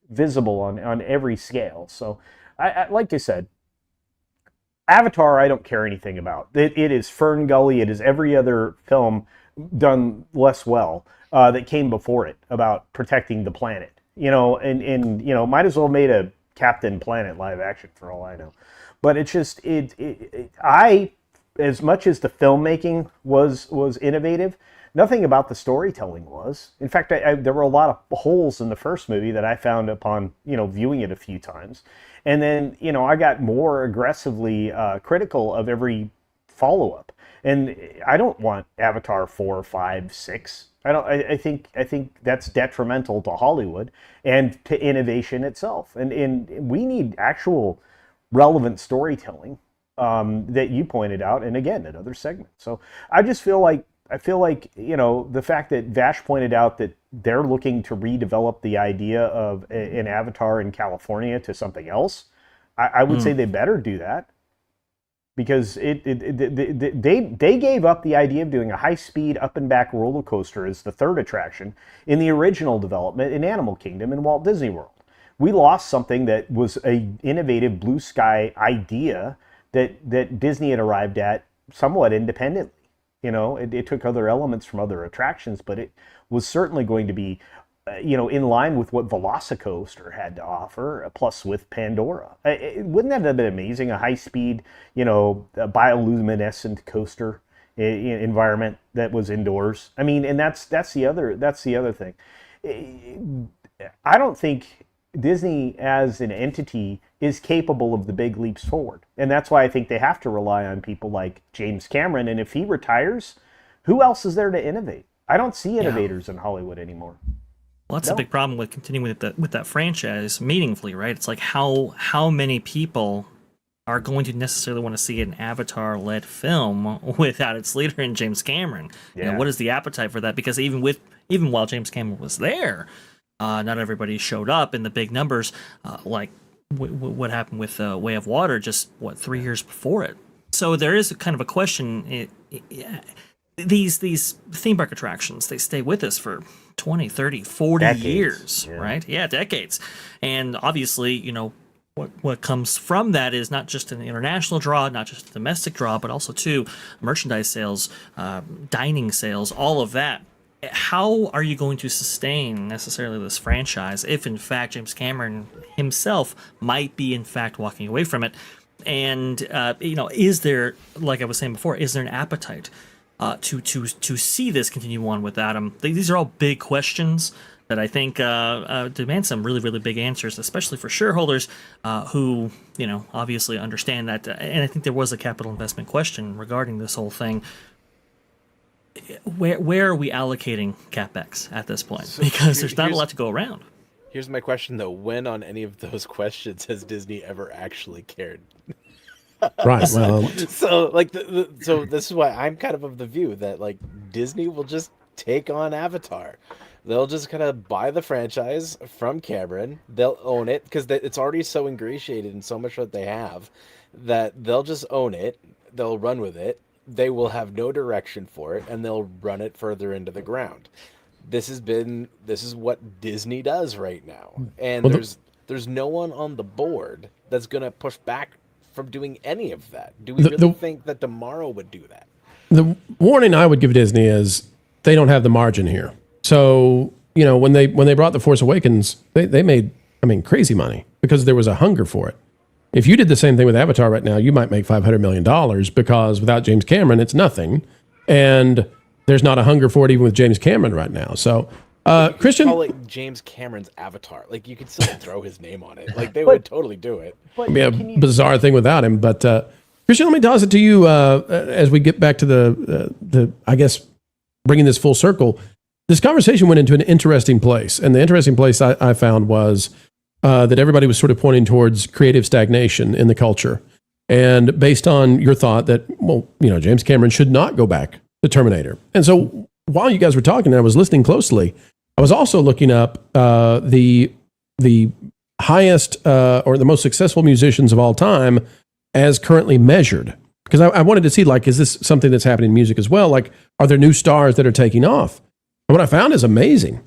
visible on every scale. So I like I said, Avatar, I don't care anything about. It is Fern Gully. It is every other film done less well that came before it about protecting the planet. Might as well have made a Captain Planet live action for all I know. But it's just as much as the filmmaking was innovative, nothing about the storytelling was. In fact, there were a lot of holes in the first movie that I found upon viewing it a few times. And then, I got more aggressively critical of every follow-up. And I don't want Avatar 4, 5, 6. I think that's detrimental to Hollywood and to innovation itself. And we need actual relevant storytelling that you pointed out, and again, another segment. So I feel like the fact that Vash pointed out that they're looking to redevelop the idea of an Avatar in California to something else, I would say they better do that, because they gave up the idea of doing a high-speed up and back roller coaster as the third attraction in the original development in Animal Kingdom in Walt Disney World. We lost something that was an innovative blue sky idea that Disney had arrived at somewhat independently. It took other elements from other attractions, but it was certainly going to be, in line with what Velocicoaster had to offer, plus with Pandora. Wouldn't that have been amazing? A high-speed, a bioluminescent coaster environment that was indoors. I mean, and that's the other thing. I don't think Disney as an entity is capable of the big leaps forward. And that's why I think they have to rely on people like James Cameron. And if he retires, who else is there to innovate? I don't see innovators in Hollywood anymore. Well, that's a big problem with continuing with that franchise meaningfully, right? It's like how many people are going to necessarily want to see an Avatar-led film without its leader in James Cameron? Yeah. What is the appetite for that? Because even while James Cameron was there, not everybody showed up in the big numbers, like what happened with Way of Water just 3 years before it. So there is kind of a question. these theme park attractions, they stay with us for 20, 30, 40 Decades. years, Yeah. right? Yeah, decades. And obviously, what comes from that is not just an international draw, not just a domestic draw, but also too merchandise sales, dining sales, all of that. How are you going to sustain necessarily this franchise if in fact James Cameron himself might be in fact walking away from it? And is there, like I was saying before, is there an appetite to see this continue on without him? These are all big questions that I think demand some really, really big answers, especially for shareholders who, obviously understand that. And I think there was a capital investment question regarding this whole thing. Where are we allocating CapEx at this point? Because there's not a lot to go around. Here's my question, though. When on any of those questions has Disney ever actually cared? Right. Well, so so this is why I'm kind of the view that like Disney will just take on Avatar. They'll just kind of buy the franchise from Cameron. They'll own it because it's already so ingratiated in so much what they have that they'll just own it. They'll run with it. They will have no direction for it, and they'll run it further into the ground. This is what Disney does right now, and there's no one on the board that's gonna push back from doing any of that. Do we really think that tomorrow would do that? The warning I would give Disney is they don't have the margin here. So when they brought The Force Awakens, they made crazy money because there was a hunger for it. If you did the same thing with Avatar right now, you might make $500 million because without James Cameron, it's nothing. And there's not a hunger for it even with James Cameron right now. So, Christian... call it James Cameron's Avatar. Like, you could still throw his name on it. Like, they would totally do it. It'd be a bizarre thing without him. But, Christian, let me toss it to you as we get back to the I guess, bringing this full circle. This conversation went into an interesting place. And the interesting place I found was... that everybody was sort of pointing towards creative stagnation in the culture. And based on your thought that, James Cameron should not go back to Terminator. And so while you guys were talking, and I was listening closely, I was also looking up the highest or the most successful musicians of all time as currently measured. Because I wanted to see, is this something that's happening in music as well? Like, are there new stars that are taking off? And what I found is amazing.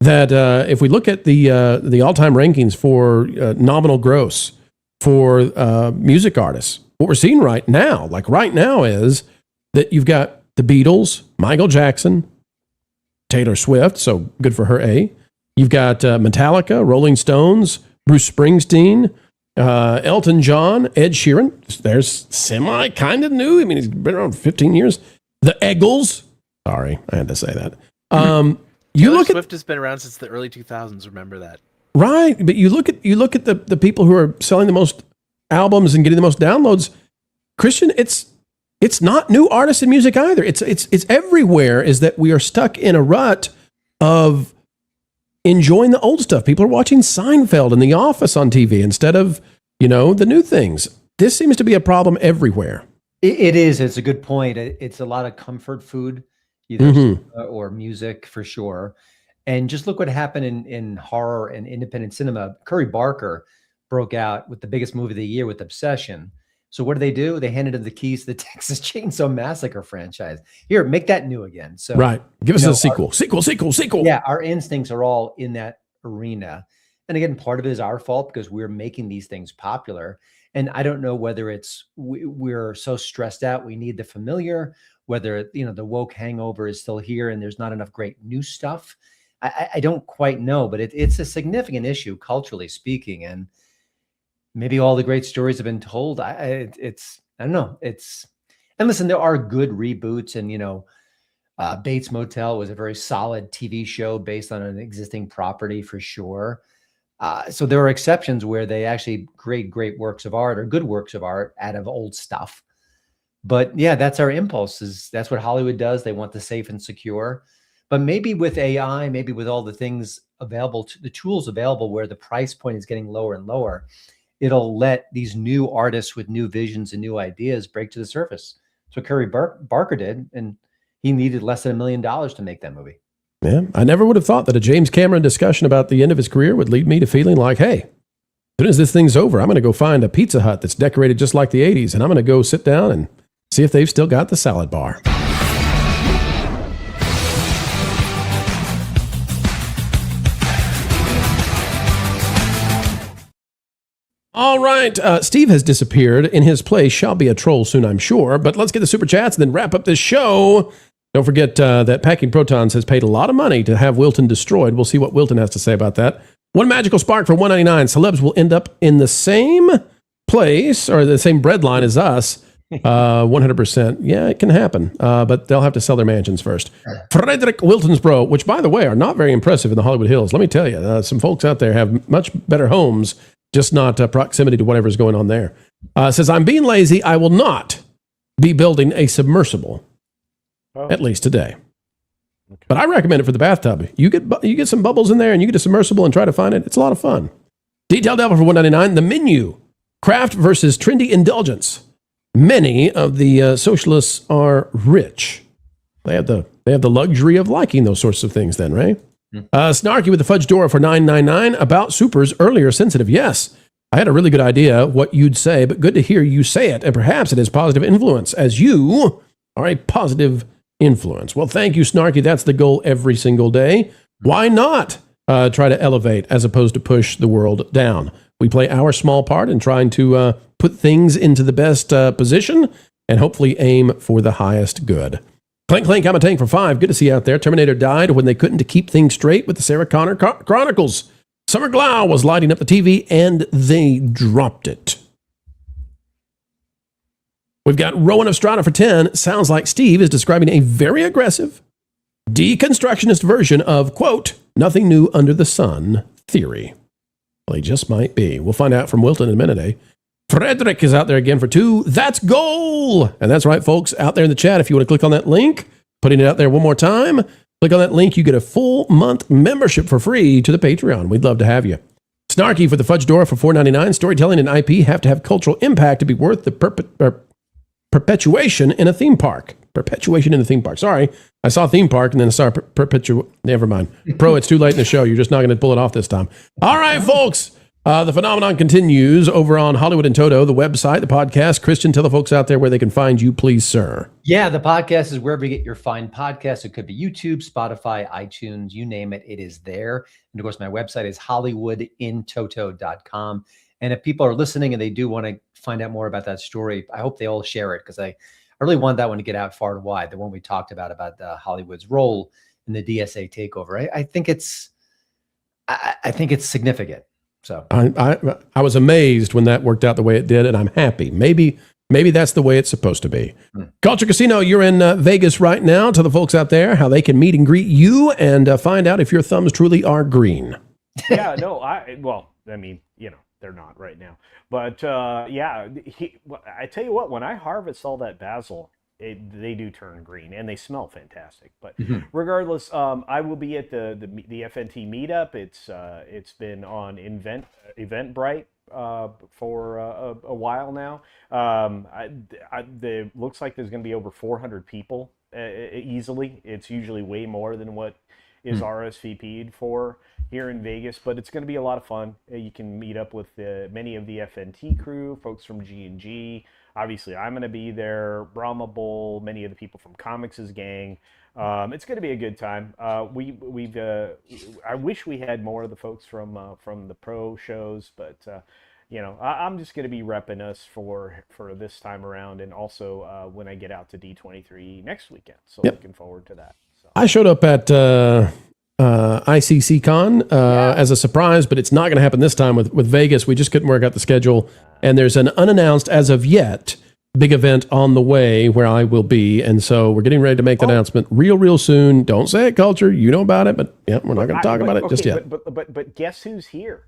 That if we look at the all-time rankings for nominal gross for music artists, what we're seeing right now is that you've got the Beatles, Michael Jackson, Taylor Swift, so good for her, A. You've got Metallica, Rolling Stones, Bruce Springsteen, Elton John, Ed Sheeran. There's semi kind of new. He's been around 15 years. The Eggles. Sorry, I had to say that. Taylor Swift has been around since the early 2000s. Remember that, right? But you look at the people who are selling the most albums and getting the most downloads. Christian, it's not new artists in music either. It's everywhere. Is that we are stuck in a rut of enjoying the old stuff. People are watching Seinfeld and The Office on TV instead of the new things. This seems to be a problem everywhere. It is. It's a good point. It's a lot of comfort food. Either or music for sure. And just look what happened in horror and independent cinema. Curry Barker broke out with the biggest movie of the year with Obsession. So what do? They handed him the keys to the Texas Chainsaw Massacre franchise. Here, make that new again. So right. Give us a sequel. Sequel. Yeah, our instincts are all in that arena. And again, part of it is our fault because we're making these things popular. And I don't know whether it's we're so stressed out we need the familiar, whether the woke hangover is still here and there's not enough great new stuff. I don't quite know, but it's a significant issue culturally speaking, and maybe all the great stories have been told. I don't know. And listen, there are good reboots, and Bates Motel was a very solid TV show based on an existing property for sure. So there are exceptions where they actually create great works of art or good works of art out of old stuff. But yeah, that's our impulse. That's what Hollywood does. They want the safe and secure. But maybe with AI, maybe with all the things available, the tools available where the price point is getting lower and lower, it'll let these new artists with new visions and new ideas break to the surface. That's what Curry Barker did. And he needed less than $1 million to make that movie. Yeah, I never would have thought that a James Cameron discussion about the end of his career would lead me to feeling like, hey, as soon as this thing's over, I'm going to go find a Pizza Hut that's decorated just like the 80s, and I'm going to go sit down and see if they've still got the salad bar. All right. Steve has disappeared. In his place shall be a troll soon, I'm sure. But let's get the super chats and then wrap up this show. Don't forget that Packing Protons has paid a lot of money to have Wilton destroyed. We'll see what Wilton has to say about that. One magical spark for $1.99. Celebs will end up in the same place or the same breadline as us. 100%. Yeah, it can happen. But they'll have to sell their mansions first. Frederick Wiltonsboro, which, by the way, are not very impressive in the Hollywood Hills. Let me tell you, some folks out there have much better homes, just not proximity to whatever's going on there. Says, I'm being lazy. I will not be building a submersible, at least today. Okay. But I recommend it for the bathtub. You get some bubbles in there and you get a submersible and try to find it. It's a lot of fun. Detail Devil for $1.99. The menu. Craft versus trendy indulgence. Many of the socialists are rich. They have the luxury of liking those sorts of things then, right? Snarky with the fudge door for $9.99. About supers, earlier sensitive. Yes, I had a really good idea what you'd say, but good to hear you say it, and perhaps it has positive influence, as you are a positive influence. Well, thank you, Snarky. That's the goal every single day. Why not try to elevate as opposed to push the world down? We play our small part in trying to put things into the best position and hopefully aim for the highest good. Clank, clank, I'm a tank for $5. Good to see you out there. Terminator died when they couldn't keep things straight with the Sarah Connor Chronicles. Summer Glau was lighting up the TV and they dropped it. We've got Rowan of Strata for 10. Sounds like Steve is describing a very aggressive, deconstructionist version of, quote, nothing new under the sun theory. Well, he just might be. We'll find out from Wilton in a minute, eh? Frederick is out there again for 2. That's goal! And that's right, folks, out there in the chat, if you want to click on that link, putting it out there one more time, click on that link, you get a full month membership for free to the Patreon. We'd love to have you. Snarky for the fudge door for $4.99. Storytelling and IP have to have cultural impact to be worth the perpetuation in a theme park. Perpetuation in a theme park. Sorry, I saw theme park and then I saw never mind. Pro, it's too late in the show. You're just not going to pull it off this time. All right, folks. The phenomenon continues over on Hollywood in Toto, the website, the podcast. Christian, tell the folks out there where they can find you, please, sir. Yeah, the podcast is wherever you get your fine podcasts. It could be YouTube, Spotify, iTunes, you name it. It is there. And of course, my website is hollywoodintoto.com. And if people are listening and they do want to find out more about that story, I hope they all share it because I really want that one to get out far and wide. The one we talked about Hollywood's role in the DSA takeover. I think it's significant. So I was amazed when that worked out the way it did, and I'm happy. Maybe that's the way it's supposed to be. Culture Casino, you're in Vegas right now. Tell the folks out there how they can meet and greet you and find out if your thumbs truly are green. Yeah, no, they're not right now. But I tell you what, when I harvest all that basil, they do turn green and they smell fantastic. But regardless, I will be at the FNT meetup. It's been on Eventbrite for a while now. Looks like there's going to be over 400 people easily. It's usually way more than what is RSVP'd for here in Vegas, but it's going to be a lot of fun. You can meet up with many of the FNT crew, folks from G&G. Obviously, I'm going to be there, Brahma Bull, many of the people from Comics' gang. It's going to be a good time. I wish we had more of the folks from the pro shows, but I'm just going to be repping us for this time around, and also when I get out to D23 next weekend. So looking forward to that. So. I showed up at ICC-Con as a surprise, but it's not going to happen this time with Vegas. We just couldn't work out the schedule. And there's an unannounced, as of yet, big event on the way where I will be. And so we're getting ready to make the announcement real soon. Don't say it, Culture. You know about it, but we're not going to talk about it just yet. But guess who's here?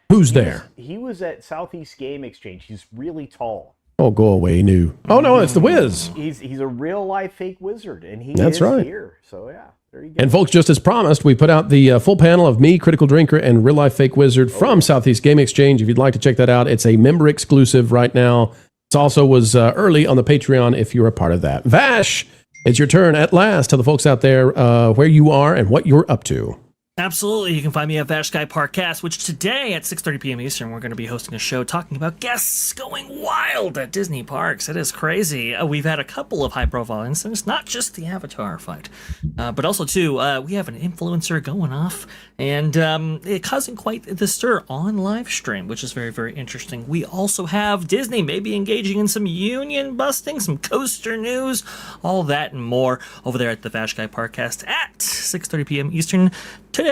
Who's there? He was at Southeast Game Exchange. He's really tall. Oh, go away, new. Oh, no, it's the Wiz. He's a real-life fake wizard, and he is right. Here. So, yeah. There you go. And folks, just as promised, we put out the full panel of me, Critical Drinker, and Real Life Fake Wizard from Southeast Game Exchange. If you'd like to check that out, it's a member exclusive right now. It also was early on the Patreon if you're a part of that. Vash, it's your turn at last. Tell the folks out there where you are and what you're up to. Absolutely. You can find me at Vash Guy Parkcast, which today at 6:30 p.m. Eastern, we're going to be hosting a show talking about guests going wild at Disney parks. It is crazy. We've had a couple of high-profile incidents, not just the Avatar fight, but also, too, we have an influencer going off, and it causing quite the stir on live stream, which is very, very interesting. We also have Disney maybe engaging in some union busting, some coaster news, all that and more over there at the Vash Guy Parkcast at 6:30 p.m. Eastern today.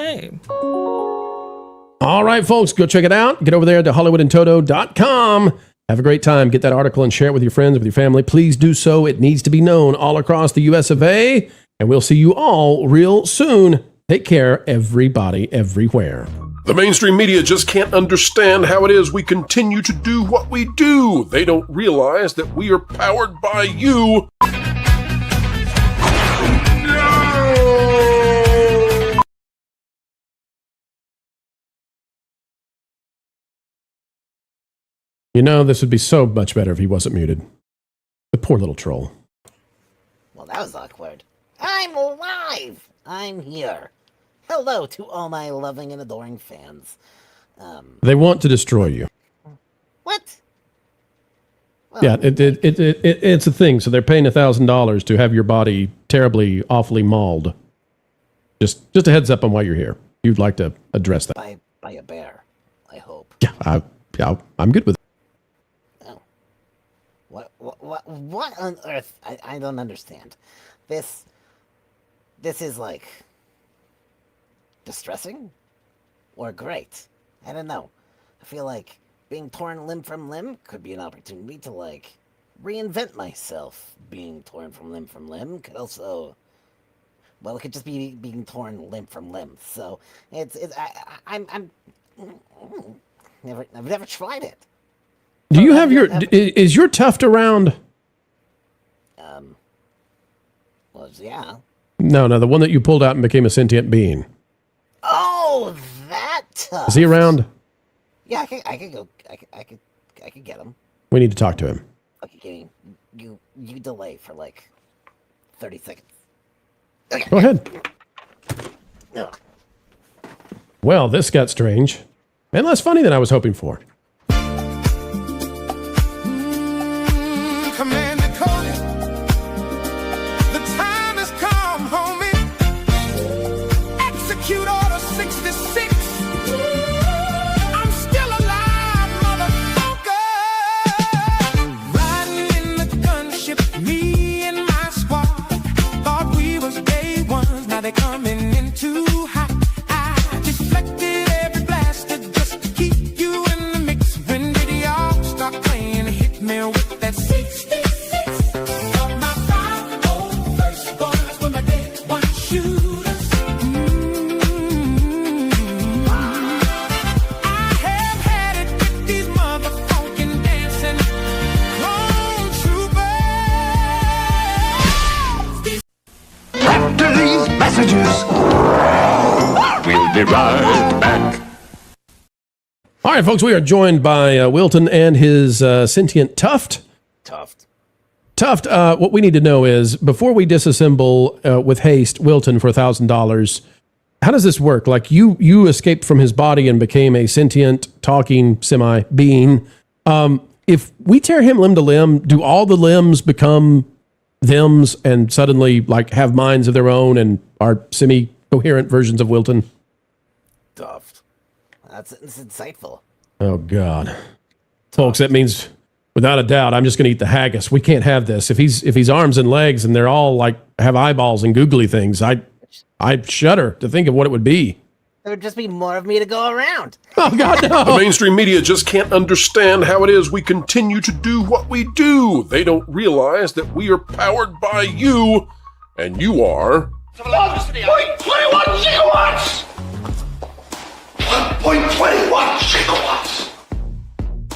All right, folks, go check it out. Get over there to hollywoodandtoto.com. Have a great time. Get that article and share it with your friends, with your family. Please do so. It needs to be known all across the US of A. And we'll see you all real soon. Take care, everybody, everywhere. The mainstream media just can't understand how it is we continue to do what we do. They don't realize that we are powered by you. You know, this would be so much better if he wasn't muted. The poor little troll. Well, that was awkward. I'm alive! I'm here. Hello to all my loving and adoring fans. They want to destroy you. What? Well, Yeah, it's a thing. So they're paying $1,000 to have your body terribly, awfully mauled. Just a heads up on why you're here. You'd like to address that. by a bear, I hope. Yeah, I'm good with it. What on earth? I don't understand. This is like distressing or great. I don't know. I feel like being torn limb from limb could be an opportunity to like reinvent myself. Being torn from limb could also, well, it could just be being torn limb from limb. So I've never tried it. Do you have is your tuft around? Well, yeah. No, the one that you pulled out and became a sentient being. Oh, that tuft. Is he around? Yeah, I could get him. We need to talk to him. Okay, you delay for like 30 seconds. Go ahead. Well, this got strange. And less funny than I was hoping for. Commander Cody, the time has come, homie. Execute Order 66. I'm still alive, motherfucker. Riding in the gunship, me and my squad. Thought we was day ones, now they coming in too hot. I deflected every blaster just to keep you in the mix. When did y'all start playing? Hit me with that 66. Got my 5-0 first boys with my day one shooters. I have had it with these motherfucking dancing clone troopers. After these messages, we'll be right back. All right, folks, we are joined by Wilton and his sentient tuft. Tuft, what we need to know is, before we disassemble with haste Wilton for $1,000, how does this work? Like, you escaped from his body and became a sentient, talking, semi-being. If we tear him limb to limb, do all the limbs become thems and suddenly, like, have minds of their own and are semi-coherent versions of Wilton? Tuft. That's insightful. Oh, God. Folks, that means, without a doubt, I'm just going to eat the haggis. We can't have this. If he's arms and legs and they're all, like, have eyeballs and googly things, I shudder to think of what it would be. There would just be more of me to go around. Oh, God, no. The mainstream media just can't understand how it is we continue to do what we do. They don't realize that we are powered by you, and you are... 1.21 gigawatts! 1.21 gigawatts!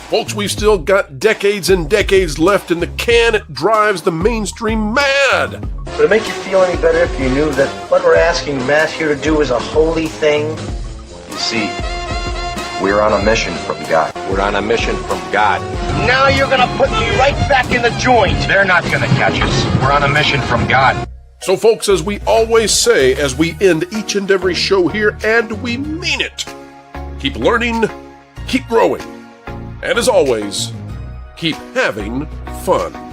Folks, we've still got decades and decades left in the can. It drives the mainstream mad. Would it make you feel any better if you knew that what we're asking Matt here to do is a holy thing? You see, we're on a mission from God. We're on a mission from God. Now you're gonna put me right back in the joint. They're not gonna catch us. We're on a mission from God. So, folks, as we always say as we end each and every show here, and we mean it, keep learning, keep growing, and as always, keep having fun.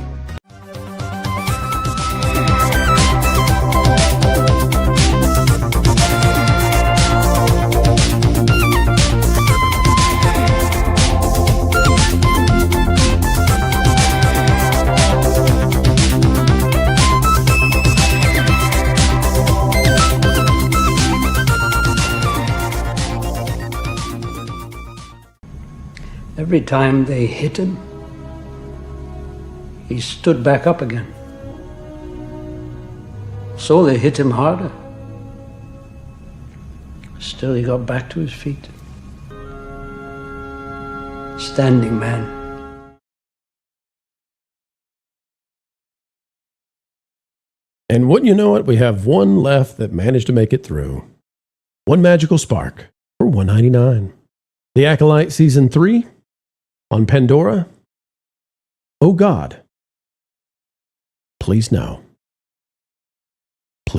Every time they hit him, he stood back up again. So they hit him harder. Still, he got back to his feet. Standing man. And wouldn't you know it, we have one left that managed to make it through. One magical spark for $1.99. The Acolyte Season 3 on Pandora. Oh God, please no.